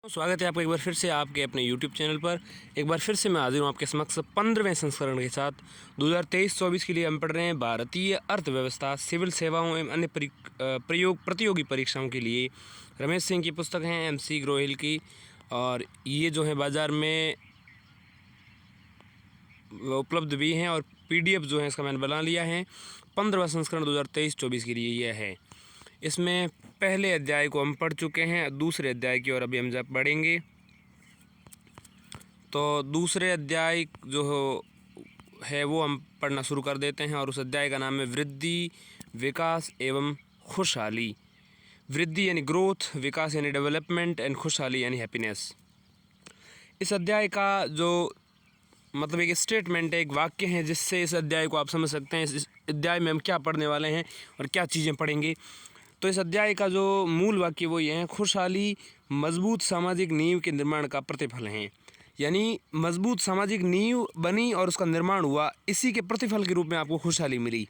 स्वागत है आपका एक बार फिर से आपके अपने YouTube चैनल पर। एक बार फिर से मैं हाजिर हूँ आपके समक्ष 15वें संस्करण के साथ। 2023-24 के लिए हम पढ़ रहे हैं भारतीय अर्थव्यवस्था, सिविल सेवाओं एवं अन्य प्रतियोगी परीक्षाओं के लिए। रमेश सिंह की पुस्तक है MC ग्रोहिल की, और ये जो है बाज़ार में उपलब्ध भी हैं और PDF जो है इसका मैंने बना लिया है। 15वां संस्करण 2023-24 के लिए यह है। इसमें पहले अध्याय को हम पढ़ चुके हैं, दूसरे अध्याय की ओर अभी हम जब पढ़ेंगे। तो दूसरे अध्याय जो है वो हम पढ़ना शुरू कर देते हैं, और उस अध्याय का नाम है वृद्धि, विकास एवं खुशहाली। वृद्धि यानी ग्रोथ, विकास यानी डेवलपमेंट एंड खुशहाली यानी हैप्पीनेस। इस अध्याय का जो मतलब एक स्टेटमेंट है, एक वाक्य है, जिससे इस अध्याय को आप समझ सकते हैं इस अध्याय में हम क्या पढ़ने वाले हैं और क्या चीज़ें पढ़ेंगे। तो इस अध्याय का जो मूल वाक्य वो ये है, खुशहाली मजबूत सामाजिक नींव के निर्माण का प्रतिफल है। यानी मजबूत सामाजिक नींव बनी और उसका निर्माण हुआ, इसी के प्रतिफल के रूप में आपको खुशहाली मिली।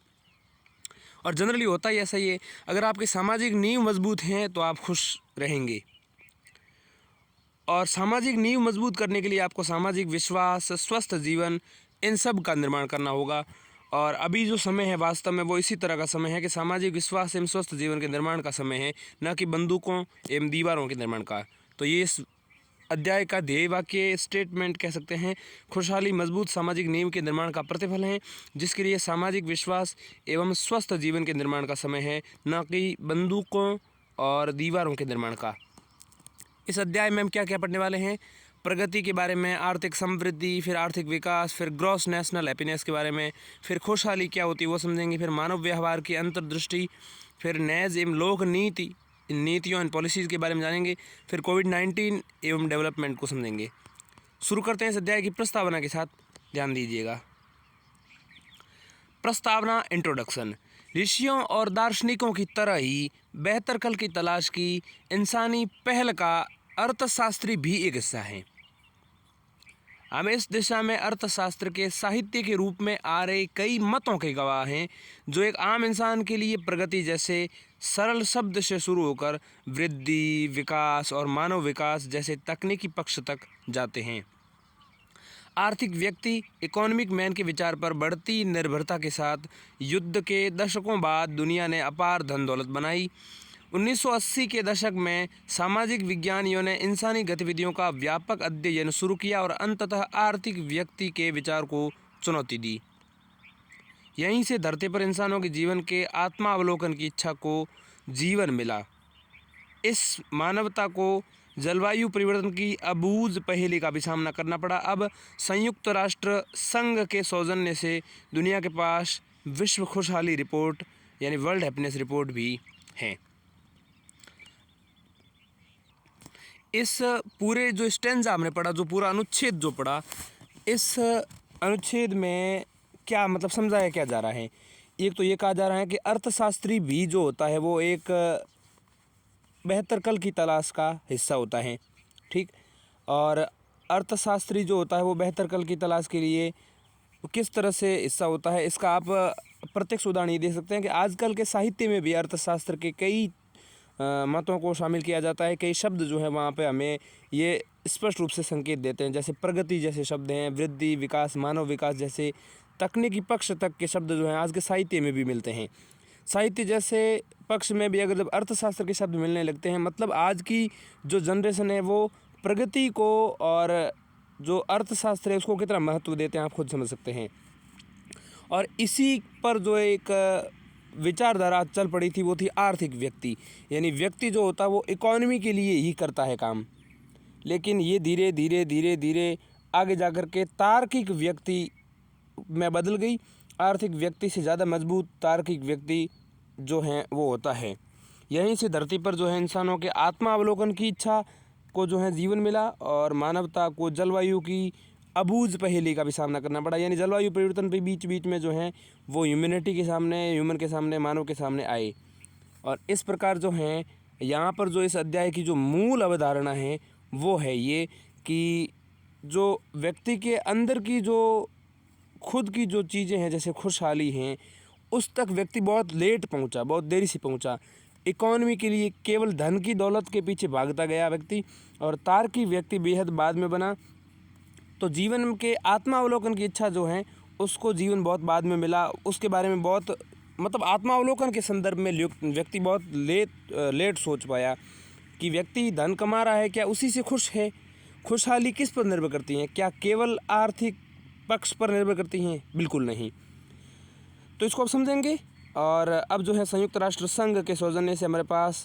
और जनरली होता ही ऐसा ही है, अगर आपकी सामाजिक नींव मजबूत हैं तो आप खुश रहेंगे। और सामाजिक नींव मजबूत करने के लिए आपको सामाजिक विश्वास, स्वस्थ जीवन, इन सब का निर्माण करना होगा। और अभी जो समय है वास्तव में वो इसी तरह का समय है कि सामाजिक विश्वास एवं स्वस्थ जीवन के निर्माण का समय है, न कि बंदूकों एवं दीवारों के निर्माण का। तो ये इस अध्याय का ध्येय वाक्य, स्टेटमेंट कह सकते हैं। खुशहाली मजबूत सामाजिक नींव के निर्माण का प्रतिफल है, जिसके लिए सामाजिक विश्वास एवं स्वस्थ जीवन के निर्माण का समय है, न कि बंदूकों और दीवारों के निर्माण का। इस अध्याय में हम क्या क्या पढ़ने वाले हैं? प्रगति के बारे में, आर्थिक समृद्धि, फिर आर्थिक विकास, फिर ग्रॉस नेशनल हैप्पीनेस के बारे में, फिर खुशहाली क्या होती है वो समझेंगे, फिर मानव व्यवहार की अंतर्दृष्टि, फिर नैज एवं लोक नीति, नीतियों एंड पॉलिसीज़ के बारे में जानेंगे, फिर कोविड-19 एवं डेवलपमेंट को समझेंगे। शुरू करते हैं इस अध्याय की प्रस्तावना के साथ, ध्यान दीजिएगा। प्रस्तावना, इंट्रोडक्शन। ऋषियों और दार्शनिकों की तरह ही बेहतर कल की तलाश की इंसानी पहल का अर्थशास्त्री भी एक हिस्सा है। हम इस दिशा में अर्थशास्त्र के साहित्य के रूप में आ रहे कई मतों के गवाह हैं, जो एक आम इंसान के लिए प्रगति जैसे सरल शब्द से शुरू होकर वृद्धि, विकास और मानव विकास जैसे तकनीकी पक्ष तक जाते हैं। आर्थिक व्यक्ति, इकोनॉमिक मैन के विचार पर बढ़ती निर्भरता के साथ युद्ध के दशकों बाद दुनिया ने अपार धन दौलत बनाई। 1980 के दशक में सामाजिक विज्ञानियों ने इंसानी गतिविधियों का व्यापक अध्ययन शुरू किया और अंततः आर्थिक व्यक्ति के विचार को चुनौती दी। यहीं से धरती पर इंसानों के जीवन के आत्मावलोकन की इच्छा को जीवन मिला। इस मानवता को जलवायु परिवर्तन की अबूझ पहेली का भी सामना करना पड़ा। अब संयुक्त राष्ट्र संघ के सौजन्य से दुनिया के पास विश्व खुशहाली रिपोर्ट यानी वर्ल्ड हैप्पीनेस रिपोर्ट भी है। इस पूरे जो स्टेंजा हमने पढ़ा, जो पूरा अनुच्छेद जो पढ़ा, इस अनुच्छेद में क्या मतलब समझाया क्या जा रहा है? एक तो ये कहा जा रहा है कि अर्थशास्त्री भी जो होता है वो एक बेहतर कल की तलाश का हिस्सा होता है, ठीक। और अर्थशास्त्री जो होता है वो बेहतर कल की तलाश के लिए किस तरह से हिस्सा होता है, इसका आप प्रत्यक्ष उदाहरण ये दे सकते हैं कि आजकल के साहित्य में भी अर्थशास्त्र के कई मतों को शामिल किया जाता है। कई शब्द जो है वहाँ पे हमें ये स्पष्ट रूप से संकेत देते हैं, जैसे प्रगति जैसे शब्द हैं, वृद्धि, विकास, मानव विकास जैसे तकनीकी पक्ष तक के शब्द जो हैं आज के साहित्य में भी मिलते हैं। साहित्य जैसे पक्ष में भी अगर जब अर्थशास्त्र के शब्द मिलने लगते हैं, मतलब आज की जो जनरेशन है वो प्रगति को और जो अर्थशास्त्र है उसको कितना महत्व देते हैं आप खुद समझ सकते हैं। और इसी पर जो एक विचारधारा चल पड़ी थी वो थी आर्थिक व्यक्ति, यानी व्यक्ति जो होता है वो इकोनॉमी के लिए ही करता है काम। लेकिन ये धीरे धीरे धीरे धीरे आगे जाकर के तार्किक व्यक्ति में बदल गई। आर्थिक व्यक्ति से ज़्यादा मजबूत तार्किक व्यक्ति जो हैं वो होता है। यहीं से धरती पर जो है इंसानों के आत्मावलोकन की इच्छा को जो है जीवन मिला, और मानवता को जलवायु की अबूझ पहेली का भी सामना करना पड़ा। यानी जलवायु परिवर्तन पे बीच बीच में जो है वो ह्यूमैनिटी के सामने, ह्यूमन के सामने, मानव के सामने आए। और इस प्रकार जो हैं यहाँ पर जो इस अध्याय की जो मूल अवधारणा है वो है ये कि जो व्यक्ति के अंदर की जो खुद की जो चीज़ें हैं जैसे खुशहाली हैं, उस तक व्यक्ति बहुत लेट पहुँचा, बहुत देरी से पहुँचा। इकोनॉमी के लिए केवल धन की दौलत के पीछे भागता गया व्यक्ति और तार्किक व्यक्ति बेहद बाद में बना। तो जीवन के आत्मावलोकन की इच्छा जो है उसको जीवन बहुत बाद में मिला, उसके बारे में बहुत मतलब आत्मावलोकन के संदर्भ में व्यक्ति बहुत लेट सोच पाया कि व्यक्ति धन कमा रहा है, क्या उसी से खुश है? खुशहाली किस पर निर्भर करती है? क्या केवल आर्थिक पक्ष पर निर्भर करती हैं? बिल्कुल नहीं। तो इसको अब समझेंगे। और अब जो है संयुक्त राष्ट्र संघ के सौजन्य से हमारे पास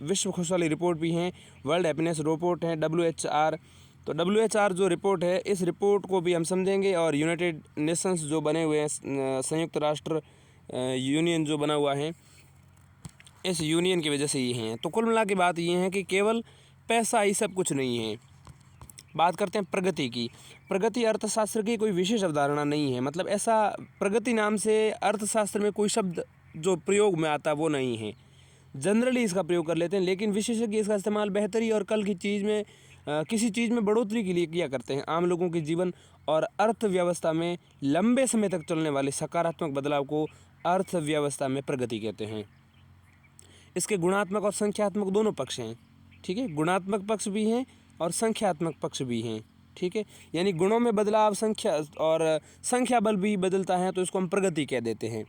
विश्व खुशहाली रिपोर्ट भी हैं, वर्ल्ड हैप्पीनेस रिपोर्ट है, WHR। तो WHR जो रिपोर्ट है, इस रिपोर्ट को भी हम समझेंगे। और यूनाइटेड नेशंस जो बने हुए हैं, संयुक्त राष्ट्र यूनियन जो बना हुआ है, इस यूनियन की वजह से ये हैं। तो कुल मिला के बात ये है कि केवल पैसा ही सब कुछ नहीं है। बात करते हैं प्रगति की। प्रगति अर्थशास्त्र की कोई विशेष अवधारणा नहीं है, मतलब ऐसा प्रगति नाम से अर्थशास्त्र में कोई शब्द जो प्रयोग में आता वो नहीं है। जनरली इसका प्रयोग कर लेते हैं, लेकिन विशेषज्ञ इसका इस्तेमाल बेहतरी और कल की चीज़ में किसी चीज़ में बढ़ोतरी के लिए किया करते हैं। आम लोगों के जीवन और अर्थव्यवस्था में लंबे समय तक चलने वाले सकारात्मक बदलाव को अर्थव्यवस्था में प्रगति कहते हैं। इसके गुणात्मक और संख्यात्मक दोनों पक्ष हैं, ठीक है। गुणात्मक पक्ष भी हैं और संख्यात्मक पक्ष भी हैं, ठीक है। यानी गुणों में बदलाव, संख्या बल भी बदलता है, तो इसको हम प्रगति कह देते हैं।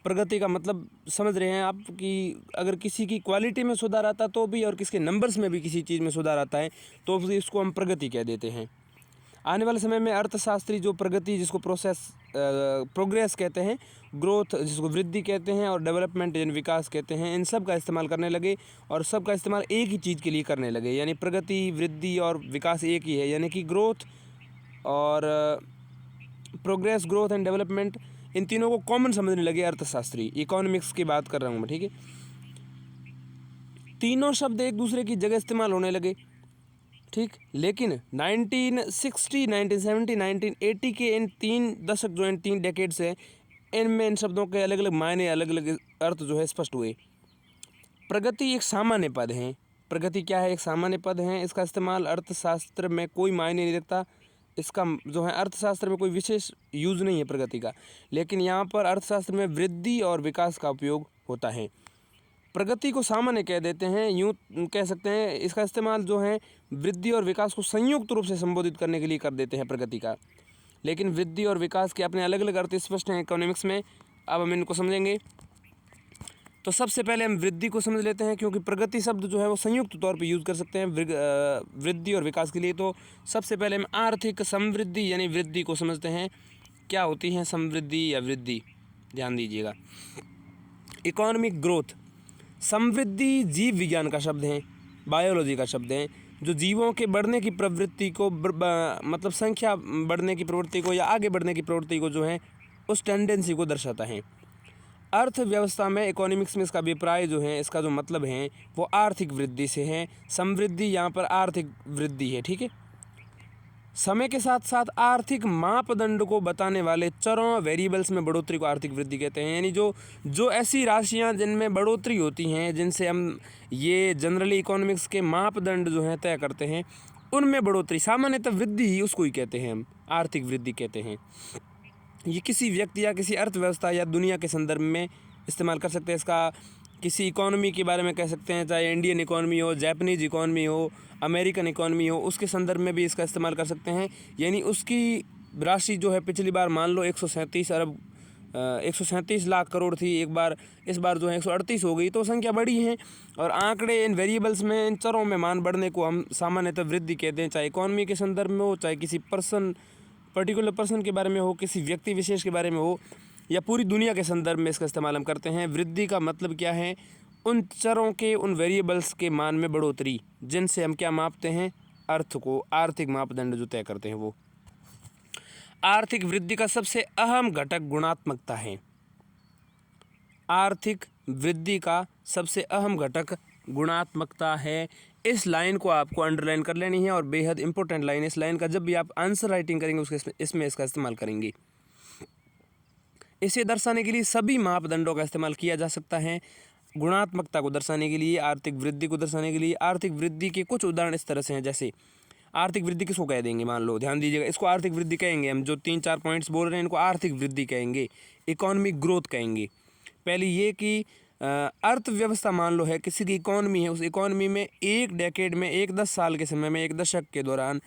प्रगति का मतलब समझ रहे हैं आप कि अगर किसी की क्वालिटी में सुधार आता तो भी, और किसके नंबर्स में भी किसी चीज़ में सुधार आता है तो इसको हम प्रगति कह देते हैं। आने वाले समय में अर्थशास्त्री जो प्रगति, जिसको प्रोग्रेस कहते हैं, ग्रोथ जिसको वृद्धि कहते हैं, और डेवलपमेंट यानी विकास कहते हैं, इन सब का इस्तेमाल करने लगे। और सब का इस्तेमाल एक ही चीज़ के लिए करने लगे, यानी प्रगति, वृद्धि और विकास एक ही है। यानी कि ग्रोथ और प्रोग्रेस, ग्रोथ एंड डेवलपमेंट, इन तीनों को कॉमन समझने लगे अर्थशास्त्री। इकोनॉमिक्स की बात कर रहा हूँ मैं, ठीक है। तीनों शब्द एक दूसरे की जगह इस्तेमाल होने लगे, ठीक। लेकिन 1960, 1970, 1980 के इन 3 दशक जो इन 3 डेकेड्स है, इनमें इन शब्दों के अलग अलग मायने, अलग अलग अर्थ जो है स्पष्ट हुए। प्रगति एक सामान्य पद है। प्रगति क्या है? एक सामान्य पद है। इसका इस्तेमाल अर्थशास्त्र में कोई मायने नहीं रखता। इसका जो है अर्थशास्त्र में कोई विशेष यूज़ नहीं है प्रगति का, लेकिन यहाँ पर अर्थशास्त्र में वृद्धि और विकास का उपयोग होता है। प्रगति को सामान्य कह देते हैं, यूँ कह सकते हैं। इसका इस्तेमाल जो है वृद्धि और विकास को संयुक्त रूप से संबोधित करने के लिए कर देते हैं प्रगति का, लेकिन वृद्धि और विकास के अपने अलग अलग अर्थ स्पष्ट हैं इकोनॉमिक्स में। अब हम इनको समझेंगे। तो सबसे पहले हम वृद्धि को समझ लेते हैं, क्योंकि प्रगति शब्द जो है वो संयुक्त तौर पे यूज़ कर सकते हैं वृद्धि और विकास के लिए। तो सबसे पहले हम आर्थिक समृद्धि यानी वृद्धि को समझते हैं। क्या होती है समृद्धि या वृद्धि? ध्यान दीजिएगा। इकोनॉमिक ग्रोथ, समृद्धि जीव विज्ञान का शब्द है, बायोलॉजी का शब्द है, जो जीवों के बढ़ने की प्रवृत्ति को मतलब संख्या बढ़ने की प्रवृत्ति को या आगे बढ़ने की प्रवृत्ति को जो है उस टेंडेंसी को दर्शाता है। अर्थव्यवस्था में इकोनॉमिक्स में इसका अभिप्राय जो है, इसका जो मतलब है वो आर्थिक वृद्धि से है। समृद्धि यहाँ पर आर्थिक वृद्धि है, ठीक है। समय के साथ साथ आर्थिक मापदंड को बताने वाले चरों, वेरिएबल्स में बढ़ोतरी को आर्थिक वृद्धि कहते हैं। यानी जो ऐसी राशियाँ जिनमें बढ़ोतरी होती हैं, जिनसे हम ये जनरली इकोनॉमिक्स के मापदंड जो हैं तय करते हैं, उनमें बढ़ोतरी, सामान्यतः वृद्धि ही उसको ही कहते हैं, हम आर्थिक वृद्धि कहते हैं। ये किसी व्यक्ति या किसी अर्थव्यवस्था या दुनिया के संदर्भ में इस्तेमाल कर सकते हैं। इसका किसी इकोनॉमी के बारे में कह सकते हैं, चाहे इंडियन इकोनॉमी हो, जापानीज़ इकोनॉमी हो, अमेरिकन इकोनॉमी हो, उसके संदर्भ में भी इसका इस्तेमाल कर सकते हैं। यानी उसकी राशि जो है पिछली बार मान लो 137 लाख करोड़ थी एक बार, इस बार जो है 138 हो गई, तो संख्या बड़ी है। और आंकड़े इन वेरिएबल्स में, इन चरों में मान बढ़ने को हम सामान्यतः वृद्धि कहते हैं, चाहे इकोनॉमी के संदर्भ में हो, चाहे किसी पर्टिकुलर पर्सन के बारे में हो, किसी व्यक्ति विशेष के बारे में हो, या पूरी दुनिया के संदर्भ में इसका इस्तेमाल हम करते हैं। वृद्धि का मतलब क्या है? उन चरों के, उन वेरिएबल्स के मान में बढ़ोतरी, जिनसे हम क्या मापते हैं? अर्थ को, आर्थिक मापदंड जो तय करते हैं वो। आर्थिक वृद्धि का सबसे अहम घटक गुणात्मकता है। आर्थिक वृद्धि का सबसे अहम घटक गुणात्मकता है। इस लाइन को आपको अंडरलाइन कर लेनी है, और बेहद इंपॉर्टेंट लाइन। इस लाइन का जब भी आप आंसर राइटिंग करेंगे उसके इसमें इसका इस्तेमाल करेंगे। इसे दर्शाने के लिए सभी मापदंडों का इस्तेमाल किया जा सकता है। गुणात्मकता को दर्शाने के लिए, आर्थिक वृद्धि को दर्शाने के लिए। आर्थिक वृद्धि के कुछ उदाहरण इस तरह से हैं, जैसे आर्थिक वृद्धि किसको कह देंगे? मान लो, ध्यान दीजिएगा, इसको आर्थिक वृद्धि कहेंगे हम। जो 3-4 पॉइंट्स बोल रहे हैं इनको आर्थिक वृद्धि कहेंगे, इकोनॉमिक ग्रोथ कहेंगे। पहली ये कि अर्थव्यवस्था मान लो है किसी की इकॉनमी है, उस इकॉनमी में एक डेकेड में, एक 10 साल के समय में, एक दशक के दौरान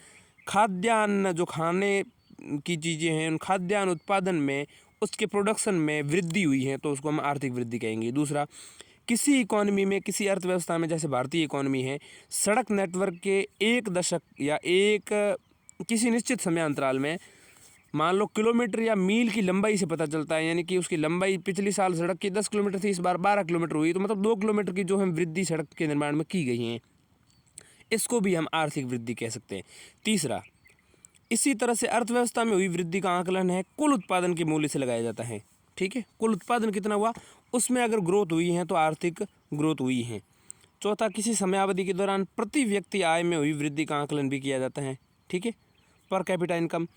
खाद्यान्न जो खाने की चीज़ें हैं उन खाद्यान्न उत्पादन में, उसके प्रोडक्शन में वृद्धि हुई है तो उसको हम आर्थिक वृद्धि कहेंगे। दूसरा, किसी इकॉनमी में, किसी अर्थव्यवस्था में, जैसे भारतीय इकॉनमी है, सड़क नेटवर्क के एक दशक या एक किसी निश्चित समय अंतराल में, मान लो किलोमीटर या मील की लंबाई से पता चलता है, यानी कि उसकी लंबाई पिछली साल सड़क की 10 किलोमीटर थी, इस बार 12 किलोमीटर हुई, तो मतलब 2 किलोमीटर की जो है वृद्धि सड़क के निर्माण में की गई है, इसको भी हम आर्थिक वृद्धि कह सकते हैं। तीसरा, इसी तरह से अर्थव्यवस्था में हुई वृद्धि का आकलन है कुल उत्पादन के मूल्य से लगाया जाता है। ठीक है, कुल उत्पादन कितना हुआ, उसमें अगर ग्रोथ हुई है तो आर्थिक ग्रोथ हुई है। चौथा, किसी समयावधि के दौरान प्रति व्यक्ति आय में हुई वृद्धि का आकलन भी किया जाता है। ठीक है, पर कैपिटा इनकम,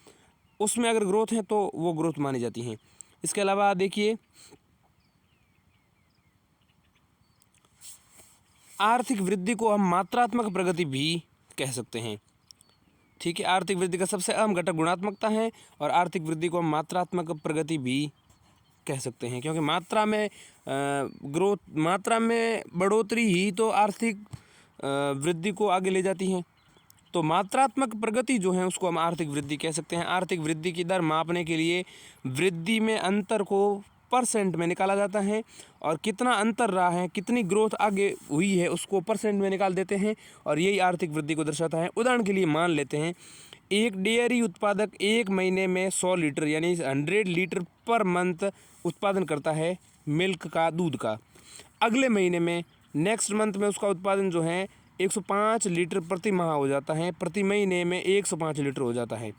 उसमें अगर ग्रोथ है तो वो ग्रोथ मानी जाती हैं। इसके अलावा देखिए, आर्थिक वृद्धि को हम मात्रात्मक प्रगति भी कह सकते हैं। ठीक है, आर्थिक वृद्धि का सबसे अहम घटक गुणात्मकता है और आर्थिक वृद्धि को हम मात्रात्मक प्रगति भी कह सकते हैं, क्योंकि मात्रा में ग्रोथ, मात्रा में बढ़ोतरी ही तो आर्थिक वृद्धि को आगे ले जाती है। तो मात्रात्मक प्रगति जो है उसको हम आर्थिक वृद्धि कह सकते हैं। आर्थिक वृद्धि की दर मापने के लिए वृद्धि में अंतर को परसेंट में निकाला जाता है और कितना अंतर रहा है, कितनी ग्रोथ आगे हुई है, उसको परसेंट में निकाल देते हैं और यही आर्थिक वृद्धि को दर्शाता है। उदाहरण के लिए मान लेते हैं, एक डेयरी उत्पादक एक महीने में 100 लीटर यानी 100 लीटर पर मंथ उत्पादन करता है मिल्क का, दूध का। अगले महीने में, नेक्स्ट मंथ में उसका उत्पादन जो है 105 लीटर प्रति माह हो जाता है, प्रति महीने में 105 लीटर हो जाता है।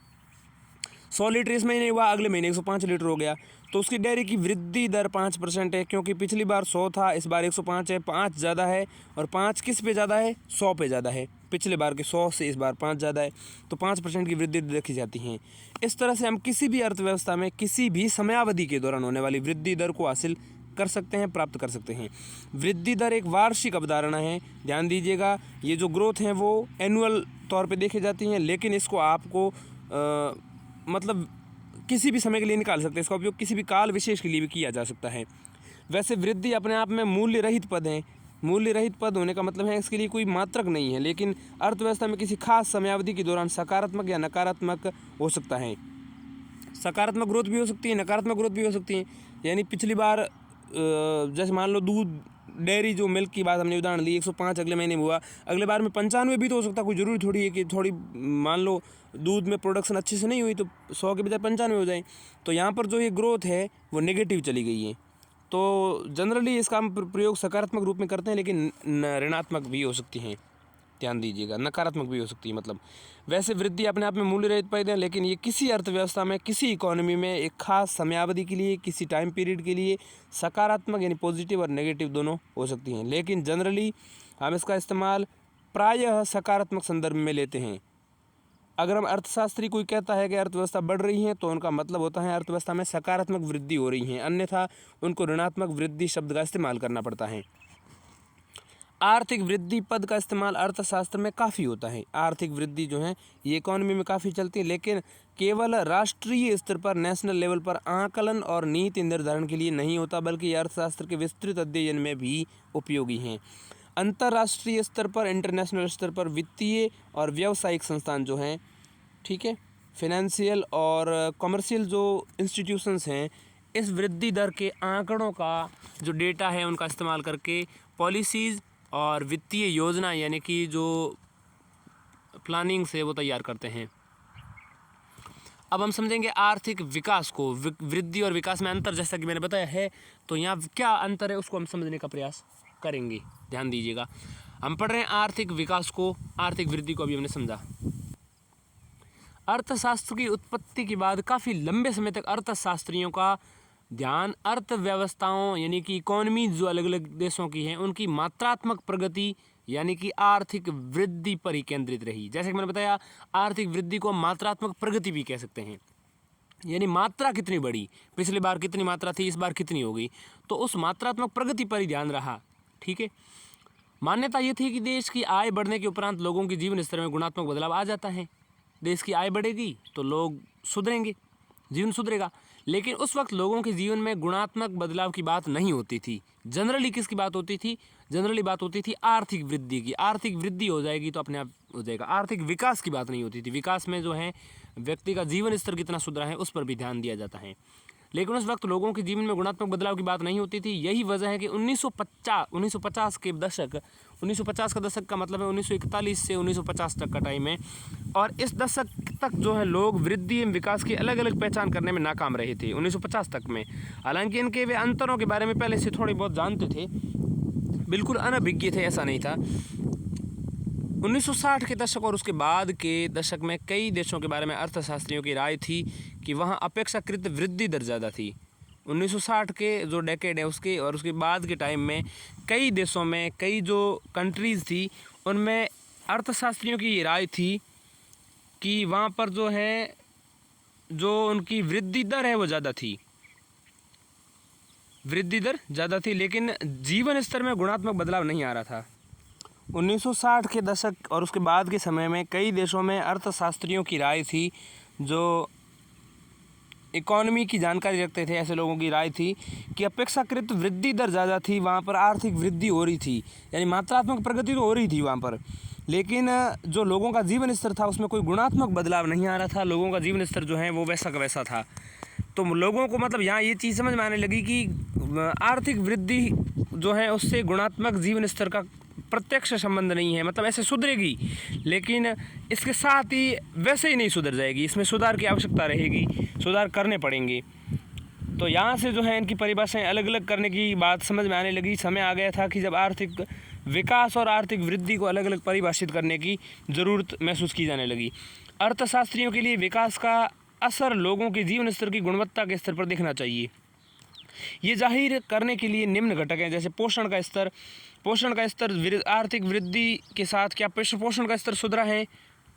100 लीटर इस महीने हुआ, अगले महीने 105 लीटर हो गया, तो उसकी डेयरी की वृद्धि दर 5% है, क्योंकि पिछली बार 100 था, इस बार 105 है, 5 ज़्यादा है। और 5 किस पे ज़्यादा है, 100 पे ज़्यादा है। पिछले बार के 100 से इस बार 5 ज़्यादा है, तो 5% की वृद्धि देखी जाती है। इस तरह से हम किसी भी अर्थव्यवस्था में किसी भी समयावधि के दौरान होने वाली वृद्धि दर को हासिल कर सकते हैं, प्राप्त कर सकते हैं। वृद्धि दर एक वार्षिक अवधारणा है, ध्यान दीजिएगा। ये जो ग्रोथ है वो एनुअल तौर पे देखी जाती हैं, लेकिन इसको आपको मतलब किसी भी समय के लिए निकाल सकते हैं। इसका उपयोग किसी भी काल विशेष के लिए भी किया जा सकता है। वैसे वृद्धि अपने आप में मूल्य रहित पद है। मूल्य रहित पद होने का मतलब है इसके लिए कोई मात्रक नहीं है, लेकिन अर्थव्यवस्था में किसी खास समयावधि के दौरान सकारात्मक या नकारात्मक हो सकता है। सकारात्मक ग्रोथ भी हो सकती है, नकारात्मक ग्रोथ भी हो सकती है। यानी पिछली बार जैसे मान लो दूध डेयरी जो मिल्क की बात हमने उदाहरण ली, 105 अगले महीने में हुआ, अगले बार में 95 भी तो हो सकता है। कोई ज़रूरी थोड़ी है कि थोड़ी मान लो दूध में प्रोडक्शन अच्छे से नहीं हुई तो 100 के बजाय 95 हो जाए। तो यहाँ पर जो ये ग्रोथ है वो नेगेटिव चली गई है। तो जनरली इसका हम प्रयोग सकारात्मक रूप में करते हैं, लेकिन ऋणात्मक भी हो सकती हैं, ध्यान दीजिएगा, नकारात्मक भी हो सकती है। मतलब वैसे वृद्धि अपने आप में मूल्य रहित पद है, लेकिन ये किसी अर्थव्यवस्था में, किसी इकोनॉमी में एक खास समयावधि के लिए, किसी टाइम पीरियड के लिए सकारात्मक यानी पॉजिटिव और नेगेटिव दोनों हो सकती हैं। लेकिन जनरली हम इसका इस्तेमाल प्रायः सकारात्मक संदर्भ में लेते हैं। अगर हम अर्थशास्त्री कोई कहता है कि अर्थव्यवस्था बढ़ रही है तो उनका मतलब होता है अर्थव्यवस्था में सकारात्मक वृद्धि हो रही है, अन्यथा उनको ऋणात्मक वृद्धि शब्द का इस्तेमाल करना पड़ता है। आर्थिक वृद्धि पद का इस्तेमाल अर्थशास्त्र में काफ़ी होता है। आर्थिक वृद्धि जो है ये इकोनॉमी में काफ़ी चलती है, लेकिन केवल राष्ट्रीय स्तर पर, नेशनल लेवल पर आकलन और नीति निर्धारण के लिए नहीं होता, बल्कि अर्थशास्त्र के विस्तृत अध्ययन में भी उपयोगी हैं। अंतर्राष्ट्रीय स्तर पर, इंटरनेशनल स्तर पर वित्तीय और व्यावसायिक संस्थान जो हैं, ठीक है, फिनेंशियल और कमर्शियल जो इंस्टीट्यूशंस हैं, इस वृद्धि दर के आंकड़ों का जो डेटा है उनका इस्तेमाल करके पॉलिसीज़ और वित्तीय योजना यानी कि जो प्लानिंग से वो तैयार करते हैं। अब हम समझेंगे आर्थिक विकास को। वृद्धि और विकास में अंतर जैसा कि मैंने बताया है, तो यहाँ क्या अंतर है उसको हम समझने का प्रयास करेंगे, ध्यान दीजिएगा। हम पढ़ रहे हैं आर्थिक विकास को, आर्थिक वृद्धि को अभी हमने समझा। अर्थशास्त्र की उत्पत्ति के बाद काफ़ी लंबे समय तक अर्थशास्त्रियों का ध्यान अर्थव्यवस्थाओं यानी कि इकोनॉमी जो अलग अलग देशों की हैं उनकी मात्रात्मक प्रगति यानी कि आर्थिक वृद्धि पर ही केंद्रित रही। जैसे कि मैंने बताया, आर्थिक वृद्धि को मात्रात्मक प्रगति भी कह सकते हैं, यानी मात्रा कितनी बढ़ी, पिछली बार कितनी मात्रा थी, इस बार कितनी हो गई, तो उस मात्रात्मक प्रगति पर ही ध्यान रहा। ठीक है, मान्यता ये थी कि देश की आय बढ़ने के उपरांत लोगों के जीवन स्तर में गुणात्मक बदलाव आ जाता है। देश की आय बढ़ेगी तो लोग सुधरेंगे, जीवन सुधरेगा। लेकिन उस वक्त लोगों के जीवन में गुणात्मक बदलाव की बात नहीं होती थी। जनरली किसकी बात होती थी? जनरली बात होती थी आर्थिक वृद्धि की। आर्थिक वृद्धि हो जाएगी तो अपने आप हो जाएगा। आर्थिक विकास की बात नहीं होती थी। विकास में जो है व्यक्ति का जीवन स्तर कितना सुधरा है उस पर भी ध्यान दिया जाता है। लेकिन उस वक्त लोगों के जीवन में गुणात्मक बदलाव की बात नहीं होती थी। यही वजह है कि 1950 के दशक, 1950 का दशक का मतलब है 1941 से 1950 तक का टाइम है। और इस दशक तक जो है लोग वृद्धि एवं विकास की अलग अलग पहचान करने में नाकाम रहे थे 1950 तक में। हालांकि इनके वे अंतरों के बारे में पहले से थोड़े बहुत जानते थे, बिल्कुल अनभिज्ञ थे, ऐसा नहीं था। 1960 के दशक और उसके बाद के दशक में कई देशों के बारे में अर्थशास्त्रियों की राय थी कि वहाँ अपेक्षाकृत वृद्धि दर ज़्यादा थी। 1960 के जो डेकेड है उसके और उसके बाद के टाइम में कई देशों में, कई जो कंट्रीज़ थी उनमें अर्थशास्त्रियों की ये राय थी कि वहाँ पर जो है जो उनकी वृद्धि दर है वो ज़्यादा थी, वृद्धि दर ज़्यादा थी, लेकिन जीवन स्तर में गुणात्मक बदलाव नहीं आ रहा था। 1960 के दशक और उसके बाद के समय में कई देशों में अर्थशास्त्रियों की राय थी, जो इकोनॉमी की जानकारी रखते थे, ऐसे लोगों की राय थी कि अपेक्षाकृत वृद्धि दर ज़्यादा थी, वहाँ पर आर्थिक वृद्धि हो रही थी, यानी मात्रात्मक प्रगति तो हो रही थी वहाँ पर, लेकिन जो लोगों का जीवन स्तर था उसमें कोई गुणात्मक बदलाव नहीं आ रहा था। लोगों का जीवन स्तर जो है वो वैसा का वैसा था। तो लोगों को मतलब यहाँ ये चीज़ समझ में आने लगी कि आर्थिक वृद्धि जो है उससे गुणात्मक जीवन स्तर का प्रत्यक्ष संबंध नहीं है। मतलब ऐसे सुधरेगी, लेकिन इसके साथ ही वैसे ही नहीं सुधर जाएगी, इसमें सुधार की आवश्यकता रहेगी, सुधार करने पड़ेंगे। तो यहाँ से जो है इनकी परिभाषाएं अलग अलग करने की बात समझ में आने लगी। समय आ गया था कि जब आर्थिक विकास और आर्थिक वृद्धि को अलग अलग परिभाषित करने की ज़रूरत महसूस की जाने लगी। अर्थशास्त्रियों के लिए विकास का असर लोगों के जीवन स्तर की गुणवत्ता के स्तर पर दिखना चाहिए। ये जाहिर करने के लिए निम्न घटक हैं, जैसे पोषण का स्तर। पोषण का स्तर आर्थिक वृद्धि के साथ क्या पोषण का स्तर सुधरा है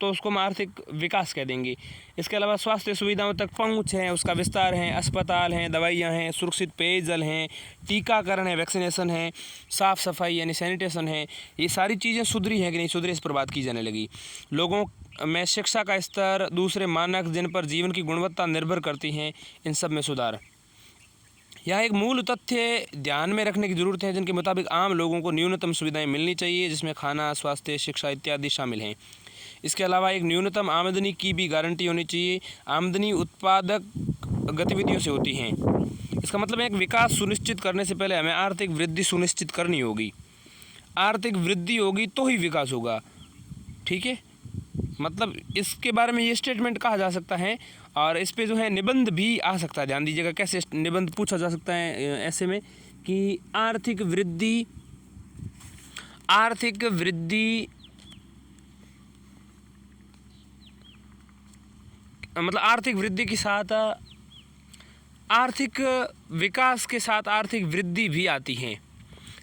तो उसको हम आर्थिक विकास कह देंगे। इसके अलावा स्वास्थ्य सुविधाओं तक पहुंच है, उसका विस्तार है, अस्पताल हैं, दवाइयाँ हैं, सुरक्षित पेयजल हैं, टीकाकरण है, वैक्सीनेशन है, साफ़ सफाई यानी सैनिटेशन है, ये सारी चीज़ें सुधरी हैं कि नहीं सुधरी, इस पर बात की जाने लगी। लोगों में शिक्षा का स्तर, दूसरे मानक जिन पर जीवन की गुणवत्ता निर्भर करती हैं, इन सब में सुधार। यहाँ एक मूल तथ्य ध्यान में रखने की ज़रूरत है, जिनके मुताबिक आम लोगों को न्यूनतम सुविधाएं मिलनी चाहिए, जिसमें खाना, स्वास्थ्य, शिक्षा इत्यादि शामिल हैं। इसके अलावा एक न्यूनतम आमदनी की भी गारंटी होनी चाहिए। आमदनी उत्पादक गतिविधियों से होती हैं। इसका मतलब है एक विकास सुनिश्चित करने से पहले हमें आर्थिक वृद्धि सुनिश्चित करनी होगी। आर्थिक वृद्धि होगी तो ही विकास होगा, ठीक है। मतलब इसके बारे में ये स्टेटमेंट कहा जा सकता है, और इस पे जो है निबंध भी आ सकता है। ध्यान दीजिएगा कैसे निबंध पूछा जा सकता है ऐसे में कि आर्थिक वृद्धि मतलब आर्थिक वृद्धि के साथ आर्थिक विकास के साथ आर्थिक वृद्धि भी आती है,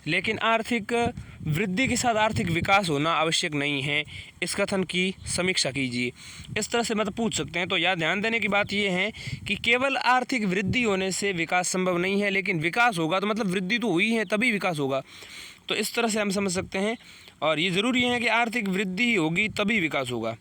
लेकिन आर्थिक वृद्धि के साथ आर्थिक विकास होना आवश्यक नहीं है। इस कथन की समीक्षा कीजिए। इस तरह से मतलब पूछ सकते हैं। तो यह ध्यान देने की बात यह है कि केवल आर्थिक वृद्धि होने से विकास संभव नहीं है, लेकिन विकास होगा तो मतलब वृद्धि तो हुई है तभी विकास होगा। तो इस तरह से हम समझ सकते हैं। और ये ज़रूरी है कि आर्थिक वृद्धि होगी तभी विकास होगा,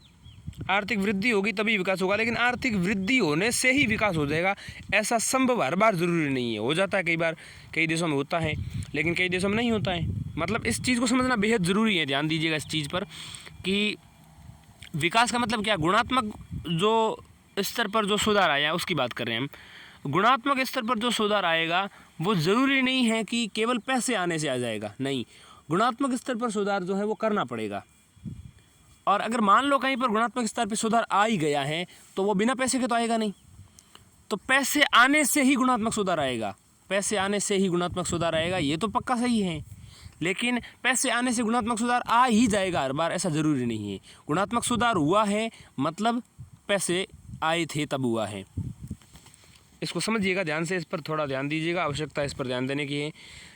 आर्थिक वृद्धि होगी तभी विकास होगा, लेकिन आर्थिक वृद्धि होने से ही विकास हो जाएगा ऐसा संभव हर बार ज़रूरी नहीं है। हो जाता है कई बार, कई देशों में होता है, लेकिन कई देशों में नहीं होता है। मतलब इस चीज़ को समझना बेहद ज़रूरी है। ध्यान दीजिएगा इस चीज़ पर कि विकास का मतलब क्या, गुणात्मक जो स्तर पर जो सुधार आया उसकी बात कर रहे हैं हम। गुणात्मक स्तर पर जो सुधार आएगा वो ज़रूरी नहीं है कि केवल पैसे आने से आ जाएगा, नहीं, गुणात्मक स्तर पर सुधार जो है वो करना पड़ेगा। और अगर मान लो कहीं पर गुणात्मक स्तर पर सुधार आ ही गया है तो वो बिना पैसे के तो आएगा नहीं। तो पैसे आने से ही गुणात्मक सुधार आएगा, पैसे आने से ही गुणात्मक सुधार आएगा, ये तो पक्का सही है। लेकिन पैसे आने से गुणात्मक सुधार आ ही जाएगा हर बार, ऐसा ज़रूरी नहीं है। गुणात्मक सुधार हुआ है मतलब पैसे आए थे तब हुआ है। इसको समझिएगा ध्यान से, इस पर थोड़ा ध्यान दीजिएगा, आवश्यकता है इस पर ध्यान देने की है।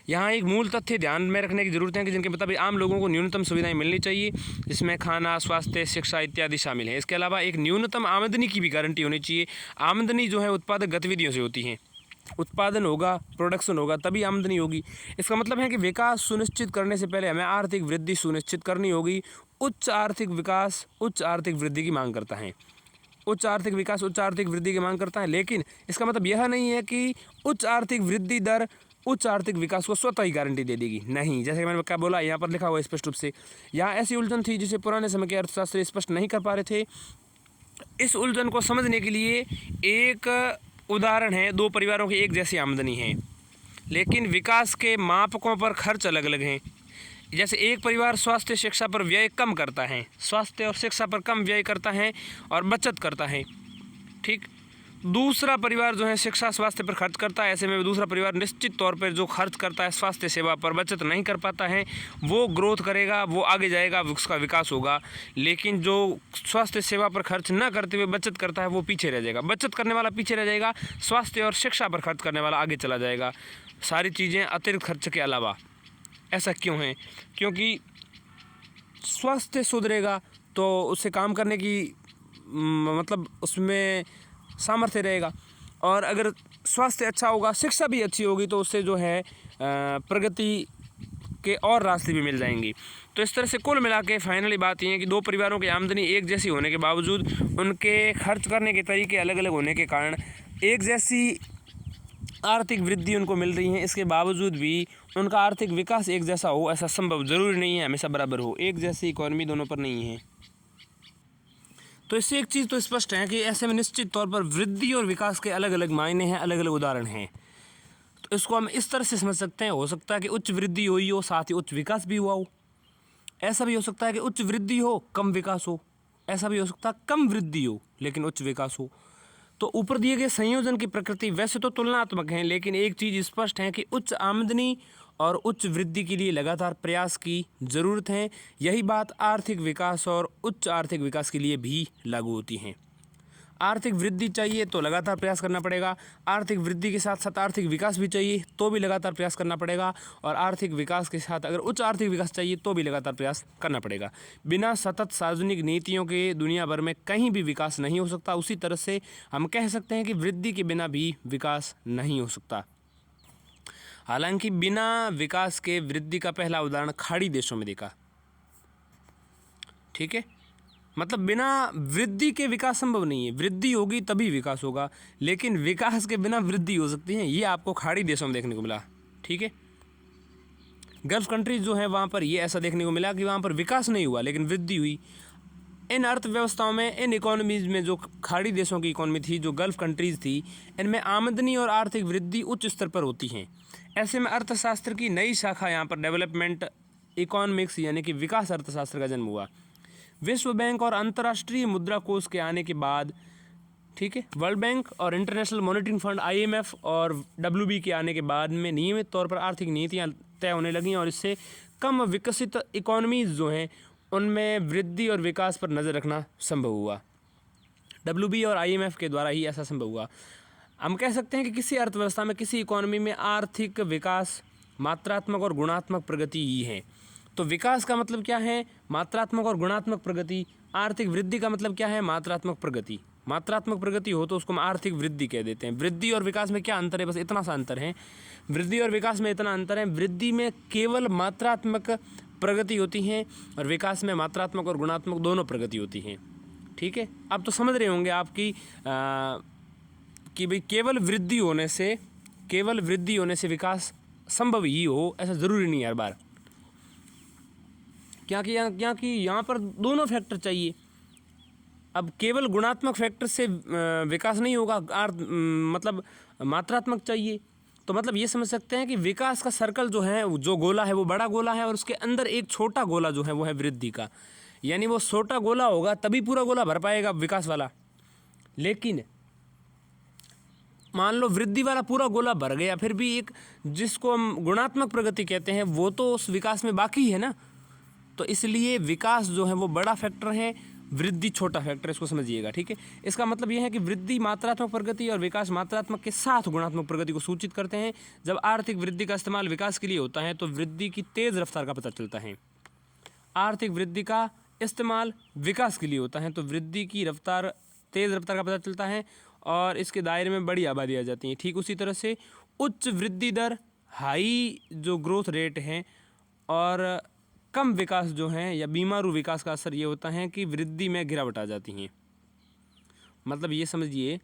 यहाँ एक मूल तथ्य ध्यान में रखने की ज़रूरत है कि जिनके मुताबिक आम लोगों को न्यूनतम सुविधाएं मिलनी चाहिए, जिसमें खाना, स्वास्थ्य, शिक्षा इत्यादि शामिल है। इसके अलावा एक न्यूनतम आमदनी की भी गारंटी होनी चाहिए। आमदनी जो है उत्पादक गतिविधियों से होती है, उत्पादन होगा, प्रोडक्शन होगा तभी आमदनी होगी। इसका मतलब है कि विकास सुनिश्चित करने से पहले हमें आर्थिक वृद्धि सुनिश्चित करनी होगी। उच्च आर्थिक विकास उच्च आर्थिक वृद्धि की मांग करता है। उच्च आर्थिक विकास उच्च आर्थिक वृद्धि की मांग करता है, लेकिन इसका मतलब यह नहीं है कि उच्च आर्थिक वृद्धि दर उच्च आर्थिक विकास को स्वतः ही गारंटी दे देगी। नहीं, जैसे मैंने क्या बोला, यहाँ पर लिखा हुआ स्पष्ट रूप से। यहाँ ऐसी उलझन थी जिसे पुराने समय के अर्थशास्त्री स्पष्ट नहीं कर पा रहे थे। इस उलझन को समझने के लिए एक उदाहरण है। दो परिवारों की एक जैसी आमदनी है, लेकिन विकास के मापकों पर खर्च अलग अलग हैं। जैसे एक परिवार स्वास्थ्य शिक्षा पर व्यय कम करता है, स्वास्थ्य और शिक्षा पर कम व्यय करता है और बचत करता है, ठीक। दूसरा परिवार जो है शिक्षा स्वास्थ्य पर खर्च करता है। ऐसे में दूसरा परिवार निश्चित तौर पर जो खर्च करता है स्वास्थ्य सेवा पर, बचत नहीं कर पाता है, वो ग्रोथ करेगा, वो आगे जाएगा, उसका विकास होगा। लेकिन जो स्वास्थ्य सेवा पर खर्च न करते हुए बचत करता है वो पीछे रह जाएगा। बचत करने वाला पीछे रह जाएगा, स्वास्थ्य और शिक्षा पर खर्च करने वाला आगे चला जाएगा। सारी चीज़ें अतिरिक्त खर्च के अलावा। ऐसा क्यों है? क्योंकि स्वास्थ्य सुधरेगा तो उससे काम करने की मतलब उसमें सामर्थ्य रहेगा, और अगर स्वास्थ्य अच्छा होगा, शिक्षा भी अच्छी होगी, तो उससे जो है प्रगति के और रास्ते भी मिल जाएंगी। तो इस तरह से कुल मिला के फाइनली बात यह है कि दो परिवारों की आमदनी एक जैसी होने के बावजूद उनके खर्च करने के तरीके अलग अलग होने के कारण एक जैसी आर्थिक वृद्धि उनको मिल रही है। इसके बावजूद भी उनका आर्थिक विकास एक जैसा हो, ऐसा संभव ज़रूरी नहीं है, हमेशा बराबर हो। एक जैसी इकॉनमी दोनों पर नहीं है। तो इससे एक चीज़ तो स्पष्ट है कि ऐसे में निश्चित तौर पर वृद्धि और विकास के अलग अलग मायने हैं, अलग अलग उदाहरण हैं। तो इसको हम इस तरह से समझ सकते हैं, हो सकता है कि उच्च वृद्धि हुई हो साथ ही उच्च विकास भी हुआ हो। ऐसा भी हो सकता है कि उच्च वृद्धि हो कम विकास हो। ऐसा भी हो सकता है कम वृद्धि हो लेकिन उच्च विकास हो। तो ऊपर दिए गए संयोजन की प्रकृति वैसे तो तुलनात्मक है, लेकिन एक चीज़ स्पष्ट है कि उच्च आमदनी और उच्च वृद्धि के लिए लगातार प्रयास की ज़रूरत है। यही बात आर्थिक विकास और उच्च आर्थिक विकास के लिए भी लागू होती है। आर्थिक वृद्धि चाहिए तो लगातार प्रयास करना पड़ेगा, आर्थिक वृद्धि के साथ साथ आर्थिक विकास भी चाहिए तो भी लगातार प्रयास करना पड़ेगा, और आर्थिक विकास के साथ अगर उच्च आर्थिक विकास चाहिए तो भी लगातार प्रयास करना पड़ेगा। बिना सतत सार्वजनिक नीतियों के दुनिया भर में कहीं भी विकास नहीं हो सकता। उसी तरह से हम कह सकते हैं कि वृद्धि के बिना भी विकास नहीं हो सकता। हालांकि बिना विकास के वृद्धि का पहला उदाहरण खाड़ी देशों में देखा, ठीक है। मतलब बिना वृद्धि के विकास संभव नहीं है। वृद्धि होगी तभी विकास होगा, लेकिन विकास के बिना वृद्धि हो सकती है, ये आपको खाड़ी देशों में देखने को मिला, ठीक है। गल्फ कंट्रीज जो है वहाँ पर ये ऐसा देखने को मिला कि वहाँ पर विकास नहीं हुआ लेकिन वृद्धि हुई। इन अर्थव्यवस्थाओं में, इन इकोनॉमीज़ में, जो खाड़ी देशों की इकोनॉमी थी, जो गल्फ कंट्रीज़ थी, इनमें आमदनी और आर्थिक वृद्धि उच्च स्तर पर होती हैं। ऐसे में अर्थशास्त्र की नई शाखा यहाँ पर डेवलपमेंट इकोनॉमिक्स यानी कि विकास अर्थशास्त्र का जन्म हुआ। विश्व बैंक और अंतर्राष्ट्रीय मुद्रा कोष के आने के बाद, ठीक है, वर्ल्ड बैंक और इंटरनेशनल मॉनिटरी फंड IMF और WB के आने के बाद में नियमित तौर पर आर्थिक नीतियाँ तय होने लगीं, और इससे कम विकसित इकोनॉमीज़ जो हैं उनमें वृद्धि और विकास पर नज़र रखना संभव हुआ। WB और IMF के द्वारा ही ऐसा संभव हुआ। हम कह सकते हैं कि किसी अर्थव्यवस्था में, किसी इकोनॉमी में आर्थिक विकास मात्रात्मक और गुणात्मक प्रगति ही है। तो विकास का मतलब क्या है? मात्रात्मक और गुणात्मक प्रगति। आर्थिक वृद्धि का मतलब क्या है? मात्रात्मक प्रगति। मात्रात्मक प्रगति हो तो उसको हम आर्थिक वृद्धि कह देते हैं। वृद्धि और विकास में क्या अंतर है? बस इतना सा अंतर है। वृद्धि और विकास में इतना अंतर है, वृद्धि में केवल मात्रात्मक प्रगति होती है और विकास में मात्रात्मक और गुणात्मक दोनों प्रगति होती है, ठीक है। अब तो समझ रहे होंगे आपकी कि भाई केवल वृद्धि होने से विकास संभव ही हो, ऐसा ज़रूरी नहीं है हर बार। क्योंकि यहाँ पर दोनों फैक्टर चाहिए। अब केवल गुणात्मक फैक्टर से विकास नहीं होगा, मतलब मात्रात्मक चाहिए। तो मतलब ये समझ सकते हैं कि विकास का सर्कल जो है, जो गोला है वो बड़ा गोला है, और उसके अंदर एक छोटा गोला जो है वो है वृद्धि का। यानी वो छोटा गोला होगा तभी पूरा गोला भर पाएगा विकास वाला। लेकिन मान लो वृद्धि वाला पूरा गोला भर गया, फिर भी एक जिसको हम गुणात्मक प्रगति कहते हैं वो तो उस विकास में बाकी है ना। तो इसलिए विकास जो है वो बड़ा फैक्टर है, वृद्धि छोटा फैक्टर, इसको समझिएगा, ठीक है। इसका मतलब यह है कि वृद्धि मात्रात्मक प्रगति और विकास मात्रात्मक के साथ गुणात्मक प्रगति को सूचित करते हैं। जब आर्थिक वृद्धि का इस्तेमाल विकास के लिए होता है तो वृद्धि की तेज़ रफ्तार का पता चलता है। आर्थिक वृद्धि का इस्तेमाल विकास के लिए होता है तो वृद्धि की रफ्तार, तेज़ रफ्तार का पता चलता है, और इसके दायरे में बड़ी आबादी आ जाती है। ठीक उसी तरह से उच्च वृद्धि दर, हाई जो ग्रोथ रेट है, और कम विकास जो है या बीमारू विकास का असर ये होता है कि वृद्धि में गिरावट आ जाती है। मतलब ये समझिए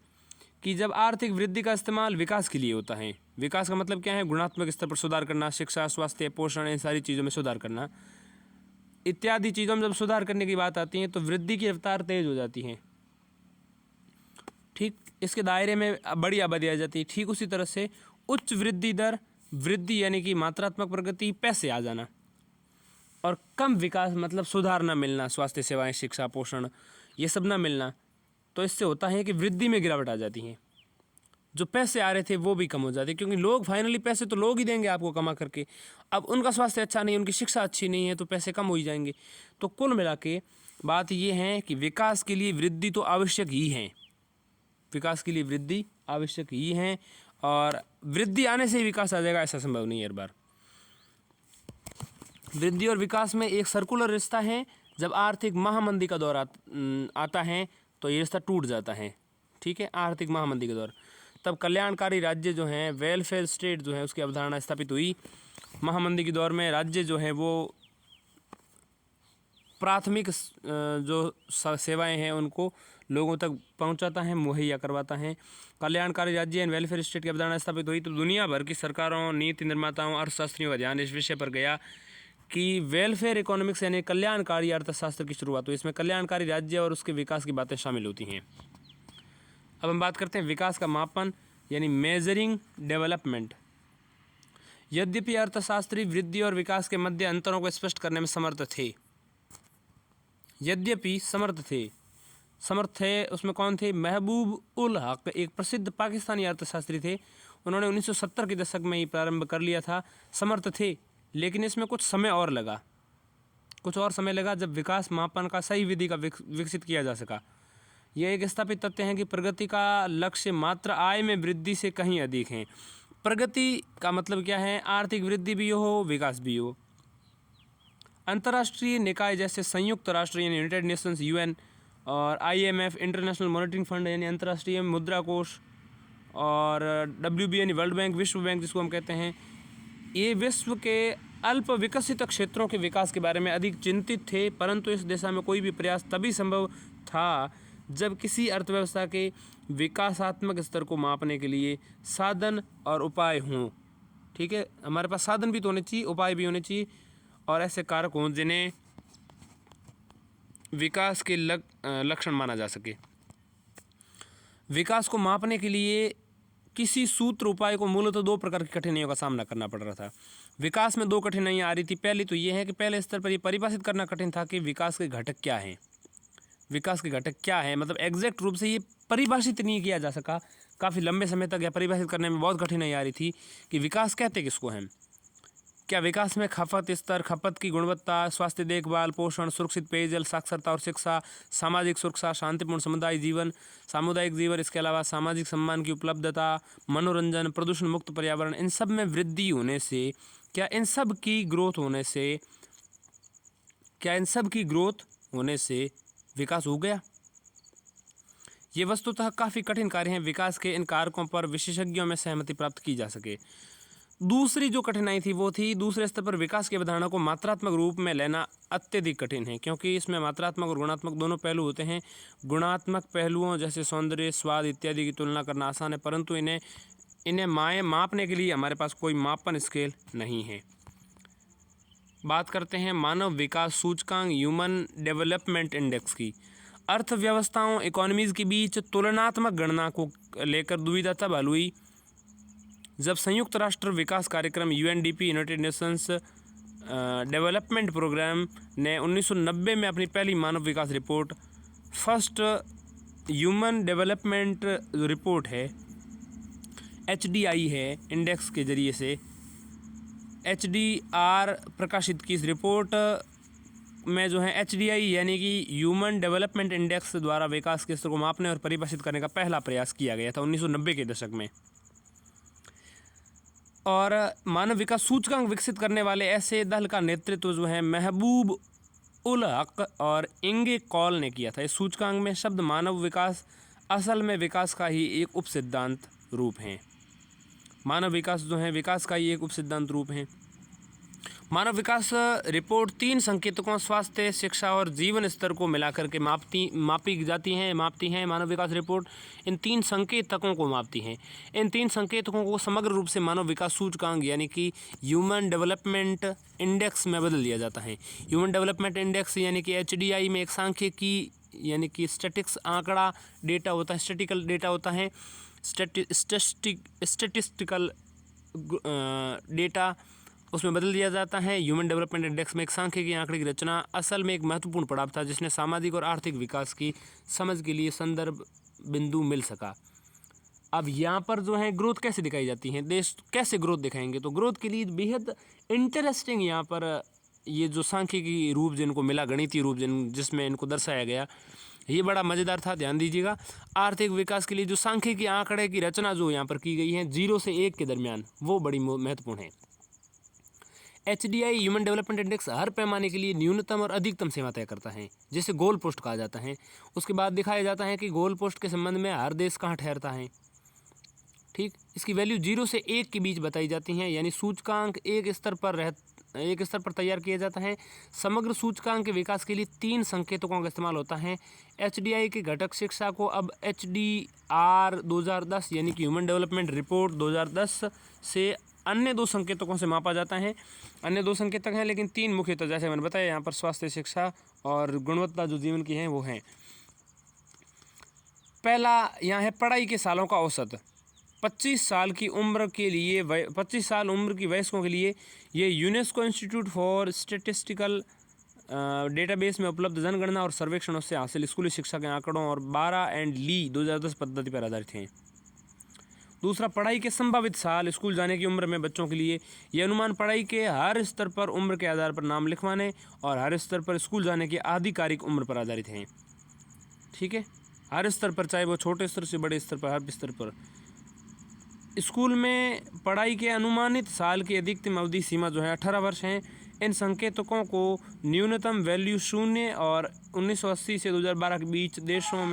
कि जब आर्थिक वृद्धि का इस्तेमाल विकास के लिए होता है, विकास का मतलब क्या है, गुणात्मक स्तर पर सुधार करना, शिक्षा, स्वास्थ्य, पोषण, इन सारी चीज़ों में सुधार करना, इत्यादि चीज़ों में जब सुधार करने की बात आती है तो वृद्धि की रफ्तार तेज हो जाती है। ठीक, इसके दायरे में बड़ी आबादी आ जाती है। ठीक उसी तरह से उच्च वृद्धि दर, वृद्धि यानी कि मात्रात्मक प्रगति, पैसे आ जाना, और कम विकास मतलब सुधार ना मिलना, स्वास्थ्य सेवाएं, शिक्षा, पोषण, ये सब ना मिलना, तो इससे होता है कि वृद्धि में गिरावट आ जाती है। जो पैसे आ रहे थे वो भी कम हो जाते, क्योंकि लोग फाइनली पैसे तो लोग ही देंगे आपको कमा करके। अब उनका स्वास्थ्य अच्छा नहीं है, उनकी शिक्षा अच्छी नहीं है, तो पैसे कम हो ही जाएंगे। तो कुल मिला के बात ये है कि विकास के लिए वृद्धि तो आवश्यक ही है, विकास के लिए वृद्धि आवश्यक ही है, और वृद्धि आने से ही विकास आ जाएगा ऐसा संभव नहीं है। हर बार वृद्धि और विकास में एक सर्कुलर रिश्ता है। जब आर्थिक महामंदी का दौर आता है तो ये रिश्ता टूट जाता है। ठीक है, आर्थिक महामंदी के दौर, तब कल्याणकारी राज्य जो हैं, वेलफेयर स्टेट जो है, उसकी अवधारणा स्थापित हुई। महामंदी के दौर में राज्य जो है वो प्राथमिक जो सेवाएं हैं उनको लोगों तक पहुंचाता है, मुहैया करवाता है। कल्याणकारी राज्य एंड वेलफेयर स्टेट की अवधारणा स्थापित हुई तो दुनिया भर की सरकारों, नीति निर्माताओं, अर्थशास्त्रियों का ध्यान इस विषय पर गया कि वेलफेयर इकोनॉमिक्स यानी कल्याणकारी अर्थशास्त्र की शुरुआत हुई। इसमें कल्याणकारी राज्य और उसके विकास की बातें शामिल होती हैं। अब हम बात करते हैं विकास का मापन यानी मेजरिंग डेवलपमेंट। यद्यपि अर्थशास्त्री वृद्धि और विकास के मध्य अंतरों को स्पष्ट करने में समर्थ थे, यद्यपि समर्थ थे, उसमें कौन थे? महबूब उल हक, एक प्रसिद्ध पाकिस्तानी अर्थशास्त्री थे। उन्होंने 1970 के दशक में ही प्रारंभ कर लिया था। समर्थ थे, लेकिन इसमें कुछ और समय लगा जब विकास मापन का सही विधि का विकसित किया जा सका। यह एक स्थापित तथ्य है कि प्रगति का लक्ष्य मात्र आय में वृद्धि से कहीं अधिक है। प्रगति का मतलब क्या है? आर्थिक वृद्धि भी हो, विकास भी हो। अंतर्राष्ट्रीय निकाय जैसे संयुक्त राष्ट्र यानी यूनाइटेड नेशंस, यूएन, और IMF, इंटरनेशनल मॉनिटरिंग फंड यानी अंतर्राष्ट्रीय मुद्रा कोष, और WB यानी वर्ल्ड बैंक, विश्व बैंक जिसको हम कहते हैं, ये विश्व के अल्प विकसित क्षेत्रों के विकास के बारे में अधिक चिंतित थे। परंतु इस दिशा में कोई भी प्रयास तभी संभव था जब किसी अर्थव्यवस्था के विकासात्मक स्तर को मापने के लिए साधन और उपाय हों। ठीक है, हमारे पास साधन भी तो होने चाहिए, उपाय भी होने चाहिए, और ऐसे कारक हों जिन्हें विकास के लक्षण माना जा सके। विकास को मापने के लिए किसी सूत्र उपाय को मूलतः दो प्रकार की कठिनाइयों का सामना करना पड़ रहा था। विकास में दो कठिनाइयाँ आ रही थी। पहली तो ये है कि पहले स्तर पर ये परिभाषित करना कठिन था कि विकास के घटक क्या हैं। विकास के घटक क्या है मतलब एग्जैक्ट रूप से ये परिभाषित नहीं किया जा सका। काफ़ी लंबे समय तक यह परिभाषित करने में बहुत कठिनाई आ रही थी कि विकास कहते किसको हैं। क्या विकास में खपत स्तर, खपत की गुणवत्ता, स्वास्थ्य देखभाल, पोषण, सुरक्षित पेयजल, साक्षरता और शिक्षा, सामाजिक सुरक्षा, शांतिपूर्ण सामुदायिक जीवन, इसके अलावा सामाजिक सम्मान की उपलब्धता, मनोरंजन, प्रदूषण मुक्त पर्यावरण, इन सब में वृद्धि होने से, क्या इन सब की ग्रोथ होने से विकास हो गया? ये वस्तुतः काफ़ी कठिन कार्य हैं। विकास के इन कारकों पर विशेषज्ञों में सहमति प्राप्त की जा सके। दूसरी जो कठिनाई थी वो थी दूसरे स्तर पर विकास की अवधारणा को मात्रात्मक रूप में लेना अत्यधिक कठिन है, क्योंकि इसमें मात्रात्मक और गुणात्मक दोनों पहलू होते हैं। गुणात्मक पहलुओं जैसे सौंदर्य, स्वाद इत्यादि की तुलना करना आसान है, परंतु इन्हें मापने के लिए हमारे पास कोई मापन स्केल नहीं है। बात करते हैं मानव विकास सूचकांक ह्यूमन डेवलपमेंट इंडेक्स की। अर्थव्यवस्थाओं इकोनॉमीज़ के बीच तुलनात्मक गणना को लेकर दुविधा तब हल हुई जब संयुक्त राष्ट्र विकास कार्यक्रम UNDP, United Nations development Programme ने 1990 में अपनी पहली मानव विकास report, first human development report है, HDI है, इंडेक्स के जरिए से HDR प्रकाशित की। इस रिपोर्ट में जो है HDI यानी कि ह्यूमन डेवलपमेंट इंडेक्स द्वारा विकास के स्तर को मापने और परिभाषित करने का पहला प्रयास किया गया था 1990 के दशक में। और मानव विकास सूचकांक विकसित करने वाले ऐसे दल का नेतृत्व जो है महबूब उल हक और इंगे कॉल ने किया था। इस सूचकांक में शब्द मानव विकास असल में विकास का ही एक उपसिद्धांत रूप है। मानव विकास जो है विकास का ही एक उपसिद्धांत रूप है। मानव विकास रिपोर्ट 3 संकेतकों स्वास्थ्य, शिक्षा और जीवन स्तर को मिलाकर के मापी जाती हैं मापती हैं। मानव विकास रिपोर्ट इन 3 संकेतकों को मापती हैं। इन 3 संकेतकों को समग्र रूप से मानव विकास सूचकांक यानी कि ह्यूमन डेवलपमेंट इंडेक्स में बदल दिया जाता है। ह्यूमन डेवलपमेंट इंडेक्स यानी कि HDI में एक सांख्यिकी यानी कि स्टैटिक्स आंकड़ा डेटा होता है, स्टैटिकल डेटा होता है, स्टैटिस्टिकल डेटा उसमें बदल दिया जाता है। ह्यूमन डेवलपमेंट इंडेक्स में एक सांख्यिकी आंकड़े की रचना असल में एक महत्वपूर्ण पड़ाव था जिसने सामाजिक और आर्थिक विकास की समझ के लिए संदर्भ बिंदु मिल सका। अब यहाँ पर जो है ग्रोथ कैसे दिखाई जाती है, देश कैसे ग्रोथ दिखाएंगे, तो ग्रोथ के लिए बेहद इंटरेस्टिंग यहाँ पर ये जो सांख्यिकी रूप जिनको मिला, गणितीय रूप जिसमें इनको दर्शाया गया, ये बड़ा मज़ेदार था, ध्यान दीजिएगा। आर्थिक विकास के लिए जो सांख्यिकी आंकड़े की रचना जो यहाँ पर की गई है 0 से 1 के दरमियान, वो बड़ी महत्वपूर्ण है। HDI ह्यूमन डेवलपमेंट इंडेक्स हर पैमाने के लिए न्यूनतम और अधिकतम सीमा तय करता है, जिसे गोल पोस्ट कहा जाता है। उसके बाद दिखाया जाता है कि गोल पोस्ट के संबंध में हर देश कहाँ ठहरता है। ठीक, इसकी वैल्यू 0 से 1 के बीच बताई जाती हैं, यानी सूचकांक एक स्तर पर तैयार किया जाता है। समग्र सूचकांक के विकास के लिए 3 संकेतकों का इस्तेमाल होता है। HDI के घटक शिक्षा को अब HDR 2010 यानी कि ह्यूमन डेवलपमेंट रिपोर्ट 2010 से अन्य 2 संकेतकों से मापा जाता है। अन्य 2 संकेतक हैं लेकिन 3 मुख्यतः जैसे मैंने बताया यहाँ पर स्वास्थ्य, शिक्षा और गुणवत्ता जो जीवन की है वो हैं। पहला यहाँ है पढ़ाई के सालों का औसत। 25 साल की उम्र के लिए 25 साल उम्र की वयस्कों के लिए ये UNESCO institute for statistical database में उपलब्ध जनगणना और सर्वेक्षणों से हासिल स्कूली शिक्षा के आंकड़ों और 12 एंड ली 2010 पद्धति पर आधारित हैं। दूसरा, पढ़ाई के संभावित साल स्कूल जाने की उम्र में बच्चों के लिए यह अनुमान पढ़ाई के हर स्तर पर उम्र के आधार पर नाम लिखवाने और हर स्तर पर स्कूल जाने की आधिकारिक उम्र पर आधारित हैं। ठीक है, हर स्तर पर, चाहे वो छोटे स्तर से बड़े स्तर पर, हर स्तर पर स्कूल में पढ़ाई के अनुमानित साल की अधिकतम अवधि सीमा जो है 18 वर्ष है। इन संकेतकों को न्यूनतम वैल्यू 0 और 1980 से 2012 के बीच देशों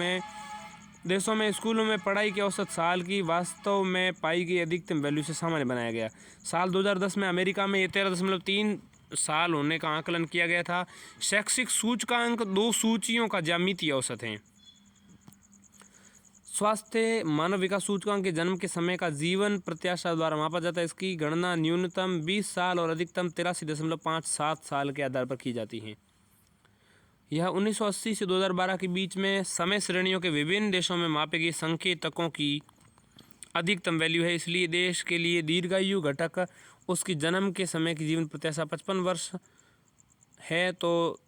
में स्कूलों में पढ़ाई के औसत साल की वास्तव में पाई गई अधिकतम वैल्यू से सामान्य बनाया गया। साल 2010 में अमेरिका में ये 13.3 साल होने का आकलन किया गया था। शैक्षिक सूचकांक 2 सूचियों का ज्यामितीय औसत है। स्वास्थ्य मानव विकास सूचकांक के जन्म के समय का जीवन प्रत्याशा द्वारा मापा जाता है। इसकी गणना न्यूनतम 20 साल और अधिकतम 83.57 साल के आधार पर की जाती है। यह 1980 से 2012 के बीच में समय श्रेणियों के विभिन्न देशों में मापे गए संकेतकों की अधिकतम वैल्यू है। इसलिए देश के लिए दीर्घायु घटक उसकी जन्म के समय की जीवन प्रत्याशा 55 वर्ष है तो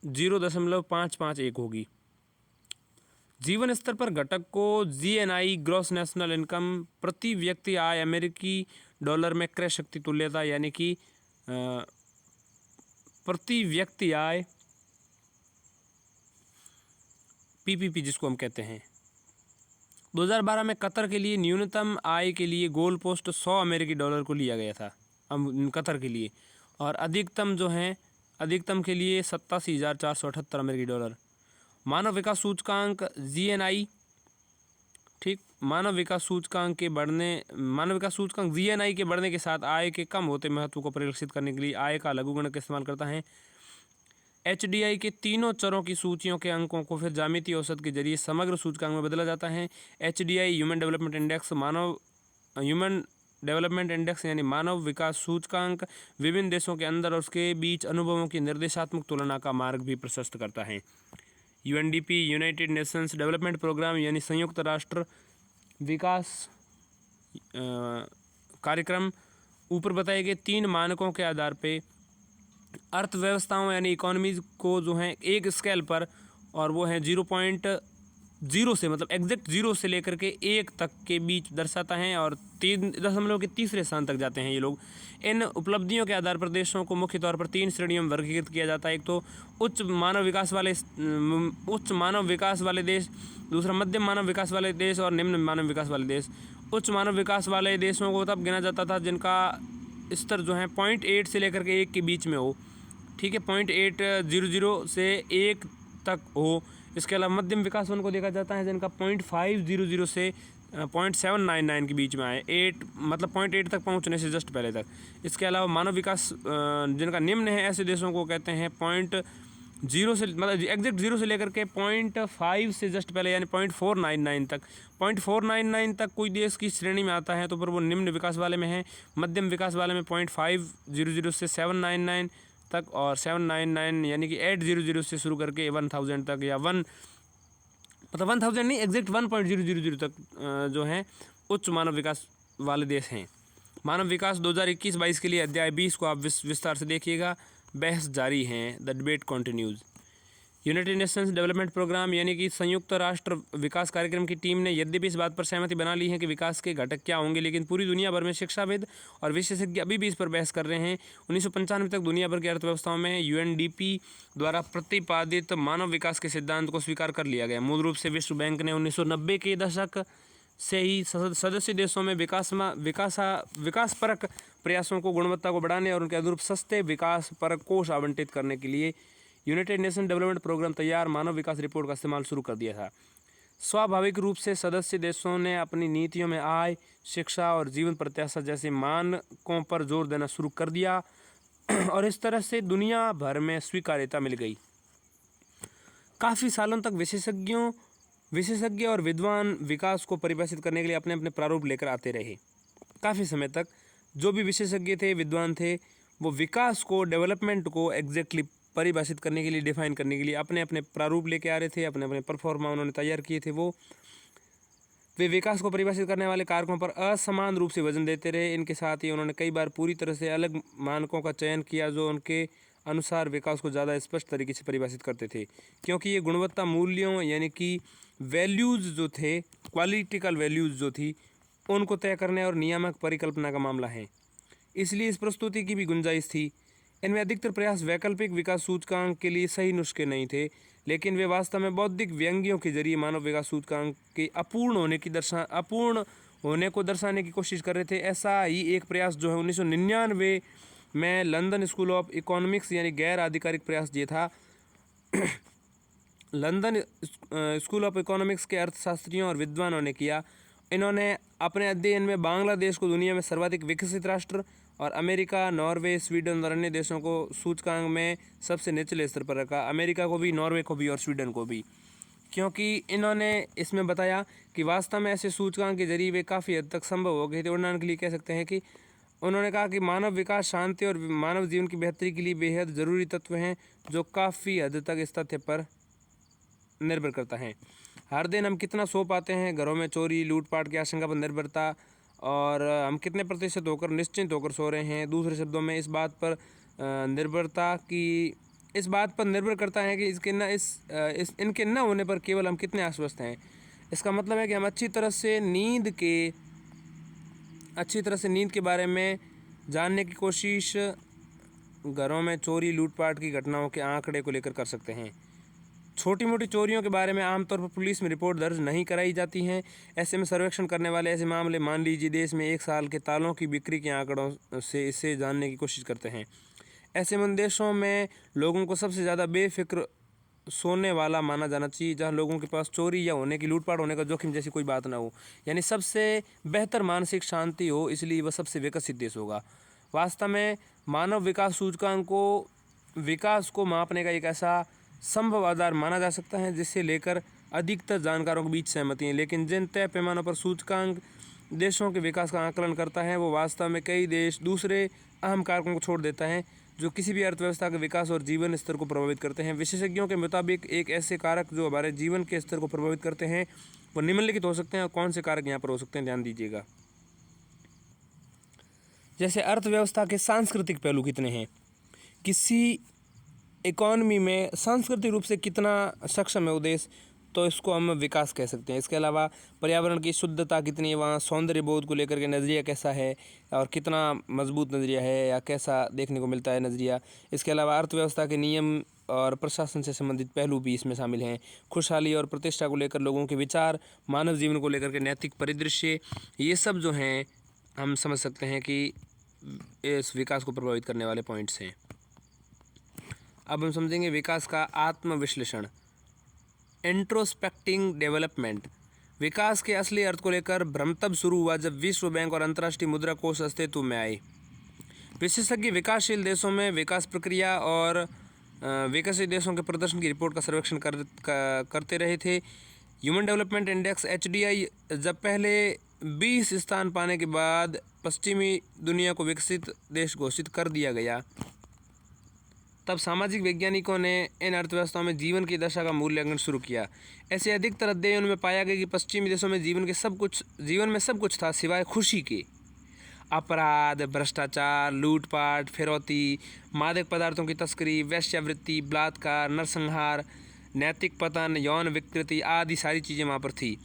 0.551 होगी। जीवन स्तर पर घटक को GNI ग्रॉस नेशनल इनकम प्रति व्यक्ति आय अमेरिकी डॉलर में क्रय शक्ति तुल्यता यानी कि प्रति व्यक्ति आय PPP जिसको हम कहते हैं। 2012 में कतर के लिए न्यूनतम आय के लिए गोल पोस्ट 100 अमेरिकी डॉलर को लिया गया था कतर के लिए, और अधिकतम के लिए 87,478 अमेरिकी डॉलर। मानव विकास सूचकांक GNI, ठीक, मानव विकास सूचकांक GNI के बढ़ने के साथ आय के कम होते महत्व को परिलक्षित करने के लिए आय का लघुगणक इस्तेमाल करता है। HDI के तीनों चरों की सूचियों के अंकों को फिर ज्यामितीय औसत के जरिए समग्र सूचकांक में बदला जाता है। HDI ह्यूमन डेवलपमेंट इंडेक्स यानी मानव विकास सूचकांक विभिन्न देशों के अंदर और उसके बीच अनुभवों की निर्देशात्मक तुलना का मार्ग भी प्रशस्त करता है। UNDP United Nations development programme यानी संयुक्त राष्ट्र विकास कार्यक्रम ऊपर बताए गए 3 मानकों के आधार पे अर्थव्यवस्थाओं यानी इकोनॉमीज को जो है एक स्केल पर, और वो है 0.0 से मतलब एग्जैक्ट 0 से लेकर के 1 तक के बीच दर्शाता है, और 3.3 स्थान तक जाते हैं ये लोग। इन उपलब्धियों के आधार पर देशों को मुख्य तौर पर 3 श्रेणियों में वर्गीकृत किया जाता है। एक तो उच्च मानव विकास वाले देश, दूसरा मध्यम मानव विकास वाले देश और निम्न मानव विकास वाले देश। उच्च मानव विकास वाले देशों को तब गिना जाता था जिनका स्तर जो है 0.8 से लेकर के 1 के बीच में हो, ठीक है, 0.800 से 1 तक हो। इसके अलावा मध्यम विकास उनको देखा जाता है जिनका 0.500 से 0.799 के बीच में आए, 8 मतलब 0.8 तक पहुंचने से जस्ट पहले तक। इसके अलावा मानव विकास जिनका निम्न है, ऐसे देशों को कहते हैं 0.0 से मतलब एग्जैक्ट 0 से लेकर के 0.5 से जस्ट पहले, यानी 0.499 तक। 0.499 तक कोई देश की श्रेणी में आता है तो पर वो निम्न विकास वाले में है। मध्यम विकास वाले में 0.500 से 799 तक, और 799 यानी कि 800 से शुरू करके 1000 तक, या 1000 नहीं, एग्जैक्ट 1.000 तक जो हैं उच्च मानव विकास वाले देश हैं। मानव विकास 2021-22 के लिए अध्याय 20 को आप विस्तार से देखिएगा, बहस जारी है, the debate continues. United Nations development programme यानी कि संयुक्त राष्ट्र विकास कार्यक्रम की टीम ने यद्यपि इस बात पर सहमति बना ली है कि विकास के घटक क्या होंगे, लेकिन पूरी दुनिया भर में शिक्षाविद और विशेषज्ञ अभी भी इस पर बहस कर रहे हैं। 1995 तक दुनिया भर की अर्थव्यवस्थाओं में UNDP द्वारा प्रतिपादित मानव विकास के सिद्धांत को स्वीकार कर लिया गया। मूल रूप से विश्व बैंक ने 1990 के दशक से ही सदस्य देशों में विकासपरक प्रयासों को, गुणवत्ता को बढ़ाने और उनके अनुरूप सस्ते विकासपरक कोष आवंटित करने के लिए यूनाइटेड नेशन डेवलपमेंट प्रोग्राम तैयार मानव विकास रिपोर्ट का इस्तेमाल शुरू कर दिया था। स्वाभाविक रूप से सदस्य देशों ने अपनी नीतियों में आय, शिक्षा और जीवन प्रत्याशा जैसे मानकों पर जोर देना शुरू कर दिया और इस तरह से दुनिया भर में स्वीकार्यता मिल गई। काफ़ी सालों तक विशेषज्ञ और विद्वान विकास को परिभाषित करने के लिए अपने अपने प्रारूप लेकर आते रहे। काफ़ी समय तक जो भी विशेषज्ञ थे, विद्वान थे, वो विकास को, डेवलपमेंट को एग्जैक्टली परिभाषित करने के लिए, डिफाइन करने के लिए अपने अपने प्रारूप लेके आ रहे थे, अपने अपने परफॉर्मा उन्होंने तैयार किए थे। वे विकास को परिभाषित करने वाले कारकों पर असमान रूप से वजन देते रहे। इनके साथ ही उन्होंने कई बार पूरी तरह से अलग मानकों का चयन किया जो उनके अनुसार विकास को ज़्यादा स्पष्ट तरीके से परिभाषित करते थे, क्योंकि ये गुणवत्ता मूल्यों यानी कि वैल्यूज़ जो थे, क्वालिटिकल वैल्यूज़ जो थी, उनको तय करने और नियामक परिकल्पना का मामला है। इसलिए इस प्रस्तुति की भी गुंजाइश थी। इनमें अधिकतर प्रयास वैकल्पिक विकास सूचकांक के लिए सही नुस्खे नहीं थे, लेकिन वे वास्तव में बौद्धिक व्यंग्यों के जरिए मानव विकास सूचकांक के अपूर्ण होने को दर्शाने की कोशिश कर रहे थे। ऐसा ही एक प्रयास जो है 1999 में लंदन स्कूल ऑफ इकोनॉमिक्स यानी गैर आधिकारिक प्रयास ये था। लंदन स्कूल ऑफ इकोनॉमिक्स के अर्थशास्त्रियों और विद्वानों ने किया। इन्होंने अपने अध्ययन में बांग्लादेश को दुनिया में सर्वाधिक विकसित राष्ट्र और अमेरिका, नॉर्वे, स्वीडन और अन्य देशों को सूचकांक में सबसे निचले स्तर पर रखा। अमेरिका को भी, नॉर्वे को भी और स्वीडन को भी, क्योंकि इन्होंने इसमें बताया कि वास्तव में ऐसे सूचकांक के जरिए वे काफ़ी हद तक संभव हो गए थे। उदाहरण के लिए कह सकते हैं कि उन्होंने कहा कि मानव विकास शांति और मानव जीवन की बेहतरी के लिए बेहद ज़रूरी तत्व हैं जो काफ़ी हद तक इस तथ्य पर निर्भर करता है। हर दिन हम कितना सो पाते हैं, घरों में चोरी, लूटपाट की आशंका पर निर्भरता, और हम कितने प्रतिशत होकर निश्चिंत होकर सो रहे हैं। दूसरे शब्दों में इस बात पर निर्भर करता है कि इनके न होने पर केवल हम कितने आश्वस्त हैं। इसका मतलब है कि हम अच्छी तरह से नींद के बारे में जानने की कोशिश घरों में चोरी, लूटपाट की घटनाओं के आंकड़े को लेकर कर सकते हैं। छोटी मोटी चोरियों के बारे में आमतौर पर पुलिस में रिपोर्ट दर्ज नहीं कराई जाती हैं। ऐसे में सर्वेक्षण करने वाले ऐसे मामले, मान लीजिए देश में एक साल के तालों की बिक्री के आंकड़ों से इसे जानने की कोशिश करते हैं। ऐसे में देशों में लोगों को सबसे ज़्यादा बेफिक्र सोने वाला माना जाना चाहिए, जहां लोगों के पास चोरी या लूटपाट होने का जोखिम जैसी कोई बात ना हो, यानी सबसे बेहतर मानसिक शांति हो, इसलिए वह सबसे विकसित देश होगा। वास्तव में मानव विकास सूचकांक को विकास को मापने का एक ऐसा संभव आधार माना जा सकता है जिससे लेकर अधिकतर जानकारों के बीच सहमति है, लेकिन जिन तय पैमानों पर सूचकांक देशों के विकास का आकलन करता है वो वास्तव में कई दूसरे अहम कारकों को छोड़ देता है जो किसी भी अर्थव्यवस्था के विकास और जीवन स्तर को प्रभावित करते हैं। विशेषज्ञों के मुताबिक एक ऐसे कारक जो हमारे जीवन के स्तर को प्रभावित करते हैं वो निम्नलिखित हो सकते हैं। और कौन से कारक यहाँ पर हो सकते हैं, ध्यान दीजिएगा। जैसे अर्थव्यवस्था के सांस्कृतिक पहलू कितने हैं, किसी इकॉनमी में सांस्कृतिक रूप से कितना सक्षम है वो देश, तो इसको हम विकास कह सकते हैं। इसके अलावा पर्यावरण की शुद्धता कितनी है, वहाँ सौंदर्य बोध को लेकर के नज़रिया कैसा है और कितना मजबूत नज़रिया है या कैसा देखने को मिलता है नज़रिया। इसके अलावा अर्थव्यवस्था के नियम और प्रशासन से संबंधित पहलू भी इसमें शामिल हैं। खुशहाली और प्रतिष्ठा को लेकर लोगों के विचार, मानव जीवन को लेकर के नैतिक परिदृश्य, ये सब जो हैं हम समझ सकते हैं कि इस विकास को प्रभावित करने वाले पॉइंट्स हैं। अब हम समझेंगे विकास का आत्मविश्लेषण, इंट्रोस्पेक्टिंग डेवलपमेंट। विकास के असली अर्थ को लेकर भ्रम तब शुरू हुआ जब विश्व बैंक और अंतर्राष्ट्रीय मुद्रा कोष अस्तित्व में आए। विशेषज्ञ विकासशील देशों में विकास प्रक्रिया और विकसित देशों के प्रदर्शन की रिपोर्ट का सर्वेक्षण करते रहे थे। ह्यूमन डेवलपमेंट इंडेक्स HDI जब पहले 20 स्थान पाने के बाद पश्चिमी दुनिया को विकसित देश घोषित कर दिया गया, तब सामाजिक वैज्ञानिकों ने इन अर्थव्यवस्थाओं में जीवन की दशा का मूल्यांकन शुरू किया। ऐसे अधिकतर अध्ययनों में पाया गया कि पश्चिमी देशों में जीवन में सब कुछ था सिवाय खुशी के। अपराध, भ्रष्टाचार, लूटपाट, फिरौती, मादक पदार्थों की तस्करी, वेश्यावृत्ति, बलात्कार, नरसंहार, नैतिक पतन, यौन विकृति आदि सारी चीज़ें वहाँ पर थी।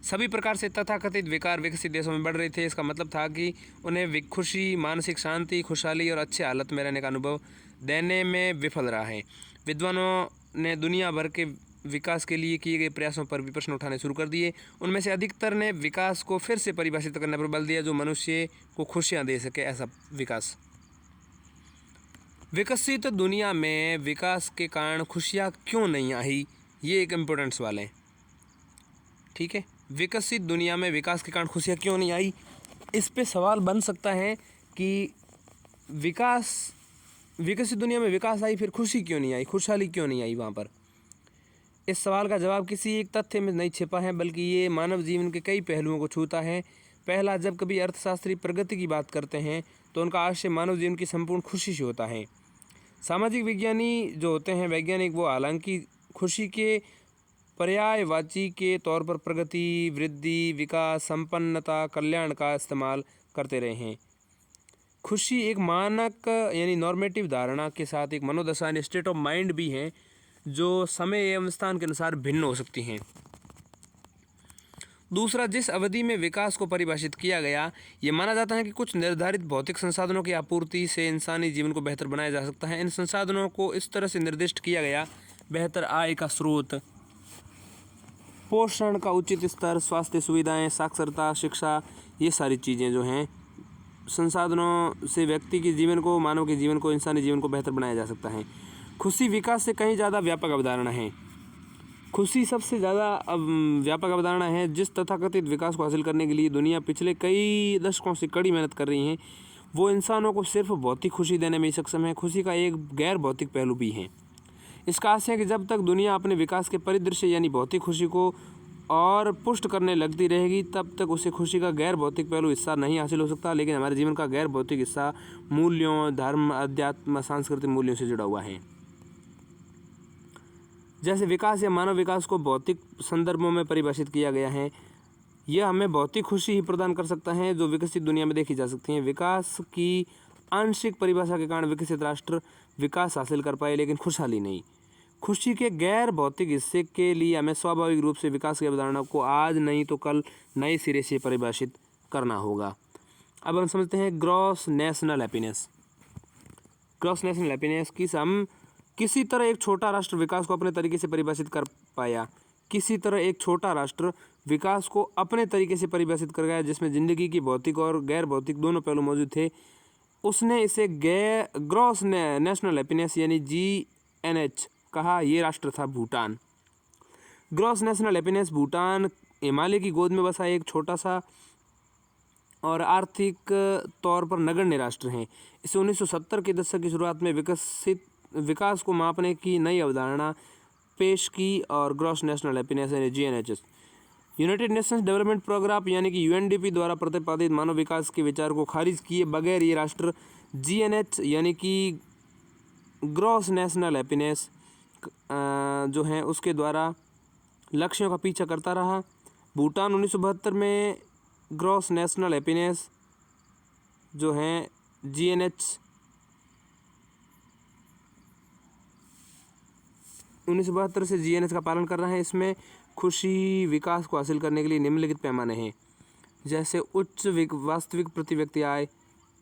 सभी प्रकार से तथाकथित विकार विकसित देशों में बढ़ रहे थे। इसका मतलब था कि उन्हें खुशी, मानसिक शांति, खुशहाली और अच्छे हालत में रहने का अनुभव देने में विफल रहा है। विद्वानों ने दुनिया भर के विकास के लिए किए गए प्रयासों पर भी प्रश्न उठाने शुरू कर दिए। उनमें से अधिकतर ने विकास को फिर से परिभाषित करने पर बल दिया जो मनुष्य को खुशियाँ दे सके, ऐसा विकास। विकसित दुनिया में विकास के कारण खुशियाँ क्यों नहीं आई, ये एक इम्पोर्टेंट सवाल है। ठीक है, विकसित दुनिया में विकास के कारण खुशियाँ क्यों नहीं आई, इस पे सवाल बन सकता है कि विकसित दुनिया में विकास आई फिर खुशी क्यों नहीं आई, खुशहाली क्यों नहीं आई वहाँ पर। इस सवाल का जवाब किसी एक तथ्य में नहीं छिपा है, बल्कि ये मानव जीवन के कई पहलुओं को छूता है। पहला, जब कभी अर्थशास्त्री प्रगति की बात करते हैं तो उनका आशय मानव जीवन की संपूर्ण खुशी से होता है। सामाजिक विज्ञानी जो होते हैं वैज्ञानिक, वो हालांकि खुशी के पर्यायवाची के तौर पर प्रगति, वृद्धि, विकास, संपन्नता, कल्याण का इस्तेमाल करते रहे हैं। खुशी एक मानक यानी नॉर्मेटिव धारणा के साथ एक मनोदशा यानी स्टेट ऑफ माइंड भी है जो समय एवं स्थान के अनुसार भिन्न हो सकती हैं। दूसरा, जिस अवधि में विकास को परिभाषित किया गया, ये माना जाता है कि कुछ निर्धारित भौतिक संसाधनों की आपूर्ति से इंसानी जीवन को बेहतर बनाया जा सकता है। इन संसाधनों को इस तरह से निर्दिष्ट किया गया: बेहतर आय का स्रोत, पोषण का उचित स्तर, स्वास्थ्य सुविधाएं, साक्षरता, शिक्षा, ये सारी चीज़ें जो हैं संसाधनों से व्यक्ति के जीवन को, मानव के जीवन को, इंसानी जीवन को बेहतर बनाया जा सकता है। खुशी विकास से कहीं ज़्यादा व्यापक अवधारणा है। खुशी सबसे ज़्यादा व्यापक अवधारणा है जिस तथाकथित विकास को हासिल करने के लिए दुनिया पिछले कई दशकों से कड़ी मेहनत कर रही है, वो इंसानों को सिर्फ भौतिक खुशी देने में सक्षम है। खुशी का एक गैर भौतिक पहलू भी है। इसका आशय है कि जब तक दुनिया अपने विकास के परिदृश्य यानी भौतिक खुशी को और पुष्ट करने लगती रहेगी, तब तक उसे खुशी का गैर भौतिक पहलू हिस्सा नहीं हासिल हो सकता। लेकिन हमारे जीवन का गैर भौतिक हिस्सा मूल्यों, धर्म, अध्यात्म, सांस्कृतिक मूल्यों से जुड़ा हुआ है। जैसे विकास या मानव विकास को भौतिक संदर्भों में परिभाषित किया गया है, यह हमें भौतिक खुशी ही प्रदान कर सकता है जो विकसित दुनिया में देखी जा सकती है। विकास की आंशिक परिभाषा के कारण विकसित राष्ट्र विकास हासिल कर पाए, लेकिन खुशहाली नहीं। खुशी के गैर भौतिक हिस्से के लिए हमें स्वाभाविक रूप से विकास की अवधारणा को आज नहीं तो कल नए सिरे से परिभाषित करना होगा। अब हम समझते हैं gross national happiness. Gross national happiness किसी तरह एक छोटा राष्ट्र विकास को अपने तरीके से परिभाषित कर पाया। किसी तरह एक छोटा राष्ट्र विकास को अपने तरीके से परिभाषित कर गया जिसमें ज़िंदगी की भौतिक और गैर भौतिक दोनों पहलू मौजूद थे। उसने इसे ग्रॉस नेशनल हैप्पीनेस यानी GNH कहा। ये राष्ट्र था Bhutan. Gross national happiness Bhutan Himalaya की गोद में बसा एक छोटा सा और आर्थिक तौर पर नगण्य राष्ट्र है। इसे 1970 के दशक की शुरुआत में विकास को मापने की नई अवधारणा पेश की और ग्रॉस नेशनल हैप्पीनेस यानी GNH United Nations development programme यानी कि UNDP द्वारा प्रतिपादित मानव विकास के विचार को खारिज किए बगैर ये राष्ट्र GNH यानी कि ग्रॉस नेशनल हैप्पीनेस जो है उसके द्वारा लक्ष्यों का पीछा करता रहा। भूटान 1972 में ग्रॉस नेशनल हैप्पीनेस जो है GNH 1972 से GNH का पालन कर रहा है। इसमें खुशी विकास को हासिल करने के लिए निम्नलिखित पैमाने हैं, जैसे उच्च वास्तविक प्रति व्यक्ति आय,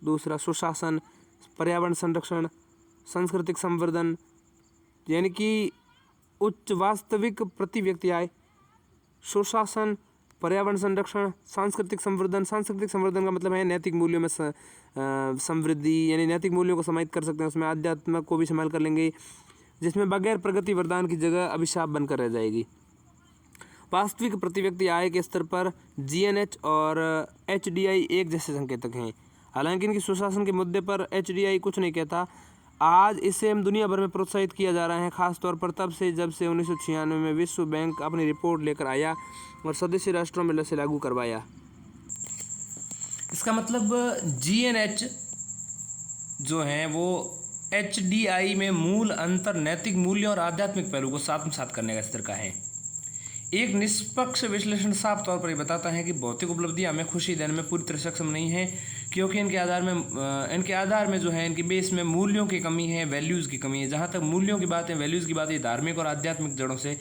दूसरा सुशासन, पर्यावरण संरक्षण, सांस्कृतिक संवर्धन यानी कि उच्च वास्तविक प्रति व्यक्ति आय, सुशासन, पर्यावरण संरक्षण, सांस्कृतिक संवर्धन। सांस्कृतिक संवर्धन का मतलब है नैतिक मूल्यों में समृद्धि यानी नैतिक मूल्यों को समाहित कर सकते हैं। उसमें आध्यात्म को भी शामिल कर लेंगे जिसमें बगैर प्रगति वरदान की जगह अभिशाप बनकर रह जाएगी। वास्तविक प्रति व्यक्ति आय के स्तर पर GNH और HDI एक जैसे संकेतक हैं। हालांकि इनकी सुशासन के मुद्दे पर HDI कुछ नहीं कहता। आज इसे हम दुनिया भर में प्रोत्साहित किया जा रहा है, खासतौर पर तब से जब से 1996 में विश्व बैंक अपनी रिपोर्ट लेकर आया और सदस्य राष्ट्रों में इसे लागू करवाया। इसका मतलब GNH जो है वो HDI में मूल अंतर नैतिक मूल्यों और आध्यात्मिक पहलू को साथ में साथ करने का स्तर का है। एक निष्पक्ष विश्लेषण साफ तौर पर ये बताता है कि भौतिक उपलब्धियां हमें खुशी देने में पूरी तरह सक्षम नहीं है, क्योंकि इनके आधार में जो है इनके बेस में मूल्यों की कमी है, वैल्यूज़ की कमी है। जहाँ तक मूल्यों की बात है, वैल्यूज़ की बात है, धार्मिक और आध्यात्मिक जड़ों से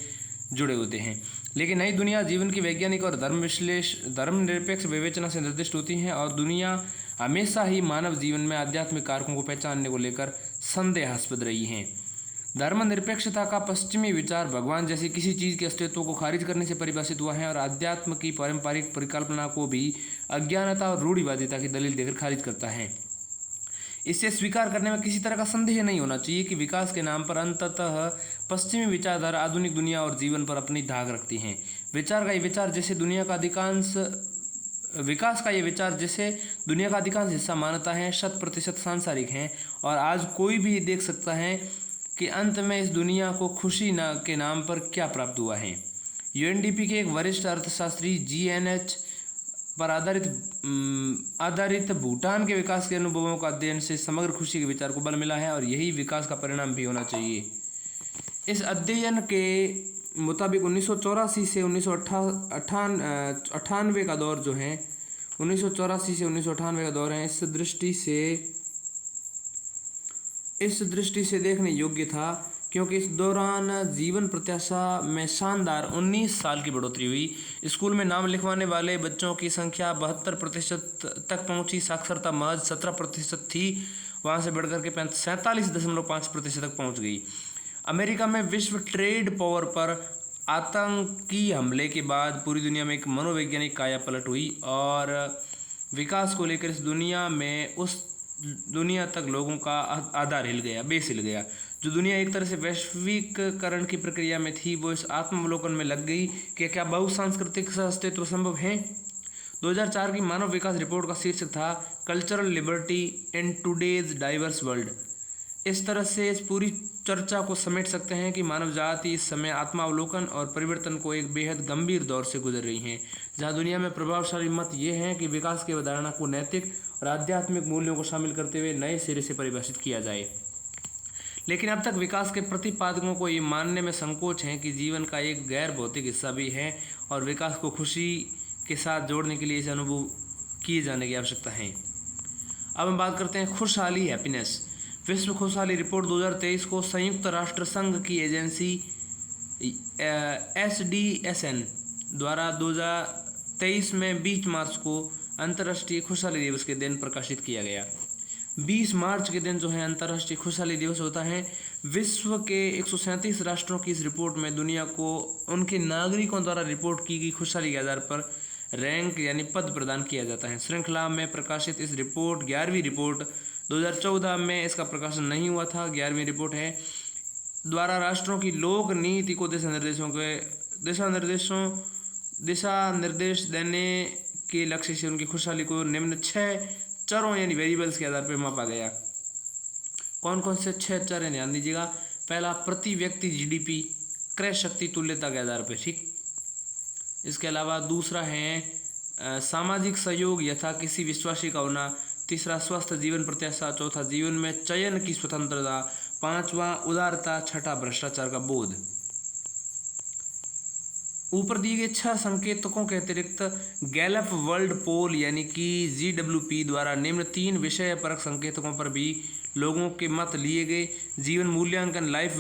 जुड़े होते हैं। लेकिन नई दुनिया जीवन की वैज्ञानिक और धर्मनिरपेक्ष विवेचना से निर्दिष्ट होती है, और दुनिया हमेशा ही मानव जीवन में आध्यात्मिक कारकों को पहचानने को लेकर संदेहास्पद रही है। धर्मनिरपेक्षता का पश्चिमी विचार भगवान जैसी किसी चीज़ के अस्तित्व को खारिज करने से परिभाषित हुआ है, और आध्यात्म की पारंपरिक परिकल्पना को भी अज्ञानता और रूढ़िवादिता की दलील देकर खारिज करता है। इसे स्वीकार करने में किसी तरह का संदेह नहीं होना चाहिए कि विकास के नाम पर अंततः पश्चिमी विचारधारा आधुनिक दुनिया और जीवन पर अपनी धाक रखती हैं। विकास का ये विचार जैसे दुनिया का अधिकांश हिस्सा मानता है 100% सांसारिक है, और आज कोई भी देख सकता है कि अंत में इस दुनिया को खुशी के नाम पर क्या प्राप्त हुआ है। UNDP के एक वरिष्ठ अर्थशास्त्री GNH पर आधारित भूटान के विकास के अनुभवों का अध्ययन से समग्र खुशी के विचार को बल मिला है, और यही विकास का परिणाम भी होना चाहिए। इस अध्ययन के मुताबिक 1984 से 1998 का दौर जो है 1984 से 1998 का दौर है, इस दृष्टि से देखने योग्य था, क्योंकि इस दौरान जीवन प्रत्याशा में शानदार 19 साल की बढ़ोतरी हुई। स्कूल में नाम लिखवाने वाले बच्चों की संख्या 72% तक पहुंची। साक्षरता महज 17% थी, वहां से बढ़कर के 47.5% तक पहुंच गई। अमेरिका में विश्व ट्रेड पावर पर आतंकी हमले के बाद पूरी दुनिया में एक मनोवैज्ञानिक काया पलट हुई, और विकास को लेकर इस दुनिया में उस दुनिया तक लोगों का आधार हिल गया, बेस हिल गया। जो दुनिया एक तरह से वैश्विकरण की प्रक्रिया में थी, वो इस आत्मावलोकन में लग गई कि क्या बहुसांस्कृतिक अस्तित्व संभव है। 2004 की मानव विकास रिपोर्ट का शीर्षक था cultural liberty in today's diverse world. इस तरह से इस पूरी चर्चा को समेट सकते हैं कि मानव जाति इस समय आत्मावलोकन और परिवर्तन को एक बेहद गंभीर दौर से गुजर रही है, जहां दुनिया में प्रभावशाली मत ये है कि विकास की अवधारणा को नैतिक और आध्यात्मिक मूल्यों को शामिल करते हुए नए सिरे से परिभाषित किया जाए। लेकिन अब तक विकास के प्रतिपादकों को ये मानने में संकोच है कि जीवन का एक गैर भौतिक हिस्सा भी है, और विकास को खुशी के साथ जोड़ने के लिए इसे अनुभव किए जाने की आवश्यकता है। अब हम बात करते हैं खुशहाली, हैप्पीनेस। विश्व खुशहाली रिपोर्ट 2023 को संयुक्त राष्ट्र संघ की एजेंसी SDSN द्वारा 2023 में 20 मार्च को अंतर्राष्ट्रीय खुशहाली दिवस के दिन प्रकाशित किया गया। 20 मार्च के दिन जो है अंतर्राष्ट्रीय खुशहाली दिवस होता है। विश्व के 137 राष्ट्रों की इस रिपोर्ट में दुनिया को उनके नागरिकों द्वारा रिपोर्ट की गई खुशहाली के आधार पर रैंक यानी पद प्रदान किया जाता है। श्रृंखला में प्रकाशित इस रिपोर्ट 11वीं रिपोर्ट 2014 में इसका प्रकाशन नहीं हुआ था। 11वीं रिपोर्ट है द्वारा राष्ट्रों की लोक नीति को दिशा निर्देश देने के लक्ष्य से उनकी खुशहाली को निम्न 6 चरों यानी वेरिएबल्स के आधार पर मापा गया। कौन कौन से 6 चर हैं, ध्यान दीजिएगा। पहला, प्रति व्यक्ति GDP क्रय शक्ति तुल्यता के आधार पर, ठीक। इसके अलावा दूसरा है सामाजिक सहयोग यथा किसी विश्वासी का होना। तीसरा, स्वस्थ जीवन प्रत्याशा। चौथा, जीवन में चयन की स्वतंत्रता। पांचवा, उदारता। छठा, भ्रष्टाचार का बोध। ऊपर दिए गए 6 संकेतकों के अतिरिक्त गैलप वर्ल्ड पोल यानी कि GWP द्वारा निम्न 3 विषय परक संकेतकों पर भी लोगों के मत लिए गए। जीवन मूल्यांकन, लाइफ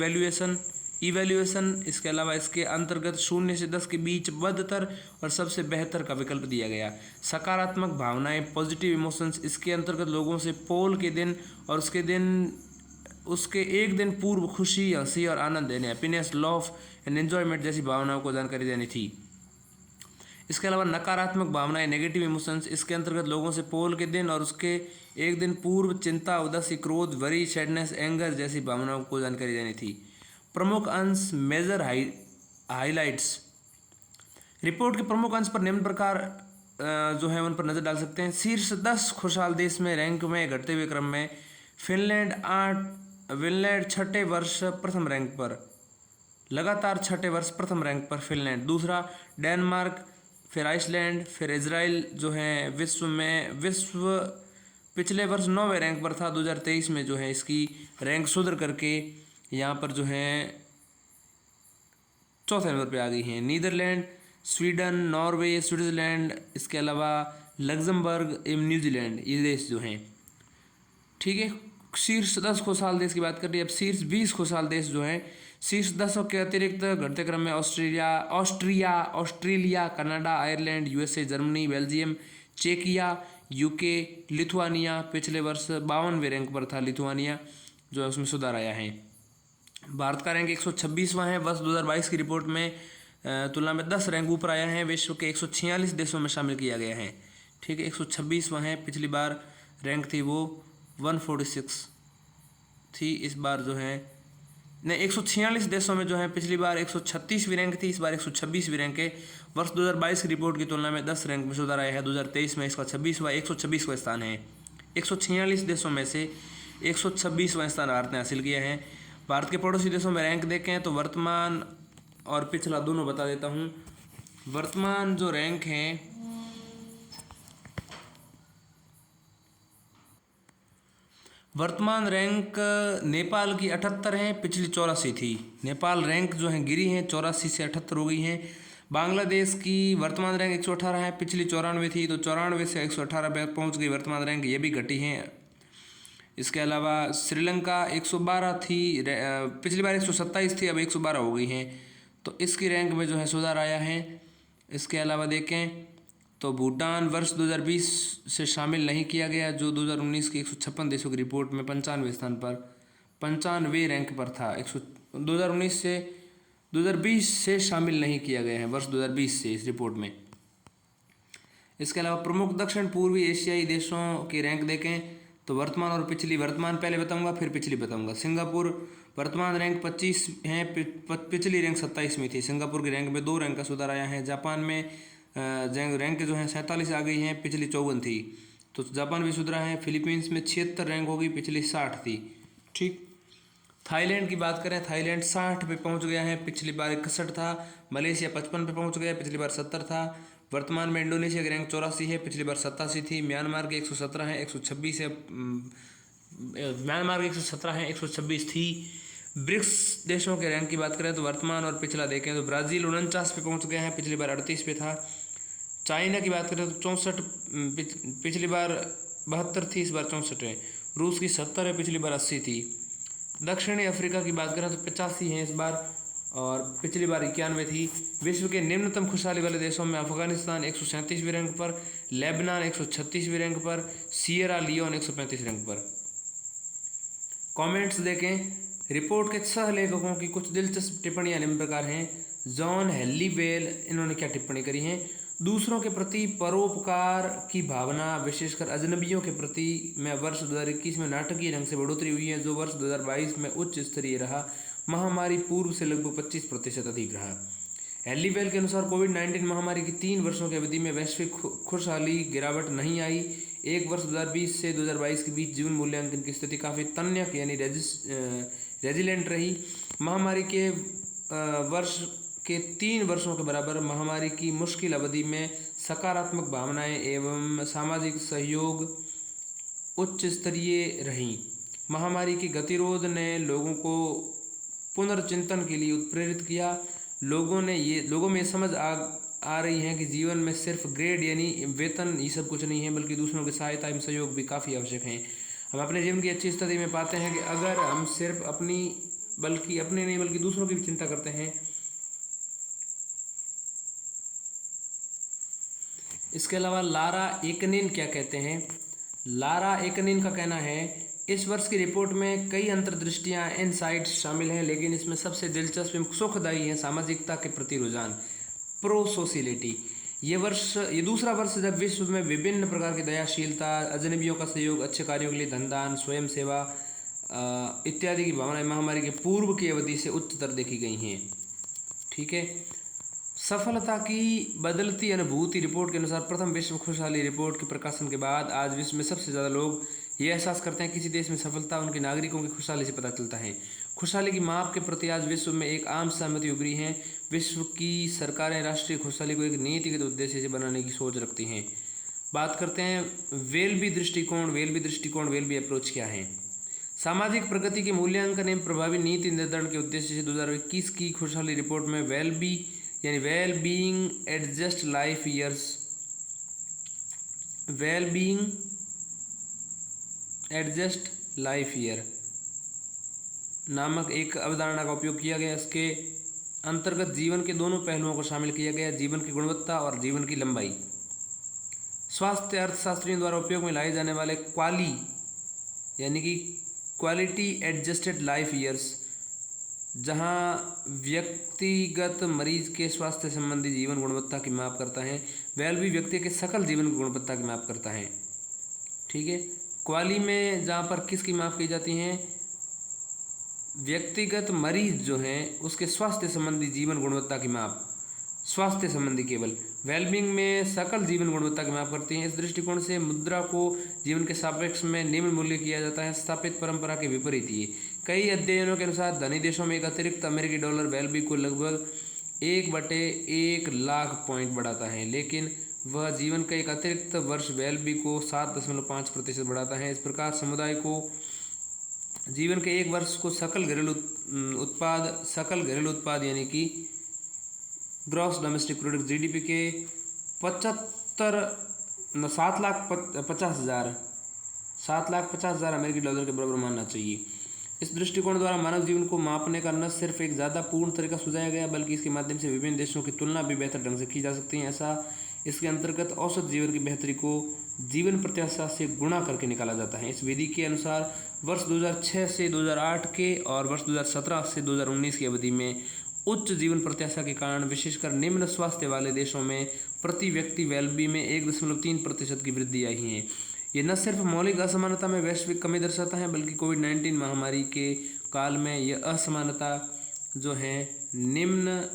इवैल्यूएशन। इसके अलावा इसके अंतर्गत 0 से 10 के बीच बदतर और सबसे बेहतर का विकल्प दिया गया। सकारात्मक भावनाएं, पॉजिटिव इमोशंस, इसके अंतर्गत लोगों से पोल के दिन और उसके एक दिन पूर्व खुशी, हंसी और आनंद देने, हैप्पीनेस, लव एंड एंजॉयमेंट जैसी भावनाओं को जानकारी देनी थी। इसके अलावा नकारात्मक भावनाएं, नेगेटिव इमोशंस, इसके अंतर्गत लोगों से पोल के दिन और उसके एक दिन पूर्व चिंता, उदासी, क्रोध, वरी, सैडनेस, एंगर जैसी भावनाओं को जानकारी देनी थी। प्रमुख अंश, मेजर हाइलाइट्स। रिपोर्ट के प्रमुख अंश पर निम्न प्रकार जो है उन पर नजर डाल सकते हैं। शीर्ष 10 खुशहाल देश में रैंक में घटते हुए क्रम में फिनलैंड छठे वर्ष प्रथम रैंक पर, लगातार छठे वर्ष प्रथम रैंक पर फिनलैंड। दूसरा डेनमार्क, फिर आइसलैंड, फिर इजराइल जो है विश्व पिछले वर्ष 9वें रैंक पर था। 2023 में जो है इसकी रैंक सुधर करके यहाँ पर जो है चौथे नंबर पे आ गई हैं। नीदरलैंड, स्वीडन, नॉर्वे, स्विट्जरलैंड, इसके अलावा लग्जमबर्ग एवं न्यूजीलैंड, ये देश जो हैं, ठीक है। शीर्ष 10 खुशहाल देश की बात कर रही है। अब शीर्ष 20 खुशहाल देश जो हैं, शीर्ष 10 के अतिरिक्त घटते क्रम में Australia, Canada, Ireland, USA, Germany, Belgium, चेकिया, यूके, लिथुआनिया पिछले वर्ष 52वें रैंक पर था। लिथुआनिया जो है उसमें सुधार आया है। भारत का रैंक 126वां है। वर्ष 2022 की रिपोर्ट में तुलना में 10 रैंक ऊपर आया है। विश्व के 146 देशों में शामिल किया गया है, ठीक है। 126वां है। पिछली बार रैंक थी वो 146 थी। इस बार जो है नहीं, 146 देशों में जो है पिछली बार 136वीं रैंक थी, इस बार 126वीं रैंक है। वर्ष 2022 की रिपोर्ट की तुलना में 10 रैंक में सुधार आया है। 2023 में इसका 126वां स्थान है। 146 देशों में से 126वां स्थान भारत ने हासिल किया है। भारत के पड़ोसी देशों में रैंक देखें तो वर्तमान और पिछला दोनों बता देता हूँ। वर्तमान जो रैंक है, वर्तमान रैंक नेपाल की 78 है, पिछली 84 थी। नेपाल रैंक जो है गिरी है, 84 से 78 हो गई है। बांग्लादेश की वर्तमान रैंक 118 है, पिछली 94 थी, तो 94 से 118 पे पहुंच गई वर्तमान रैंक, ये भी घटी है। इसके अलावा श्रीलंका 112 थी, पिछली बार 127 थी, अब 112 हो गई है, तो इसकी रैंक में जो है सुधार आया है। इसके अलावा देखें तो भूटान वर्ष 2020 से शामिल नहीं किया गया, जो 2019 की 156 देशों की रिपोर्ट में 95वें स्थान पर 95वें रैंक पर था। 2019 से 2020 से शामिल नहीं किया गया है, वर्ष 2020 से इस रिपोर्ट में। इसके अलावा प्रमुख दक्षिण पूर्वी एशियाई देशों की रैंक देखें तो वर्तमान और पिछली, वर्तमान पहले बताऊंगा फिर पिछली बताऊंगा। सिंगापुर वर्तमान रैंक 25 है, पिछली रैंक 27 में थी। सिंगापुर की रैंक में 2 रैंक का सुधार आया है। जापान में रैंक जो है 47 आ गई है, पिछली 54 थी, तो जापान भी सुधरा है। फिलीपींस में 76 रैंक होगी, पिछली 60 थी, ठीक। थाईलैंड की बात करें, थाईलैंड 60 पे पहुंच गया है, पिछली बार 61 था। मलेशिया 55 पे पहुंच गया, पिछली बार 70 था। वर्तमान में इंडोनेशिया की रैंक 84 है, पिछली बार 87 थी। म्यांमार की 117 है, 126 है। म्यांमार की 117 है, 126 थी। ब्रिक्स देशों के रैंक की बात करें तो वर्तमान और पिछला देखें तो ब्राज़ील 49 पे पहुंच गया है, पिछली बार 38 पे था। चाइना की बात करें तो 64, पिछली बार 72 थी, इस बार 64 है। रूस की 70 है, पिछली बार 80 थी। दक्षिणी अफ्रीका की बात करें तो 85 है इस बार, और पिछली बार 91 थी। विश्व के निम्नतम खुशहाली वाले देशों में अफगानिस्तान 137वें रैंक पर, लेबनान 136वें रैंक पर, सियरा लियोन 135 रैंक पर। कमेंट्स देखें, रिपोर्ट के सह लेखकों की कुछ दिलचस्प टिप्पणियां निम्न प्रकार हैं। जॉन हेलीवेल, इन्होंने क्या टिप्पणी करी है? दूसरों के प्रति परोपकार की भावना, विशेषकर अजनबियों के प्रति में वर्ष 2021 में नाटकीय ढंग से बढ़ोतरी हुई है, जो वर्ष 2022 में उच्च स्तरीय रहा। महामारी पूर्व से लगभग 25% अधिक रहा। हेलीवेल के अनुसार कोविड-19 महामारी की 3 वर्षों की अवधि में वैश्विक खुशहाली गिरावट नहीं आई। एक वर्ष 2020 से 2022 के बीच जीवन मूल्यांकन की स्थिति काफ़ी तन्यक यानी रेजिलेंट रही। महामारी के वर्ष के 3 वर्षों के बराबर महामारी की मुश्किल अवधि में सकारात्मक भावनाएं एवं सामाजिक सहयोग उच्च स्तरीय रहीं। महामारी की गतिरोध ने लोगों को पुनर्चिंतन के लिए उत्प्रेरित किया। लोगों में ये समझ आ रही है कि जीवन में सिर्फ ग्रेड यानी वेतन ये सब कुछ नहीं है, बल्कि दूसरों की सहायता एवं सहयोग भी काफ़ी आवश्यक हैं। हम अपने जीवन की अच्छी स्थिति में पाते हैं कि अगर हम सिर्फ अपनी नहीं बल्कि दूसरों की भी चिंता करते हैं। इसके अलावा लारा एकनिन क्या कहते हैं? लारा एकनिन का कहना है, इस वर्ष की रिपोर्ट में कई अंतर्दृष्टियां इनसाइट्स शामिल हैं, लेकिन इसमें सबसे दिलचस्प एवं सुखदायी है सामाजिकता के प्रति रुझान, प्रो सोशलिटी। ये दूसरा वर्ष जब विश्व में विभिन्न प्रकार की दयाशीलता, अजनबियों का सहयोग, अच्छे कार्यों के लिए धनदान, स्वयं सेवा इत्यादि की भावनाएं महामारी के पूर्व की अवधि से उच्चतर देखी गई हैं, ठीक है। सफलता की बदलती अनुभूति रिपोर्ट के अनुसार प्रथम विश्व खुशहाली रिपोर्ट के प्रकाशन के बाद आज विश्व में सबसे ज़्यादा लोग ये एहसास करते हैं कि किसी देश में सफलता उनके नागरिकों की खुशहाली से पता चलता है। खुशहाली की माप के प्रति आज विश्व में एक आम सहमति उभरी है। विश्व की सरकारें राष्ट्रीय खुशहाली को एक नीतिगत उद्देश्य से बनाने की सोच रखती हैं। बात करते हैं वेलबी दृष्टिकोण वेलबी अप्रोच क्या है। सामाजिक प्रगति के मूल्यांकन एवं प्रभावी नीति निर्धारण के उद्देश्य से 2021 की खुशहाली रिपोर्ट में वेलबी यानी well being adjust life year नामक एक अवधारणा का उपयोग किया गया। इसके अंतर्गत जीवन के दोनों पहलुओं को शामिल किया गया, जीवन की गुणवत्ता और जीवन की लंबाई। स्वास्थ्य अर्थशास्त्रियों द्वारा उपयोग में लाए जाने वाले क्वाली यानी कि क्वालिटी एडजस्टेड लाइफ ईयर्स, जहां व्यक्तिगत मरीज के स्वास्थ्य संबंधी जीवन गुणवत्ता की माप करता है, वेलबी व्यक्ति के सकल जीवन गुणवत्ता की माप करता है। ठीक है, क्वाली में जहां पर किसकी माप की जाती है, व्यक्तिगत मरीज जो हैं उसके स्वास्थ्य संबंधी जीवन गुणवत्ता की माप, स्वास्थ्य संबंधी केवल। वेलबींग में सकल जीवन गुणवत्ता की माप करती हैं। इस दृष्टिकोण से मुद्रा को जीवन के सापेक्ष में निम्न मूल्य किया जाता है, स्थापित परंपरा के विपरीत ये। कई अध्ययनों के अनुसार धनी देशों में एक अतिरिक्त अमेरिकी डॉलर वेलबी को लगभग 1/1 लाख पॉइंट बढ़ाता है, लेकिन वह जीवन का एक अतिरिक्त वर्ष वेलबी को 7.5% बढ़ाता है। इस प्रकार समुदाय को जीवन के एक वर्ष को सकल घरेलू उत्पाद यानी कि ग्रॉस डोमेस्टिक प्रोडक्ट जीडीपी के 7,50,000 अमेरिकी डॉलर के बराबर मानना चाहिए। इस दृष्टिकोण द्वारा मानव जीवन को मापने का न सिर्फ एक ज़्यादा पूर्ण तरीका सुझाया गया, बल्कि इसके माध्यम से विभिन्न देशों की तुलना भी बेहतर ढंग से की जा सकती है। ऐसा इसके अंतर्गत औसत जीवन की बेहतरी को जीवन प्रत्याशा से गुणा करके निकाला जाता है। इस विधि के अनुसार वर्ष 2006 से 2008 के और वर्ष 2017 से 2019 की अवधि में उच्च जीवन प्रत्याशा के कारण विशेषकर निम्न स्वास्थ्य वाले देशों में प्रति व्यक्ति वेलबी में 1.3% की वृद्धि आई है। ये न सिर्फ मौलिक असमानता में वैश्विक कमी दर्शाता है, बल्कि कोविड-19 महामारी के काल में यह असमानता जो है निम्न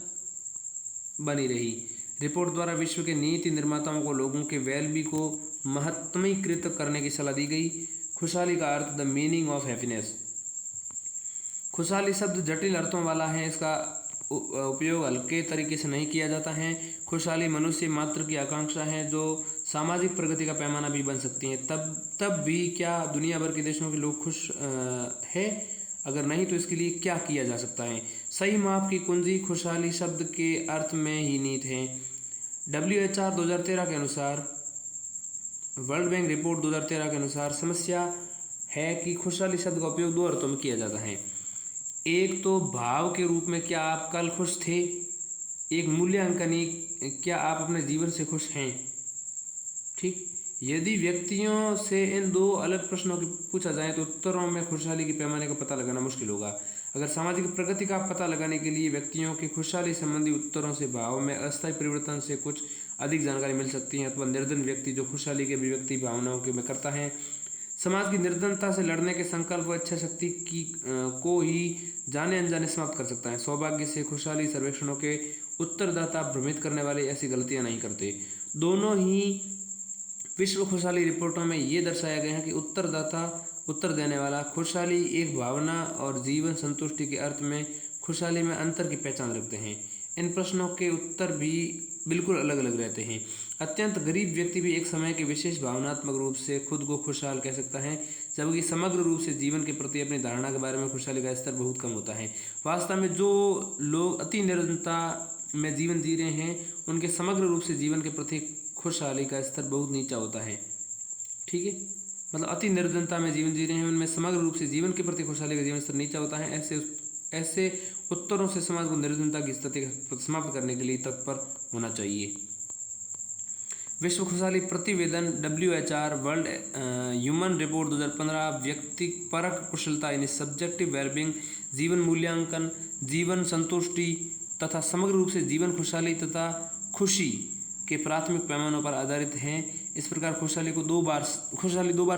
बनी रही। रिपोर्ट द्वारा विश्व के नीति निर्माताओं को लोगों के वेलबी को महत्वमीकृत करने की सलाह दी गई। खुशहाली का अर्थ, द मीनिंग ऑफ हैप्पीनेस। खुशहाली शब्द जटिल अर्थों वाला है, इसका उपयोग हल्के तरीके से नहीं किया जाता है। खुशहाली मनुष्य मात्र की आकांक्षा है जो सामाजिक प्रगति का पैमाना भी बन सकती है। तब भी क्या दुनिया भर के देशों के लोग खुश है? अगर नहीं तो इसके लिए क्या किया जा सकता है? सही माप की कुंजी खुशहाली शब्द के अर्थ में ही निहित है। WHO 2013 के अनुसार, वर्ल्ड बैंक रिपोर्ट 2013 के अनुसार समस्या है कि खुशहाली शब्द का उपयोग दो अर्थों में किया जाता है। एक तो भाव के रूप में, क्या आप कल खुश थे? एक मूल्यांकन, क्या आप अपने जीवन से खुश हैं? ठीक, यदि व्यक्तियों से इन दो अलग प्रश्नों की पूछा जाए तो उत्तरों में खुशहाली के पैमाने का पता लगाना मुश्किल होगा। अगर सामाजिक प्रगति का पता लगाने के लिए व्यक्तियों की खुशहाली संबंधी उत्तरों से भाव में अस्थायी परिवर्तन से कुछ अधिक जानकारी मिल सकती है, अथवा निर्धन व्यक्ति जो खुशहाली की अभिव्यक्ति भावनाओं के में करता है, समाज की निर्धनता से लड़ने के संकल्प व इच्छा शक्ति को ही जाने अनजाने समाप्त कर सकता है। सौभाग्य से खुशहाली सर्वेक्षणों के उत्तरदाता भ्रमित करने वाले ऐसी गलतियां नहीं करते। दोनों ही विश्व खुशहाली रिपोर्टों में ये दर्शाया गया है कि उत्तर देने वाला खुशहाली एक भावना और जीवन संतुष्टि के अर्थ में खुशहाली में अंतर की पहचान रखते हैं। इन प्रश्नों के उत्तर भी बिल्कुल अलग अलग रहते हैं। अत्यंत गरीब व्यक्ति भी एक समय के विशेष भावनात्मक रूप से खुद को खुशहाल कह सकता है, जबकि समग्र रूप से जीवन के प्रति अपनी धारणा के बारे में खुशहाली का स्तर बहुत कम होता है। वास्तव में जो लोग अति निर्धनता में जीवन जी रहे हैं उनके समग्र रूप से जीवन के प्रति खुशहाली का स्तर बहुत नीचा होता है। ठीक है, मतलब अति निर्धनता में जीवन जी रहे हैं उनमें समग्र रूप से जीवन के प्रति खुशहाली का जीवन स्तर नीचा होता है। ऐसे उत्तरों से समाज को निर्धनता की स्थिति समाप्त करने के लिए तत्पर होना चाहिए। विश्व खुशहाली प्रतिवेदन WHR वर्ल्ड ह्यूमन रिपोर्ट 2015 व्यक्तिपरक कुशलता यानी सब्जेक्टिव वेलबींग, जीवन मूल्यांकन, जीवन संतुष्टि तथा समग्र रूप से जीवन खुशहाली तथा खुशी के प्राथमिक पैमानों पर आधारित हैं। इस प्रकार खुशहाली दो बार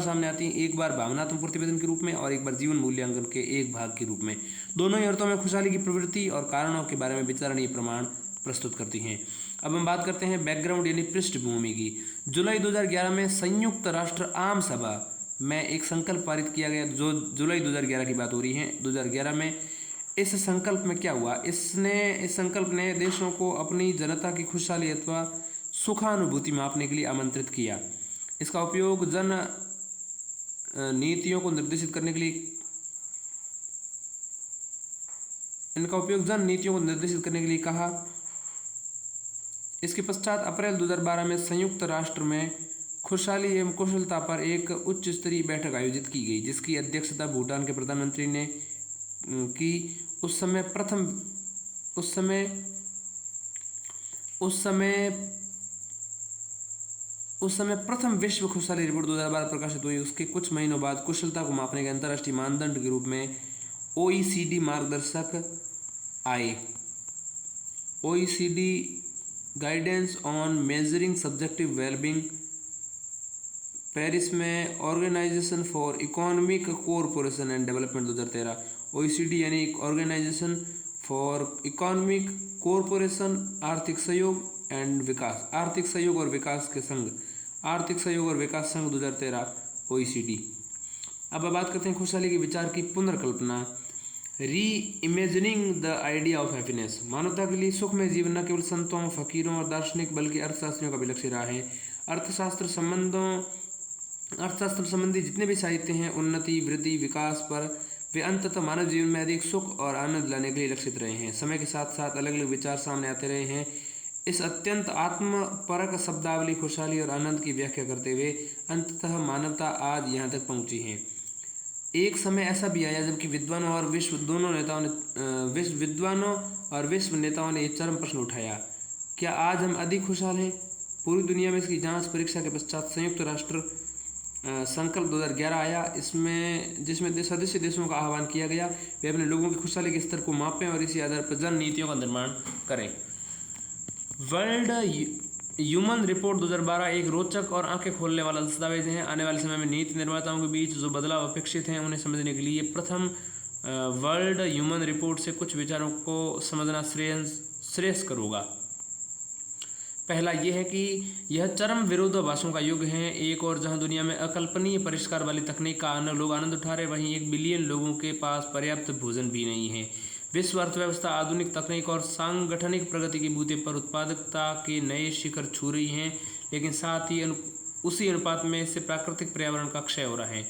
सामने आती है, एक बार भावनात्मक प्रतिवेदन के रूप में और एक बार जीवन मूल्यांकन के एक भाग के रूप में। दोनों ही अर्थों में खुशहाली की प्रवृत्ति और कारणों के बारे में विचारणीय प्रमाण प्रस्तुत करती हैं। अब हम बात करते हैं बैकग्राउंड यानी पृष्ठभूमि की। जुलाई 2011 में संयुक्त राष्ट्र आम सभा में एक संकल्प पारित किया गया, जो जुलाई 2011 की बात हो रही है। 2011 में इस संकल्प में क्या हुआ, इस संकल्प ने देशों को अपनी जनता की खुशहाली अथवा सुखानुभूति मापने के लिए आमंत्रित किया। इसका उपयोग जन नीतियों को निर्देशित करने के लिए कहा। इसके पश्चात अप्रैल 2012 में संयुक्त राष्ट्र में खुशहाली एवं कुशलता पर एक उच्च स्तरीय बैठक आयोजित की गई, जिसकी अध्यक्षता भूटान के प्रधानमंत्री ने की। उस समय प्रथम विश्व खुशहाली रिपोर्ट 2012 प्रकाशित हुई। उसके कुछ महीनों बाद कुशलता को मापने के अंतर्राष्ट्रीय मानदंड के रूप में OECD मार्गदर्शक आए। OECD guidance on measuring subjective wellbeing, Paris में organisation for economic cooperation and development 2013। OECD यानी ऑर्गेनाइजेशन फॉर इकोनॉमिक कोऑपरेशन, आर्थिक सहयोग एंड विकास, आर्थिक सहयोग और विकास संघ 2013 OECD। अब बात करते हैं खुशहाली के विचार की पुनर्कल्पना। री imagining the idea of happiness. मानवता के लिए सुखमय जीवन न केवल संतों, फकीरों और दार्शनिक बल्कि अर्थशास्त्रियों का भी लक्ष्य रहा है। अर्थशास्त्र संबंधी जितने भी साहित्य हैं, उन्नति, वृद्धि, विकास पर वे अंततः मानव जीवन में अधिक सुख और आनंद लाने के लिए लक्षित रहे हैं। समय के साथ साथ अलग अलग विचार सामने आते रहे हैं। इस अत्यंत आत्मपरक शब्दावली खुशहाली और आनंद की व्याख्या करते हुए अंततः मानवता आज यहाँ तक पहुँची है। एक समय ऐसा भी आया जबकि विद्वानों और विश्व नेताओं ने एक चरम प्रश्न उठाया, क्या आज हम अधिक खुशहाल हैं? पूरी दुनिया में इसकी जांच परीक्षा के पश्चात संयुक्त राष्ट्र संकल्प 2011 आया, जिसमें सदस्य देशों का आह्वान किया गया वे अपने लोगों की खुशहाली के स्तर को मापें और इसी आधार पर जन नीतियों का निर्माण करें। वर्ल्ड ह्यूमन रिपोर्ट 2012 एक रोचक और आंखें खोलने वाला दस्तावेज है। आने वाले समय में नीति निर्माताओं के बीच जो बदलाव अपेक्षित हैं उन्हें समझने के लिए प्रथम वर्ल्ड ह्यूमन रिपोर्ट से कुछ विचारों को समझना श्रेयस्कर होगा। पहला यह है कि यह चरम विरोधाभासों का युग है। एक और जहां दुनिया में अकल्पनीय परिष्कार वाली तकनीक का लोग आनंद उठा रहे, वहीं 1 बिलियन लोगों के पास पर्याप्त भोजन भी नहीं है। विश्व अर्थव्यवस्था आधुनिक तकनीक और सांगठनिक प्रगति के बूते पर उत्पादकता के नए शिखर छू रही हैं, लेकिन साथ ही उसी अनुपात में इससे प्राकृतिक पर्यावरण का क्षय हो रहा है।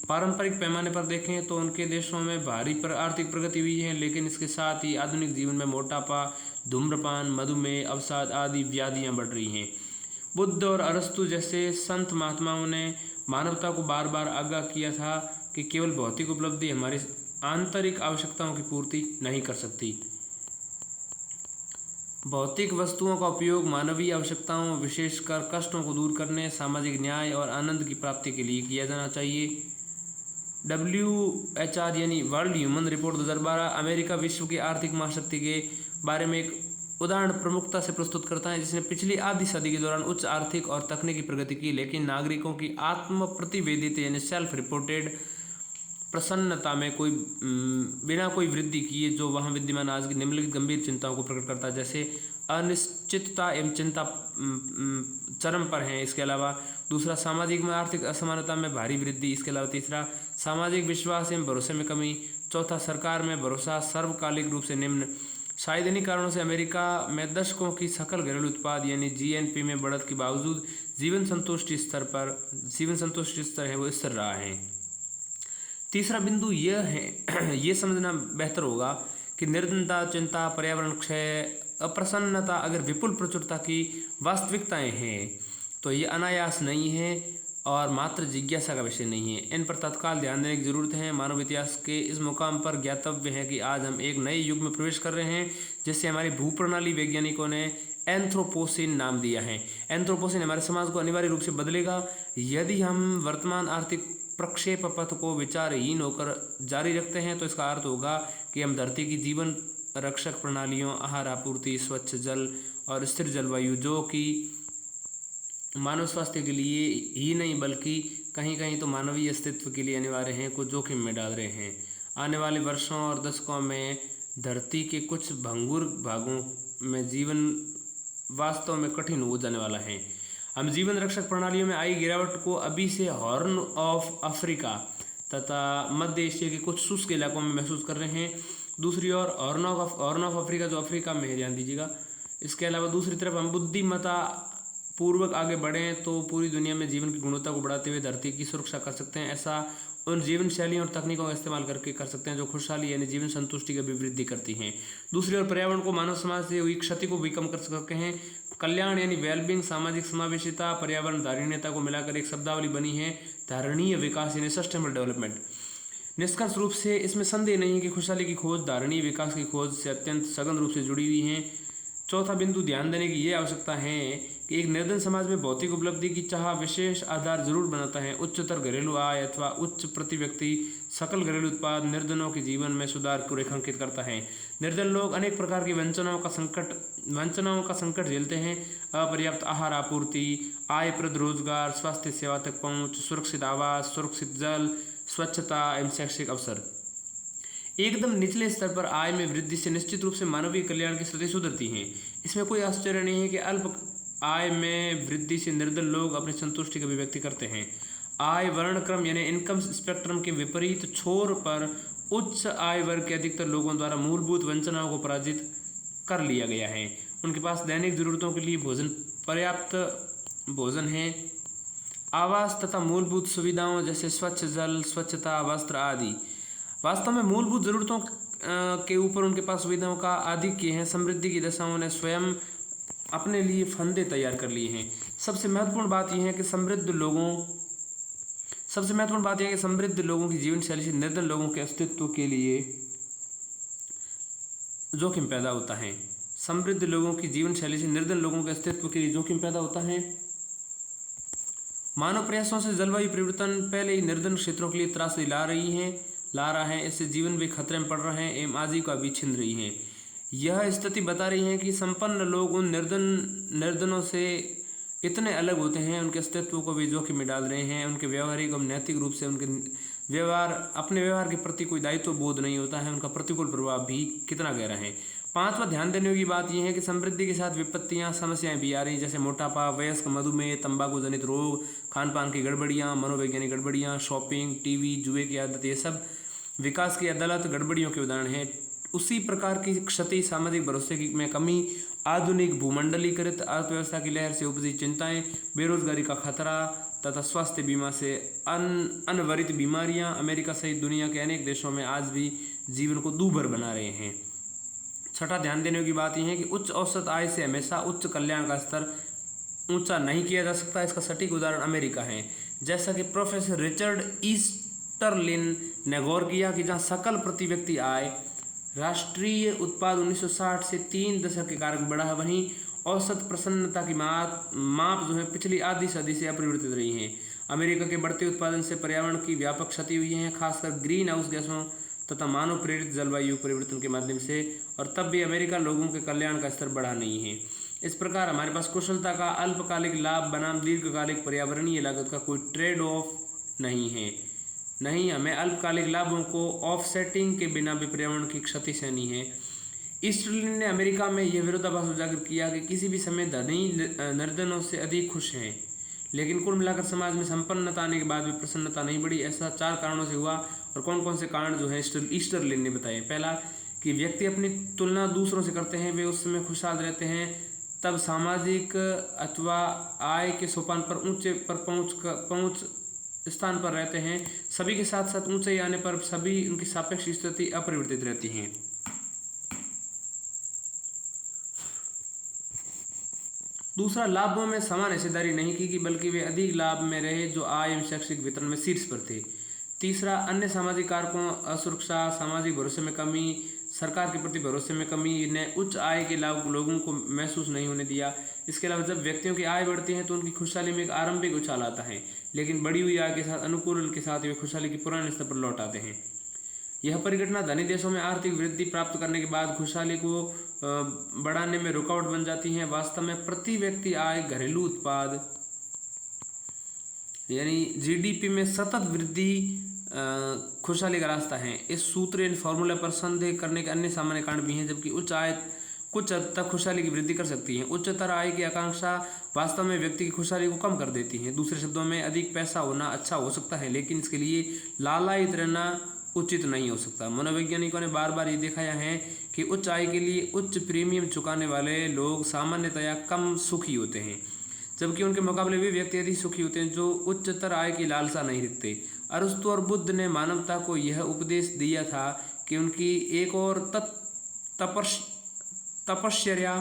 पारंपरिक पैमाने पर देखें तो उनके देशों में भारी आर्थिक प्रगति हुई है, लेकिन इसके साथ ही आधुनिक जीवन में मोटापा, धूम्रपान, मधुमेह, अवसाद आदि व्याधियां बढ़ रही हैं। बुद्ध और अरस्तु जैसे संत महात्माओं ने मानवता को बार बार आगाह किया था कि केवल भौतिक उपलब्धि हमारी आंतरिक आवश्यकताओं की पूर्ति नहीं कर सकती। भौतिक वस्तुओं का उपयोग मानवीय आवश्यकताओं, विशेषकर कष्टों को दूर करने, सामाजिक न्याय और आनंद की प्राप्ति के लिए किया जाना चाहिए। WHR यानी वर्ल्ड ह्यूमन रिपोर्ट 2012 अमेरिका विश्व की आर्थिक महाशक्ति के बारे में एक उदाहरण प्रमुखता से प्रस्तुत करता है, जिसने पिछली आधी सदी के दौरान उच्च आर्थिक और तकनीकी प्रगति की, लेकिन नागरिकों की आत्म प्रतिवेदित यानी सेल्फ रिपोर्टेड प्रसन्नता में बिना कोई वृद्धि किए जो वहाँ विद्यमान आज की निम्नलिखित गंभीर चिंताओं को प्रकट करता है, जैसे अनिश्चितता एवं चिंता चरम पर है। इसके अलावा दूसरा, सामाजिक में आर्थिक असमानता में भारी वृद्धि। इसके अलावा तीसरा, सामाजिक विश्वास एवं भरोसे में कमी। चौथा, सरकार में भरोसा सर्वकालिक रूप से निम्न। शायद इन्हीं कारणों से अमेरिका में दशकों की सकल घरेलू उत्पाद यानी GNP में बढ़त के बावजूद जीवन संतुष्टि स्तर है वो स्थिर रहा है। तीसरा बिंदु यह है, ये समझना बेहतर होगा कि निर्धनता, चिंता, पर्यावरण क्षय, अप्रसन्नता अगर विपुल प्रचुरता की वास्तविकताएं हैं तो ये अनायास नहीं है और मात्र जिज्ञासा का विषय नहीं है। इन पर तत्काल ध्यान देने की जरूरत है। मानव इतिहास के इस मुकाम पर ज्ञातव्य है कि आज हम एक नए युग में प्रवेश कर रहे हैं, जिससे हमारी भूप्रणाली वैज्ञानिकों ने एंथ्रोपोसिन नाम दिया है। एंथ्रोपोसिन हमारे समाज को अनिवार्य रूप से बदलेगा यदि हम वर्तमान आर्थिक प्रक्षेप पथ को विचारहीन होकर जारी रखते हैं। तो इसका अर्थ होगा कि हम धरती की जीवन रक्षक प्रणालियों, आहार आपूर्ति, स्वच्छ जल और स्थिर जलवायु, जो कि मानव स्वास्थ्य के लिए ही नहीं बल्कि कहीं कहीं तो मानवीय अस्तित्व के लिए अनिवार्य हैं, को जोखिम में डाल रहे हैं। आने वाले वर्षों और दशकों में धरती के कुछ भंगुर भागों में जीवन वास्तव में कठिन हो जाने वाला है। हम जीवन रक्षक प्रणालियों में आई गिरावट को अभी से हॉर्न ऑफ अफ्रीका तथा मध्य एशिया के कुछ शुष्क इलाकों में महसूस कर रहे हैं। दूसरी ओर हॉर्न ऑफ अफ्रीका जो अफ्रीका में है, ध्यान दीजिएगा। इसके अलावा दूसरी तरफ हम बुद्धिमत्ता पूर्वक आगे बढ़ें तो पूरी दुनिया में जीवन की गुणवत्ता को बढ़ाते हुए धरती की सुरक्षा कर सकते हैं। ऐसा उन जीवन शैलियों और तकनीकों का इस्तेमाल करके कर सकते हैं जो खुशहाली यानी जीवन संतुष्टि की अभिवृद्धि करती हैं। दूसरी ओर पर्यावरण को मानव समाज से हुई क्षति को भी कम कर सकते हैं। कल्याण यानी वेलबींग, सामाजिक समावेशिता, पर्यावरण धारणीयता को मिलाकर एक शब्दावली बनी है, धारणीय विकास यानी सस्टेनेबल डेवलपमेंट। निष्कर्ष रूप से इसमें संदेह नहीं है कि खुशहाली की खोज धारणीय विकास की खोज से अत्यंत सघन रूप से जुड़ी हुई है। चौथा बिंदु ध्यान देने की ये आवश्यकता है कि एक निर्धन समाज में भौतिक उपलब्धि की चाह विशेष आधार जरूर बनाता है। उच्चतर घरेलू आय अथवा उच्च प्रति व्यक्ति सकल घरेलू उत्पाद निर्धनों के जीवन में सुधार को रेखांकित करता है। निर्धन लोग अनेक प्रकार की वंचनाओं का संकट झेलते हैं। अपर्याप्त आहार आपूर्ति, आयप्रद रोजगार, स्वास्थ्य सेवा तक पहुँच, सुरक्षित आवास, सुरक्षित जल, स्वच्छता एवं शैक्षिक अवसर। एकदम निचले स्तर पर आय में वृद्धि से निश्चित रूप से मानवीय कल्याण की स्थिति सुधरती है। इसमें कोई आश्चर्य नहीं है कि अल्प आय में वृद्धि से निर्धन लोग अपनी संतुष्टि की अभिव्यक्ति करते हैं। आय वर्णक्रम यानी इनकम स्पेक्ट्रम के विपरीत छोर पर उच्च आय वर्ग के अधिकतर लोगों द्वारा मूलभूत वंचनाओं को पराजित कर लिया गया है। उनके पास दैनिक जरूरतों के लिए पर्याप्त भोजन है, आवास तथा मूलभूत सुविधाओं जैसे स्वच्छ जल, स्वच्छता, वस्त्र आदि। वास्तव में मूलभूत ज़रूरतों के ऊपर उनके पास सुविधाओं का आधिक्य है। समृद्धि की दशाओं ने स्वयं अपने लिए फंदे तैयार कर लिए हैं। सबसे महत्वपूर्ण बात यह है कि समृद्ध लोगों की जीवन शैली से निर्धन लोगों के अस्तित्व के लिए जोखिम पैदा होता है। समृद्ध लोगों की जीवन शैली से निर्धन लोगों के अस्तित्व के लिए जोखिम पैदा होता है। मानव प्रयासों से जलवायु परिवर्तन पहले ही निर्धन क्षेत्रों के लिए त्रासदी ला रहा है। इससे जीवन भी खतरे में पड़ रहे हैं एवं आजीविका भी छिन रही है। यह स्थिति बता रही है कि संपन्न लोग उन निर्धनों से इतने अलग होते हैं, उनके अस्तित्व को भी जोखिम में डाल रहे हैं। उनके व्यवहारिक एवं नैतिक रूप से अपने व्यवहार के प्रति कोई दायित्व बोध नहीं होता है। उनका प्रतिकूल प्रभाव भी कितना गहरा है। पांचवा ध्यान देने की बात यह है कि समृद्धि के साथ विपत्तियां, समस्याएं भी आ रही, जैसे मोटापा, वयस्क मधुमेह, तंबाकू जनित रोग, खान पान की गड़बड़ियां, मनोवैज्ञानिक गड़बड़ियां, शॉपिंग, टीवी, जुए की आदत, ये सब विकास की अदालत गड़बड़ियों के उदाहरण हैं। उसी प्रकार की क्षति, सामाजिक भरोसे में कमी, आधुनिक भूमंडलीकृत अर्थव्यवस्था की लहर से उपजी चिंताएं, बेरोजगारी का खतरा तथा स्वास्थ्य बीमा से अनवरित बीमारियां अमेरिका सहित दुनिया के अनेक देशों में आज भी जीवन को दूभर बना रहे हैं। छठा ध्यान देने की बात यह है कि उच्च औसत आय से हमेशा उच्च कल्याण का स्तर ऊंचा नहीं किया जा सकता। इसका सटीक उदाहरण अमेरिका है। जैसा कि प्रोफेसर रिचर्ड ईस्टरलिन ने गौर किया कि जहां सकल प्रति व्यक्ति आय राष्ट्रीय उत्पाद 1960 से 3 दशक के कारक बढ़ा है, वहीं औसत प्रसन्नता की माप जो है पिछली आधी सदी से अपरिवर्तित रही है। अमेरिका के बढ़ते उत्पादन से पर्यावरण की व्यापक क्षति हुई है, खासकर ग्रीन हाउस गैसों तथा मानव प्रेरित जलवायु परिवर्तन के माध्यम से, और तब भी अमेरिका लोगों के कल्याण का स्तर बढ़ा नहीं है। इस प्रकार हमारे पास कुशलता का अल्पकालिक लाभ बनाम दीर्घकालिक पर्यावरणीय लागत का कोई ट्रेड ऑफ नहीं है। नहीं, हमें अल्पकालिक लाभों को ऑफसेटिंग के बिना भी पर्यावरण की क्षति सहनी है। ईस्टरलिन ने अमेरिका में यह विरोधाभास उजागर किया कि किसी भी समय धनी निर्धनों से अधिक खुश हैं, लेकिन कुल मिलाकर समाज में संपन्नता आने के बाद भी प्रसन्नता नहीं बढ़ी। ऐसा 4 कारणों से हुआ, और कौन कौन से कारण जो है ईस्टरलिन ने बताए। पहला कि व्यक्ति अपनी तुलना दूसरों से करते हैं, वे उस समय खुशहाल रहते हैं, तब सामाजिक अथवा आय के सोपान पर ऊंचे पर पहुंच स्थान पर रहते हैं। सभी के साथ साथ ऊंचाई आने पर सभी उनकी सापेक्ष स्थिति अपरिवर्तित रहती है। दूसरा, लाभों में समान हिस्सेदारी नहीं की, बल्कि वे अधिक लाभ में रहे जो आय एवं शैक्षिक वितरण में शीर्ष पर थे। तीसरा, अन्य सामाजिक कारकों, असुरक्षा, सामाजिक भरोसे में कमी, सरकार के प्रति भरोसे में कमी ने उच्च आय के लाभ लोगों को महसूस नहीं होने दिया। इसके अलावा जब व्यक्तियों की आय बढ़ती है तो उनकी खुशहाली में एक आरंभिक उछाल आता है, लेकिन बढ़ी हुई आय के साथ अनुकूल के साथ वे खुशहाली के पुराने स्तर पर लौट आते हैं। यह परिघटना धनी देशों में आर्थिक वृद्धि प्राप्त करने के बाद खुशहाली को बढ़ाने में रुकावट बन जाती है। वास्तव में प्रति व्यक्ति आय, घरेलू उत्पाद यानी जीडीपी में सतत वृद्धि खुशहाली का रास्ता है। इस सूत्र इन फॉर्मूला पर संदेह करने के अन्य सामान्य कारण भी हैं। जबकि कुछ हद तक खुशहाली की वृद्धि कर सकती हैं। उच्चतर आय की आकांक्षा वास्तव में व्यक्ति की खुशहाली को कम कर देती है। दूसरे शब्दों में अधिक पैसा होना अच्छा हो सकता है, लेकिन इसके लिए लालायित रहना उचित नहीं हो सकता। मनोवैज्ञानिकों ने बार बार ये दिखाया है कि उच्च आय के लिए उच्च प्रीमियम चुकाने वाले लोग सामान्यतया कम सुखी होते हैं, जबकि उनके मुकाबले वे व्यक्ति अधिक सुखी होते हैं जो उच्चतर आय की लालसा नहीं रखते। अरस्तु और बुद्ध ने मानवता को यह उपदेश दिया था कि उनकी एक और तपश्चर्या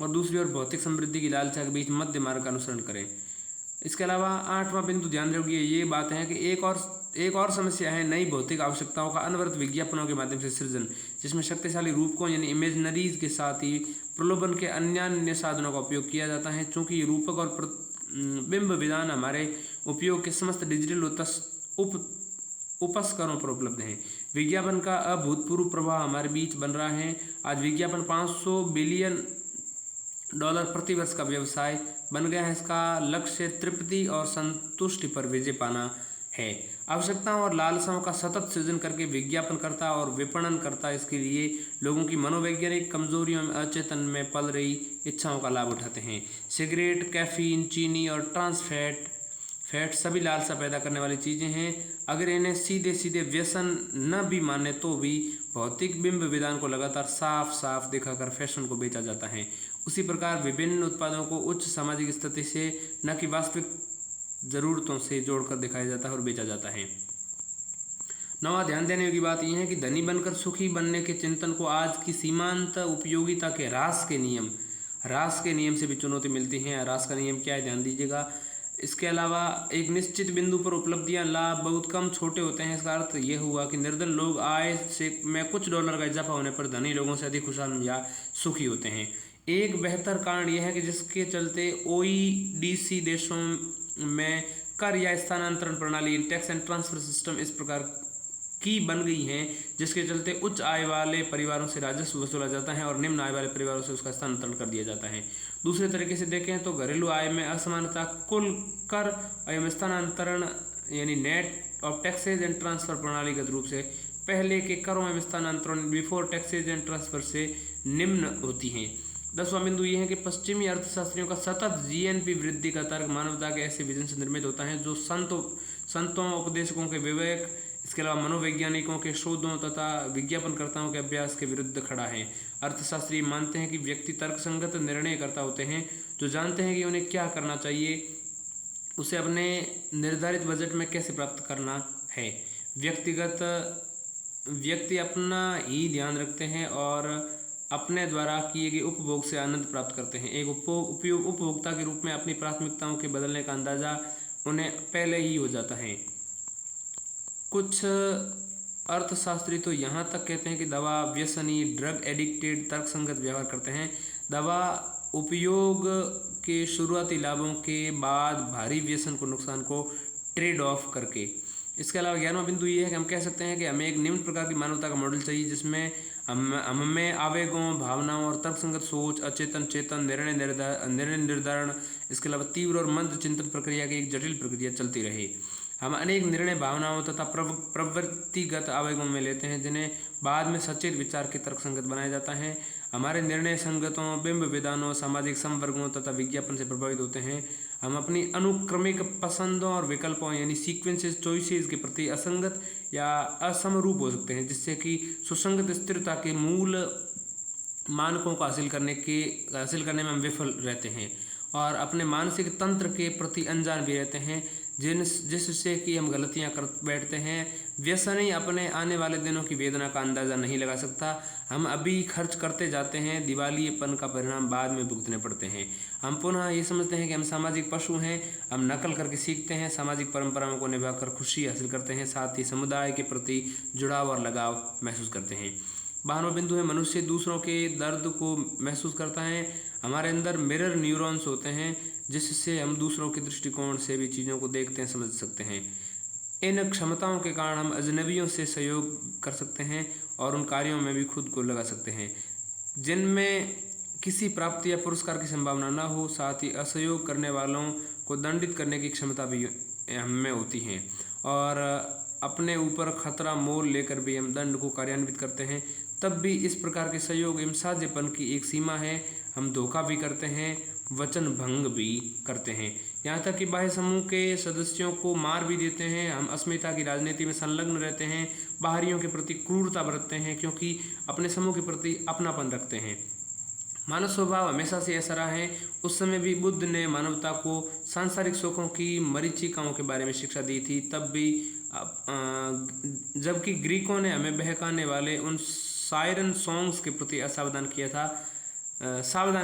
और दूसरी ओर भौतिक समृद्धि की लालसा के बीच मध्य मार्ग का अनुसरण करें। इसके अलावा 8वां बिंदु ध्यान रखिए, ये बात है कि एक और समस्या है नई भौतिक आवश्यकताओं का अनवरत विज्ञापनों के माध्यम से सृजन, जिसमें शक्तिशाली रूपकों यानी इमेजनरीज के साथ ही प्रलोभन के अन्य साधनों का उपयोग किया जाता है। चूँकि ये रूपक और बिंब विधान हमारे उपयोग के समस्त डिजिटल उपस्करों पर उपलब्ध हैं, विज्ञापन का अभूतपूर्व प्रभाव हमारे बीच बन रहा है। आज विज्ञापन $500 बिलियन प्रति वर्ष का व्यवसाय बन गया है। इसका लक्ष्य तृप्ति और संतुष्टि पर विजय पाना है। आवश्यकताओं और लालसाओं का सतत सृजन करके विज्ञापनकर्ता और विपणनकर्ता इसके लिए लोगों की मनोवैज्ञानिक कमजोरियों में अचेतन में पल रही इच्छाओं का लाभ उठाते हैं। सिगरेट, कैफीन, चीनी और ट्रांस फैट सभी लालसा पैदा करने वाली चीज़ें हैं। अगर इन्हें सीधे सीधे व्यसन न भी माने तो भी भौतिक बिंब विधान को लगातार साफ साफ दिखाकर फैशन को बेचा जाता है। उसी प्रकार विभिन्न उत्पादों को उच्च सामाजिक स्थिति से न कि वास्तविक ज़रूरतों से जोड़कर दिखाया जाता है और बेचा जाता है। नवा ध्यान देने की बात यह है कि धनी बनकर सुखी बनने के चिंतन को आज की सीमांत उपयोगिता के ह्रास के नियम से भी चुनौती मिलती है। ह्रास का नियम क्या है, ध्यान दीजिएगा। इसके अलावा एक निश्चित बिंदु पर उपलब्धियां लाभ बहुत कम छोटे होते हैं। इसका अर्थ यह हुआ कि निर्धन लोग आय से में कुछ डॉलर का इजाफा होने पर धनी लोगों से अधिक खुशहाल या सुखी होते हैं। एक बेहतर कारण यह है कि जिसके चलते OECD देशों में कर या स्थानांतरण प्रणाली टैक्स एंड ट्रांसफर सिस्टम इस प्रकार की बन गई हैं जिसके चलते उच्च आय वाले परिवारों से राजस्व वसूला जाता है और निम्न आय वाले परिवारों से उसका स्थानांतरण कर दिया जाता है। दूसरे तरीके से देखें तो घरेलू आय में असमानता कुल कर एवं स्थानांतरण यानी net of taxes and transfer प्रणालीगत रूप से पहले के करों एवं स्थानांतरण बिफोर टैक्सेज एंड ट्रांसफर से निम्न होती हैं। 10वां बिंदु ये है कि पश्चिमी अर्थशास्त्रियों का सतत GNP वृद्धि का तर्क मानवता के ऐसे विजन से निर्मित होता है जो संतों उपदेशकों के विवेक, इसके अलावा मनोवैज्ञानिकों के शोधों तथा विज्ञापनकर्ताओं के अभ्यास के विरुद्ध खड़ा है। अर्थशास्त्री मानते हैं कि व्यक्ति तर्कसंगत निर्णयकर्ता होते हैं जो जानते हैं कि उन्हें क्या करना चाहिए, उसे अपने निर्धारित बजट में कैसे प्राप्त करना है। व्यक्ति अपना ही ध्यान रखते हैं और अपने द्वारा किए गए उपभोग से आनंद प्राप्त करते हैं। एक उपभोक्ता के रूप में अपनी प्राथमिकताओं के बदलने का अंदाजा उन्हें पहले ही हो जाता है। कुछ अर्थशास्त्री तो यहाँ तक कहते हैं कि दवा व्यसनी, ड्रग एडिक्टेड तर्कसंगत व्यवहार करते हैं। दवा उपयोग के शुरुआती लाभों के बाद भारी व्यसन को नुकसान को ट्रेड ऑफ करके। इसके अलावा 11वां बिंदु ये है कि हम कह सकते हैं कि हमें एक निम्न प्रकार की मानवता का मॉडल चाहिए जिसमें हमें आवेगों, भावनाओं और तर्कसंगत सोच, अचेतन चेतन निर्णय निर्धारण, इसके अलावा तीव्र और मंद चिंतन प्रक्रिया की एक जटिल प्रक्रिया चलती रहे। हम अनेक निर्णय भावनाओं तथा प्रवृत्तिगत आवेगों में लेते हैं जिन्हें बाद में सचेत विचार के तर्कसंगत बनाया जाता है। हमारे निर्णय संगतों, बिंब विधानों, सामाजिक संवर्गों तथा विज्ञापन से प्रभावित होते हैं। हम अपनी अनुक्रमिक पसंदों और विकल्पों यानी सीक्वेंसेस चॉइसेस के प्रति असंगत या असमरूप हो सकते हैं, जिससे कि सुसंगत स्थिरता के मूल मानकों को हासिल करने में हम विफल रहते हैं और अपने मानसिक तंत्र के प्रति अनजान भी रहते हैं जिससे कि हम गलतियां कर बैठते हैं। व्यसनी अपने आने वाले दिनों की वेदना का अंदाज़ा नहीं लगा सकता। हम अभी खर्च करते जाते हैं, दिवालियेपन का परिणाम बाद में भुगतने पड़ते हैं। हम पुनः ये समझते हैं कि हम सामाजिक पशु हैं, हम नकल करके सीखते हैं, सामाजिक परंपराओं को निभाकर खुशी हासिल करते हैं, साथ ही समुदाय के प्रति जुड़ाव और लगाव महसूस करते हैं। 12वां बिंदु है मनुष्य दूसरों के दर्द को महसूस करता है। हमारे अंदर मिरर न्यूरॉन्स होते हैं जिससे हम दूसरों के दृष्टिकोण से भी चीज़ों को देखते हैं, समझ सकते हैं। इन क्षमताओं के कारण हम अजनबियों से सहयोग कर सकते हैं और उन कार्यों में भी खुद को लगा सकते हैं जिनमें किसी प्राप्ति या पुरस्कार की संभावना न हो। साथ ही असहयोग करने वालों को दंडित करने की क्षमता भी हमें होती है और अपने ऊपर खतरा मोल लेकर भी हम दंड को कार्यान्वित करते हैं। तब भी इस प्रकार के सहयोग एवं साझेपन की एक सीमा है। हम धोखा भी करते हैं, वचन भंग भी करते हैं, यहाँ तक कि बाह्य समूह के सदस्यों को मार भी देते हैं। हम अस्मिता की राजनीति में संलग्न रहते हैं, बाहरियों के प्रति क्रूरता बरतते हैं क्योंकि अपने समूह के प्रति अपनापन रखते हैं। मानव स्वभाव हमेशा से ऐसा रहा है। उस समय भी बुद्ध ने मानवता को सांसारिक सुखों की मरीचिकाओं के बारे में शिक्षा दी थी, तब भी जबकि ग्रीकों ने हमें बहकाने वाले उन सायरन सॉन्ग्स के प्रति सावधान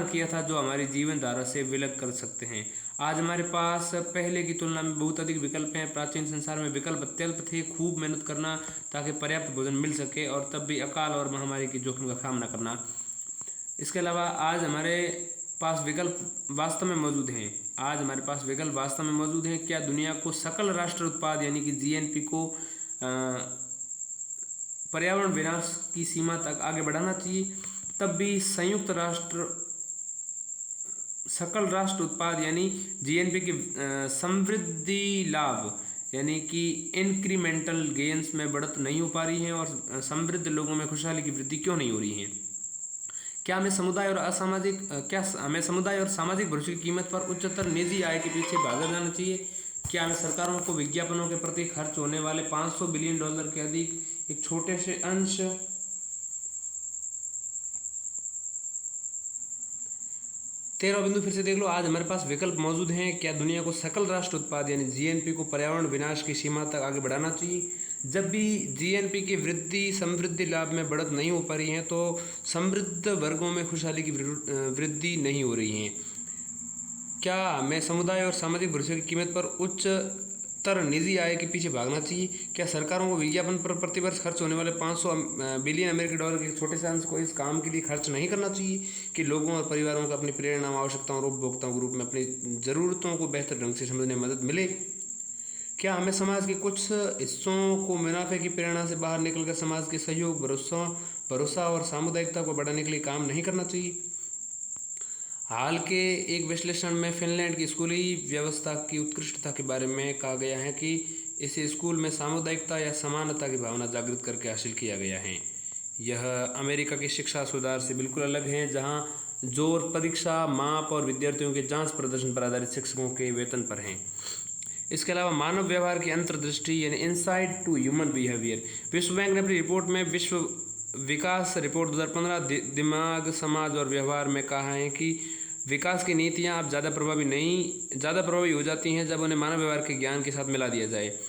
किया था जो हमारी जीवन धारा से विलग कर सकते हैं। आज हमारे पास पहले की तुलना में बहुत अधिक विकल्प हैं। प्राचीन संसार में विकल्प अत्यल्प थे, खूब मेहनत करना ताकि पर्याप्त भोजन मिल सके और तब भी अकाल और महामारी की जोखिम का सामना करना। इसके अलावा आज हमारे पास विकल्प वास्तव में मौजूद हैं। क्या दुनिया को सकल राष्ट्र उत्पाद यानी कि जीएनपी को पर्यावरण विनाश की सीमा तक आगे बढ़ाना चाहिए? तब भी संयुक्त राष्ट्र सकल राष्ट्र उत्पाद यानी जीएनपी की समृद्धि लाभ यानी कि इंक्रीमेंटल गेन्स में बढ़त नहीं हो पा रही है और समृद्ध लोगों में खुशहाली की वृद्धि क्यों नहीं हो रही है? क्या हमें समुदाय और सामाजिक भरोसे की कीमत पर उच्चतर निजी आय के पीछे भागा जाना चाहिए? क्या हमें सरकारों को विज्ञापनों के प्रति खर्च होने वाले $500 बिलियन के अधिक एक छोटे से अंश 13 बिंदु फिर से देख लो। आज हमारे पास विकल्प मौजूद हैं। क्या दुनिया को सकल राष्ट्र उत्पाद यानी जीएनपी को पर्यावरण विनाश की सीमा तक आगे बढ़ाना चाहिए? जब भी जीएनपी की समृद्धि लाभ में बढ़त नहीं हो पा रही है तो समृद्ध वर्गों में खुशहाली की वृद्धि नहीं हो रही है। क्या हमें समुदाय और सामाजिक भरोसे की कीमत पर उच्चतर निजी आय के पीछे भागना चाहिए? क्या सरकारों को विज्ञापन पर प्रतिवर्ष खर्च होने वाले $500 बिलियन अमेरिकी डॉलर के छोटे से अंश को इस काम के लिए खर्च नहीं करना चाहिए कि लोगों और परिवारों को अपनी प्रेरणा, आवश्यकताओं और उपभोक्ताओं के रूप में अपनी ज़रूरतों को बेहतर ढंग से समझने में मदद मिले? क्या हमें समाज के कुछ हिस्सों को मुनाफे की प्रेरणा से बाहर निकलकर समाज के सहयोग, भरोसा और सामुदायिकता को बढ़ाने के लिए काम नहीं करना चाहिए? हाल के एक विश्लेषण में फिनलैंड की स्कूली व्यवस्था की उत्कृष्टता के बारे में कहा गया है कि इसे स्कूल में सामुदायिकता या समानता की भावना जागृत करके हासिल किया गया है। यह अमेरिका की शिक्षा सुधार से बिल्कुल अलग है, जहां जोर परीक्षा, माप और विद्यार्थियों के जांच प्रदर्शन पर आधारित शिक्षकों के वेतन पर है। इसके अलावा मानव व्यवहार की अंतर्दृष्टि यानी इनसाइट टू ह्यूमन बिहेवियर। विश्व बैंक ने अपनी रिपोर्ट में विश्व विकास रिपोर्ट 2015 दिमाग, समाज और व्यवहार में कहा है कि विकास की नीतियां अब ज़्यादा प्रभावी हो जाती हैं जब उन्हें मानव व्यवहार के ज्ञान के साथ मिला दिया जाए।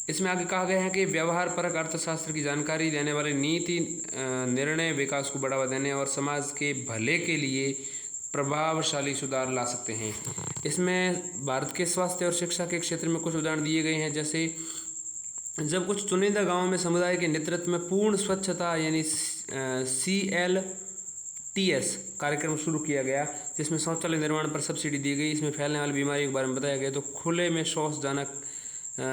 इसमें आगे कहा गया है कि व्यवहार परक अर्थशास्त्र की जानकारी देने वाले नीति निर्णय विकास को बढ़ावा देने और समाज के भले के लिए प्रभावशाली सुधार ला सकते हैं। इसमें भारत के स्वास्थ्य और शिक्षा के क्षेत्र में कुछ उदाहरण दिए गए हैं, जैसे जब कुछ चुनिंदा गांवों में समुदाय के नेतृत्व में पूर्ण स्वच्छता यानी CLTS कार्यक्रम शुरू किया गया, जिसमें शौचालय निर्माण पर सब्सिडी दी गई। इसमें फैलने वाली बीमारियों के बारे में बताया गया तो खुले में शौच जाना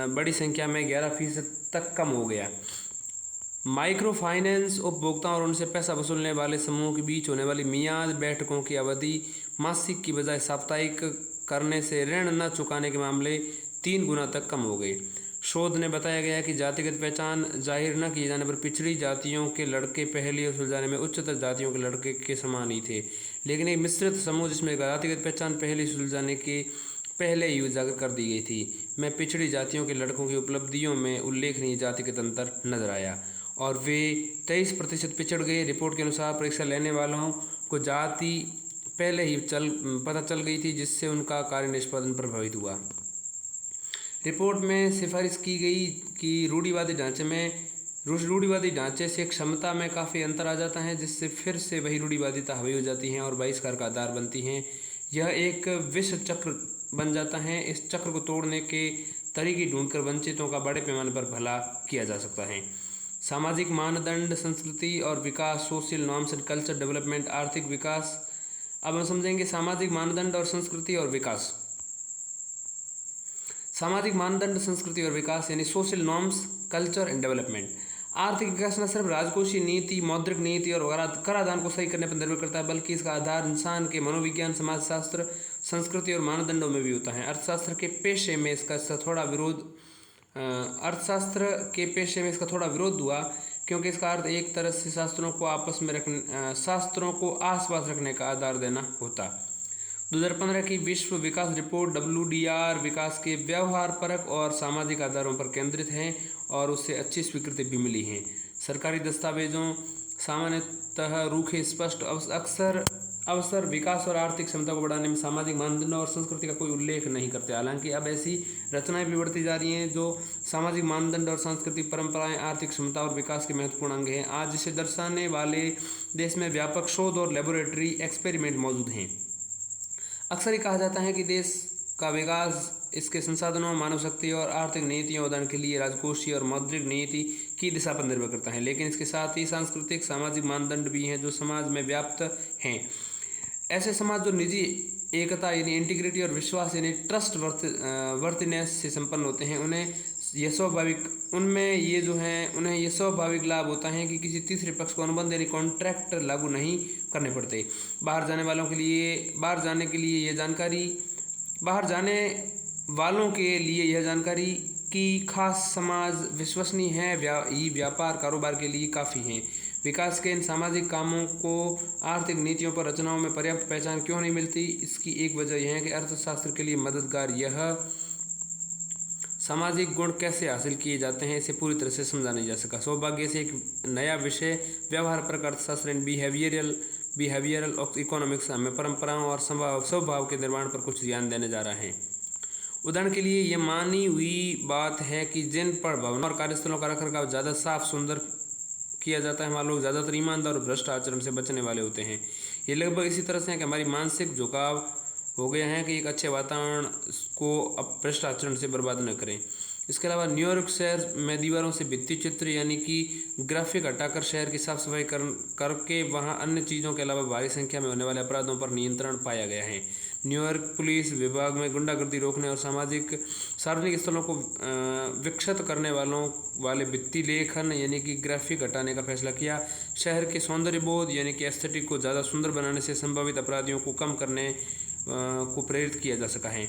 बड़ी संख्या में 11% तक कम हो गया। माइक्रो फाइनेंस उपभोक्ताओं और उनसे पैसा वसूलने वाले समूहों के बीच होने वाली मियाद बैठकों की अवधि मासिक की बजाय साप्ताहिक करने से ऋण न चुकाने के मामले 3 गुना तक कम हो गए। शोध ने बताया गया कि जातिगत पहचान जाहिर न किए जाने पर पिछड़ी जातियों के लड़के पहले सुलझाने में उच्चतर जातियों के लड़के के समान ही थे, लेकिन एक मिश्रित समूह जिसमें जातिगत पहचान पहले सुलझाने के पहले ही उजागर कर दी गई थी में पिछड़ी जातियों के लड़कों की उपलब्धियों में उल्लेखनीय जातिगत अंतर नजर आया और वे 23% पिछड़ गए। रिपोर्ट के अनुसार परीक्षा लेने वालों को जाति पहले ही पता चल गई थी, जिससे उनका कार्य निष्पादन प्रभावित हुआ। रिपोर्ट में सिफारिश की गई कि रूढ़िवादी ढांचे से क्षमता में काफ़ी अंतर आ जाता है, जिससे फिर से वही रूढ़िवादिता हावी हो जाती हैं और बहिष्कार का आधार बनती हैं। यह एक विष चक्र बन जाता है। इस चक्र को तोड़ने के तरीके ढूंढकर वंचितों का बड़े पैमाने पर भला किया जा सकता है। सामाजिक मानदंड, संस्कृति और विकास, social norms and culture development, आर्थिक विकास। अब हम समझेंगे सामाजिक मानदंड और संस्कृति और विकास। सामाजिक मानदंड, संस्कृति और विकास यानी social norms, culture and development. आर्थिक विकास न सिर्फ राजकोषीय नीति, मौद्रिक नीति और कराधान को सही करने पर निर्भर करता है, बल्कि इसका आधार इंसान के मनोविज्ञान, समाजशास्त्र, संस्कृति और मानदंडों में भी होता है। अर्थशास्त्र के पेशे में इसका थोड़ा विरोध हुआ क्योंकि इसका अर्थ एक तरह से शास्त्रों को शास्त्रों को आसपास रखने का आधार देना होता। 2015 की विश्व विकास रिपोर्ट WDR विकास के व्यवहार परक और सामाजिक आधारों पर केंद्रित है और उससे अच्छी स्वीकृति भी मिली है। सरकारी दस्तावेजों सामान्यतः रूखे, स्पष्ट, अवसर, विकास और आर्थिक क्षमता को बढ़ाने में सामाजिक मानदंडों और संस्कृति का कोई उल्लेख नहीं करते। हालांकि अब ऐसी रचनाएं भी बढ़ती जा रही हैं जो सामाजिक मानदंड और सांस्कृतिक परंपराएं, आर्थिक क्षमता और विकास के महत्वपूर्ण अंग हैं। आज इसे दर्शाने वाले देश में व्यापक शोध और लेबोरेटरी एक्सपेरिमेंट मौजूद हैं। अक्सर ही कहा जाता है कि देश का विकास इसके संसाधनों, मानव शक्ति और आर्थिक नीतियों, उदाहरण के लिए राजकोषीय और मौद्रिक नीति की दिशा पर निर्भर करता है, लेकिन इसके साथ ही सांस्कृतिक, सामाजिक मानदंड भी हैं जो समाज में व्याप्त हैं। ऐसे समाज जो निजी एकता यानी इंटीग्रिटी और विश्वास यानी ट्रस्ट वर्थिनेस से संपन्न होते हैं, उन्हें ये स्वाभाविक लाभ होता है कि किसी तीसरे पक्ष को अनुबंध यानी कॉन्ट्रैक्ट लागू नहीं करने पड़ते। बाहर जाने वालों के लिए यह जानकारी कि खास समाज विश्वसनीय है व्यापार कारोबार के लिए काफ़ी है। विकास के इन सामाजिक कामों को आर्थिक नीतियों पर रचनाओं में पर्याप्त पहचान क्यों नहीं मिलती? इसकी एक वजह यह है कि अर्थशास्त्र के लिए मददगार यह सामाजिक गुण कैसे हासिल किए जाते हैं, इसे पूरी तरह से समझा नहीं जा सका। सौभाग्य से एक नया विषय व्यवहार परक अर्थशास्त्र बिहेवियरल इकोनॉमिक्स हमें परंपराओं और स्वभाव के निर्माण पर कुछ ध्यान देने जा रहा है। उदाहरण के लिए, यह मानी हुई बात है कि जिन पर भवनों और कार्यस्थलों का रखरखाव ज़्यादा साफ सुंदर किया जाता है, वहाँ लोग ज़्यादातर ईमानदार और भ्रष्ट आचरण से बचने वाले होते हैं। ये लगभग इसी तरह से है कि हमारी मानसिक झुकाव हो गया है कि एक अच्छे वातावरण को भ्रष्ट आचरण से बर्बाद न करें। इसके अलावा न्यूयॉर्क शहर में दीवारों से भित्ति चित्र यानी कि ग्राफिक हटाकर शहर की साफ सफाई करके वहाँ अन्य चीज़ों के अलावा भारी संख्या में होने वाले अपराधों पर नियंत्रण पाया गया है। न्यूयॉर्क पुलिस विभाग में गुंडागर्दी रोकने और सार्वजनिक स्थलों को विकसित करने वाले भित्ति लेखन यानी कि ग्राफिक हटाने का फैसला किया। शहर के सौंदर्य बोध यानी कि एस्थेटिक को ज़्यादा सुंदर बनाने से संभावित अपराधियों को कम करने को प्रेरित किया जा सका है।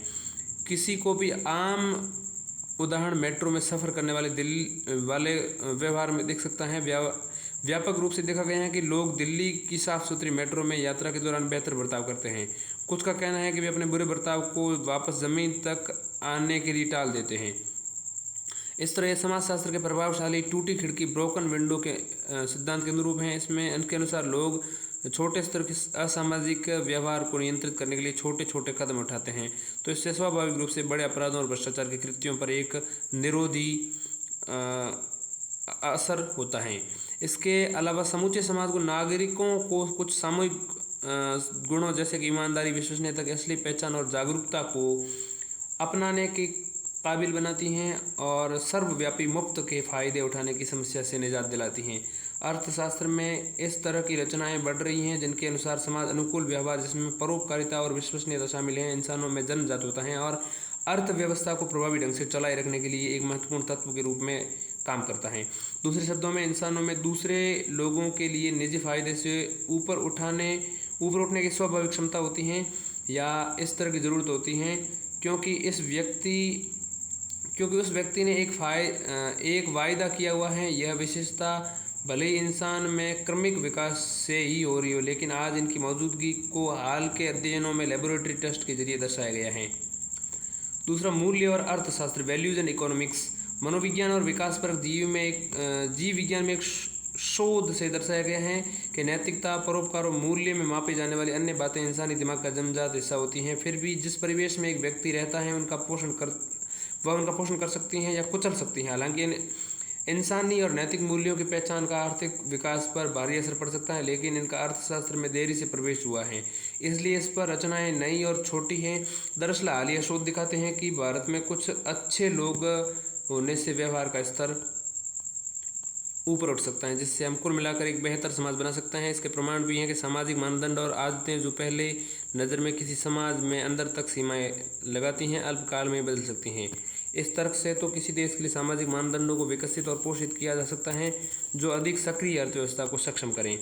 किसी को भी आम उदाहरण मेट्रो में सफ़र करने वाले व्यवहार में देख सकता है। व्यापक रूप से देखा गया है कि लोग दिल्ली की साफ सुथरी मेट्रो में यात्रा के दौरान बेहतर बर्ताव करते हैं। कुछ का कहना है कि वे अपने बुरे बर्ताव को वापस ज़मीन तक आने के लिए टाल देते हैं। इस तरह यह समाजशास्त्र के प्रभावशाली टूटी खिड़की ब्रोकन विंडो के सिद्धांत के अनुरूप हैं। इनके अनुसार लोग छोटे स्तर के असामाजिक व्यवहार को नियंत्रित करने के लिए छोटे छोटे कदम उठाते हैं, तो इससे स्वाभाविक रूप से बड़े अपराधों और भ्रष्टाचार के कृत्यों पर एक निरोधी असर होता है। इसके अलावा समूचे समाज को नागरिकों को कुछ सामूहिक गुणों जैसे कि ईमानदारी, विश्वसनीयता की असली पहचान और जागरूकता को अपनाने के काबिल बनाती हैं और सर्वव्यापी मुफ्त के फायदे उठाने की समस्या से निजात दिलाती हैं। अर्थशास्त्र में इस तरह की रचनाएं बढ़ रही हैं जिनके अनुसार समाज अनुकूल व्यवहार, जिसमें परोपकारिता और विश्वसनीयता शामिल है, इंसानों में जन्मजात होता है और अर्थव्यवस्था को प्रभावी ढंग से चलाए रखने के लिए एक महत्वपूर्ण तत्व के रूप में काम करता है। दूसरे शब्दों में, इंसानों में दूसरे लोगों के लिए निजी फायदे से ऊपर उठने की स्वाभाविक क्षमता होती है या इस तरह की ज़रूरत होती है क्योंकि उस व्यक्ति ने एक वायदा किया हुआ है। यह विशेषता भले ही इंसान में क्रमिक विकास से ही हो रही हो, लेकिन आज इनकी मौजूदगी को हाल के अध्ययनों में लेबोरेटरी टेस्ट के जरिए दर्शाया गया है। दूसरा, मूल्य और अर्थशास्त्र वैल्यूज एंड इकोनॉमिक्स। मनोविज्ञान और विकास पर जीव विज्ञान में एक शोध से दर्शाया गया है कि नैतिकता, परोपकार और मूल्य में मापी जाने वाली अन्य बातें इंसानी दिमाग का जन्मजात हिस्सा होती हैं। फिर भी जिस परिवेश में एक व्यक्ति रहता है उनका पोषण कर सकती हैं या कुचल सकती हैं। हालांकि इंसानी और नैतिक मूल्यों की पहचान का आर्थिक विकास पर भारी असर पड़ सकता है, लेकिन इनका अर्थशास्त्र में देरी से प्रवेश हुआ है, इसलिए इस पर रचनाएं नई और छोटी हैं। दरअसल हालिया शोध दिखाते हैं कि भारत में कुछ अच्छे लोग होने से व्यवहार का स्तर ऊपर उठ सकता है, जिससे हम कुल मिलाकर एक बेहतर समाज बना सकते हैं। इसके प्रमाण भी हैं कि सामाजिक मानदंड और आदतें जो पहले नज़र में किसी समाज में अंदर तक सीमाएं लगाती हैं, अल्पकाल में बदल सकती हैं। इस तर्क से तो किसी देश के लिए सामाजिक मानदंडों को विकसित और पोषित किया जा सकता है जो अधिक सक्रिय अर्थव्यवस्था को सक्षम करें।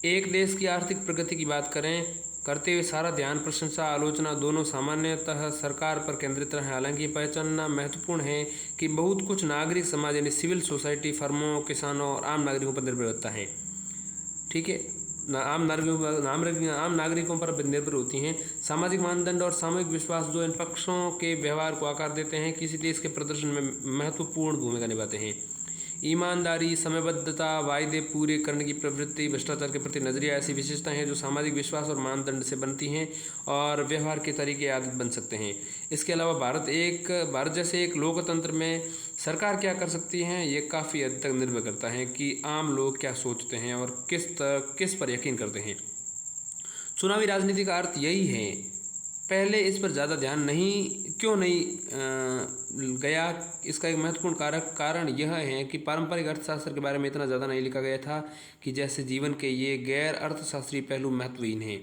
एक देश की आर्थिक प्रगति की बात करें करते हुए सारा ध्यान प्रशंसा आलोचना दोनों सामान्यतः सरकार पर केंद्रित रहे। हालांकि ये पहचानना महत्वपूर्ण है कि बहुत कुछ नागरिक समाज यानी सिविल सोसाइटी, फर्मों, किसानों और आम नागरिकों पर निर्भर होता है। ठीक है, आम नागरिकों पर निर्भर होती हैं। सामाजिक मानदंड और सामूहिक विश्वास जो इन पक्षों के व्यवहार को आकार देते हैं, किसी देश के प्रदर्शन में महत्वपूर्ण भूमिका निभाते हैं। ईमानदारी, समयबद्धता, वायदे पूरे करने की प्रवृत्ति, भ्रष्टाचार के प्रति नजरिया ऐसी विशेषताएं हैं जो सामाजिक विश्वास और मानदंड से बनती हैं और व्यवहार के तरीके आदत बन सकते हैं। इसके अलावा भारत जैसे एक लोकतंत्र में सरकार क्या कर सकती है, ये काफ़ी हद तक निर्भर करता है कि आम लोग क्या सोचते हैं और किस पर यकीन करते हैं। चुनावी राजनीति का अर्थ यही है। पहले इस पर ज़्यादा ध्यान क्यों नहीं गया, इसका एक महत्वपूर्ण कारण यह है कि पारंपरिक अर्थशास्त्र के बारे में इतना ज़्यादा नहीं लिखा गया था कि जैसे जीवन के ये गैर अर्थशास्त्रीय पहलू महत्वहीन हैं।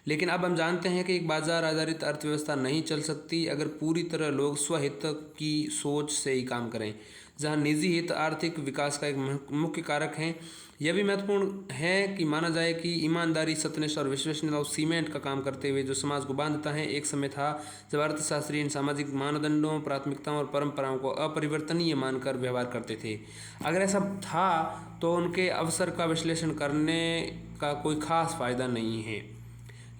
लेकिन अब हम जानते हैं कि एक बाजार आधारित अर्थव्यवस्था नहीं चल सकती अगर पूरी तरह लोग स्वहित की सोच से ही काम करें, जहां निजी हित आर्थिक विकास का एक मुख्य कारक है। यह भी महत्वपूर्ण है कि माना जाए कि ईमानदारी, सत्यनिष्ठा और विश्वसनीयता और सीमेंट का काम करते हुए जो समाज को बांधता है। एक समय था जब अर्थशास्त्री इन सामाजिक मानदंडों, प्राथमिकताओं और परंपराओं को अपरिवर्तनीय मानकर व्यवहार करते थे। अगर ऐसा था तो उनके अवसर का विश्लेषण करने का कोई खास फायदा नहीं है।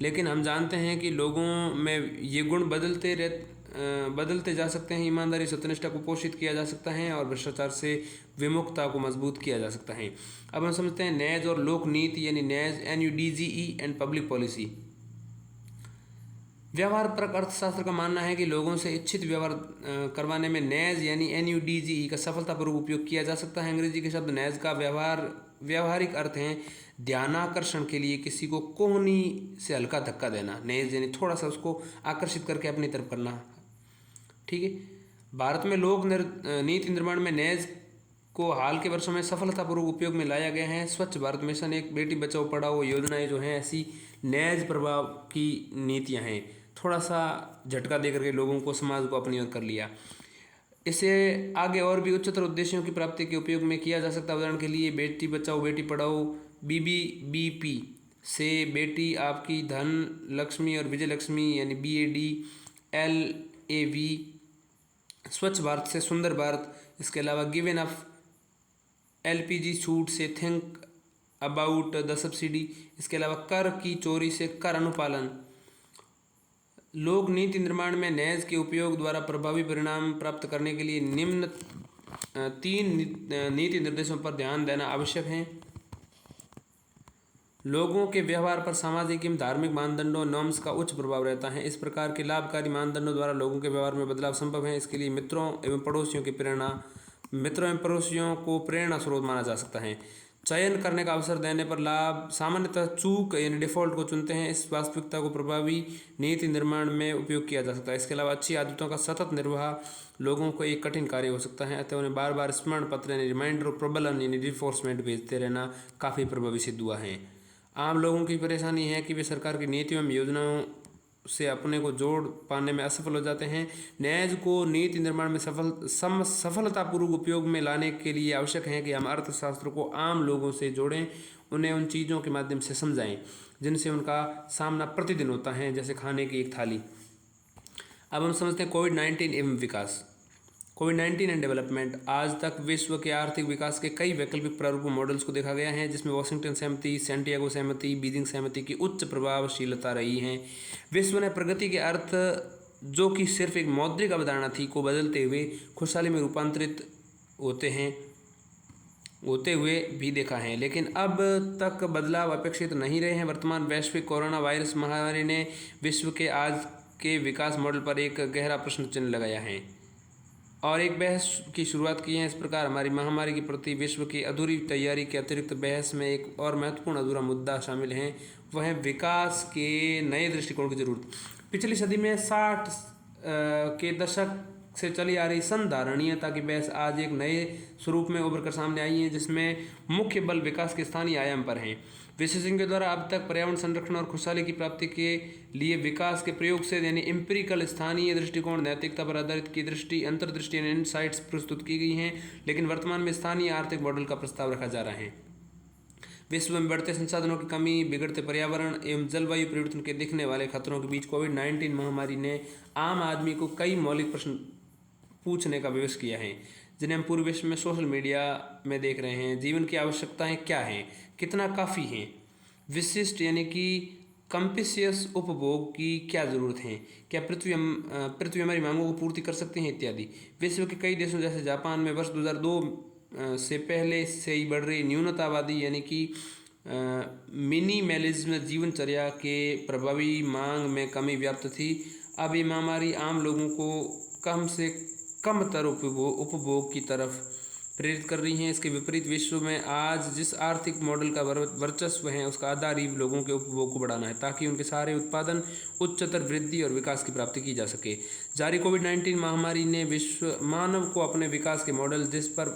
लेकिन हम जानते हैं कि लोगों में ये गुण बदलते जा सकते हैं। ईमानदारी, सत्यनिष्ठा को पोषित किया जा सकता है और भ्रष्टाचार से विमुक्तता को मजबूत किया जा सकता है। अब हम समझते हैं न्याय और लोक नीति यानी न्याय NUDGE एंड पब्लिक पॉलिसी। व्यवहारपरक अर्थशास्त्र का मानना है कि लोगों से इच्छित व्यवहार करवाने में न्याय यानी NUDGE का सफलतापूर्वक उपयोग किया जा सकता है। अंग्रेजी के शब्द न्याय का व्यवहारिक अर्थ है ध्यानाकर्षण के लिए किसी को कोहनी से हल्का धक्का देना। न्याय यानी थोड़ा सा उसको आकर्षित करके अपनी तरफ करना। ठीक है, भारत में लोक नीति निर्माण में न्याय को हाल के वर्षों में सफलतापूर्वक उपयोग में लाया गया है। स्वच्छ भारत मिशन, एक बेटी बचाओ पढ़ाओ योजनाएं जो हैं ऐसी न्याय प्रभाव की नीतियां हैं। थोड़ा सा झटका दे करके लोगों को, समाज को अपनी ओर कर लिया। इसे आगे और भी उच्चतर उद्देश्यों की प्राप्ति के उपयोग में किया जा सकता है। उदाहरण के लिए बेटी बचाओ बेटी पढ़ाओ BBBP से बेटी आपकी धन लक्ष्मी और विजय लक्ष्मी यानी BADLAV, स्वच्छ भारत से सुंदर भारत। इसके अलावा गिव इनफ LPG छूट से थिंक अबाउट द सब्सिडी। इसके अलावा कर की चोरी से कर अनुपालन। लोक नीति निर्माण में न्याय के उपयोग द्वारा प्रभावी परिणाम प्राप्त करने के लिए निम्न 3 नीति निर्देशों पर ध्यान देना आवश्यक है। लोगों के व्यवहार पर सामाजिक एवं धार्मिक मानदंडों नॉर्म्स का उच्च प्रभाव रहता है। इस प्रकार के लाभकारी मानदंडों द्वारा लोगों के व्यवहार में बदलाव संभव है। इसके लिए मित्रों एवं पड़ोसियों को प्रेरणा स्रोत माना जा सकता है। चयन करने का अवसर देने पर लाभ सामान्यतः चूक यानी डिफॉल्ट को चुनते हैं। इस वास्तविकता को प्रभावी नीति निर्माण में उपयोग किया जा सकता है। इसके अलावा अच्छी आदतों का सतत निर्वाह लोगों को एक कठिन कार्य हो सकता है, अतः उन्हें बार बार स्मरण पत्र यानी रिमाइंडर और प्रबलन यानी रिफोर्समेंट भेजते रहना काफ़ी प्रभावी सिद्ध हुआ है। आम लोगों की परेशानी है कि वे सरकार की नीतियों एवं योजनाओं से अपने को जोड़ पाने में असफल हो जाते हैं। न्याय को नीति निर्माण में सफलतापूर्वक उपयोग में लाने के लिए आवश्यक है कि हम अर्थशास्त्र को आम लोगों से जोड़ें, उन्हें उन चीज़ों के माध्यम से समझाएं जिनसे उनका सामना प्रतिदिन होता है, जैसे खाने की एक थाली। अब हम समझते हैं कोविड-19 एवं विकास। कोविड-19 एंड डेवलपमेंट। आज तक विश्व के आर्थिक विकास के कई वैकल्पिक प्रारूपों मॉडल्स को देखा गया है, जिसमें वाशिंगटन सहमति, सैंटियागो सहमति, बीजिंग सहमति की उच्च प्रभावशीलता रही है। विश्व ने प्रगति के अर्थ, जो कि सिर्फ एक मौद्रिक अवधारणा थी, को बदलते हुए खुशहाली में रूपांतरित होते हुए भी देखा है। लेकिन अब तक बदलाव अपेक्षित नहीं रहे हैं। वर्तमान वैश्विक कोरोना वायरस महामारी ने विश्व के आज के विकास मॉडल पर एक गहरा प्रश्न चिन्ह लगाया है और एक बहस की शुरुआत की है। इस प्रकार हमारी महामारी के प्रति विश्व की अधूरी तैयारी के अतिरिक्त बहस में एक और महत्वपूर्ण अधूरा मुद्दा शामिल है, वह है विकास के नए दृष्टिकोण की जरूरत। पिछली सदी में 60 के दशक से चली आ रही संधारणीयता की बहस आज एक नए स्वरूप में उभर कर सामने आई है, जिसमें मुख्य बल विकास के स्थानीय आयाम पर है। विशेषज्ञों के द्वारा अब तक पर्यावरण संरक्षण और खुशहाली की प्राप्ति के लिए विकास के प्रयोग से यानी एम्पिरिकल स्थानीय दृष्टिकोण, नैतिकता पर आधारित की दृष्टि, अंतर्दृष्टि यानी इनसाइट्स प्रस्तुत की गई हैं, लेकिन वर्तमान में स्थानीय आर्थिक मॉडल का प्रस्ताव रखा जा रहा है। विश्व में बढ़ते संसाधनों की कमी, बिगड़ते पर्यावरण एवं जलवायु परिवर्तन के दिखने वाले खतरों के बीच कोविड-19 महामारी ने आम आदमी को कई मौलिक प्रश्न पूछने का विवश किया है, जिन्हें हम पूरे विश्व में सोशल मीडिया में देख रहे हैं। जीवन की आवश्यकताएं क्या हैं, कितना काफ़ी हैं, विशिष्ट यानी कि कंपिशियस उपभोग की क्या ज़रूरत है, क्या पृथ्वी हमारी मांगों को पूर्ति कर सकती है इत्यादि। विश्व के कई देशों जैसे जापान में वर्ष 2002 से पहले से ही बढ़ रही न्यूनतावादी यानी कि मिनिमलिज्म जीवनचर्या के प्रभावी मांग में कमी व्याप्त थी। अब ये महामारी आम लोगों को कम से कम तर उपभोग की तरफ प्रेरित कर रही हैं। इसके विपरीत विश्व में आज जिस आर्थिक मॉडल का वर्चस्व है उसका आधार ही लोगों के उपभोग को बढ़ाना है, ताकि उनके सारे उत्पादन उच्चतर वृद्धि और विकास की प्राप्ति की जा सके। जारी कोविड-19 महामारी ने विश्व मानव को अपने विकास के मॉडल जिस पर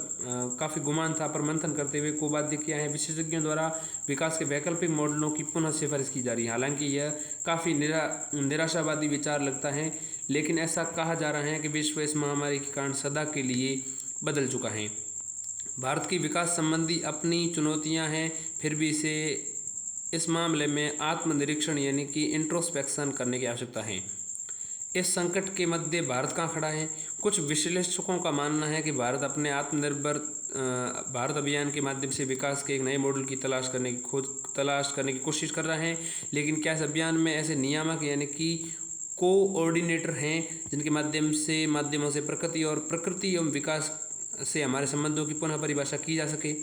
काफ़ी गुमान था पर मंथन करते हुए को बाध्य किया है। विशेषज्ञों द्वारा विकास के वैकल्पिक मॉडलों की पुनः सिफारिश की जा रही है। हालांकि यह काफ़ी निराशावादी विचार लगता है, लेकिन ऐसा कहा जा रहा है कि विश्व इस महामारी के कारण सदा के लिए बदल चुका है। भारत की विकास संबंधी अपनी चुनौतियां हैं, फिर भी इस मामले में आत्मनिरीक्षण यानी कि इंट्रोस्पेक्शन करने की आवश्यकता है। इस संकट के मध्य भारत कहाँ खड़ा है? कुछ विश्लेषकों का मानना है कि भारत अपने आत्मनिर्भर भारत अभियान के माध्यम से विकास के एक नए मॉडल की तलाश करने की कोशिश कर रहा है। लेकिन क्या इस अभियान में ऐसे नियामक यानी कि कोऑर्डिनेटर हैं जिनके माध्यमों से प्रकृति एवं विकास से हमारे संबंधों की पुनः परिभाषा की जा सके?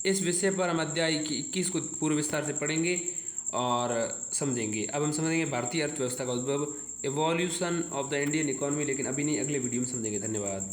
इस विषय पर हम अध्याय 21 को पूरे विस्तार से पढ़ेंगे और समझेंगे। अब हम समझेंगे भारतीय अर्थव्यवस्था का उद्भव, evolution of the Indian economy, लेकिन अभी नहीं, अगले वीडियो में समझेंगे। धन्यवाद।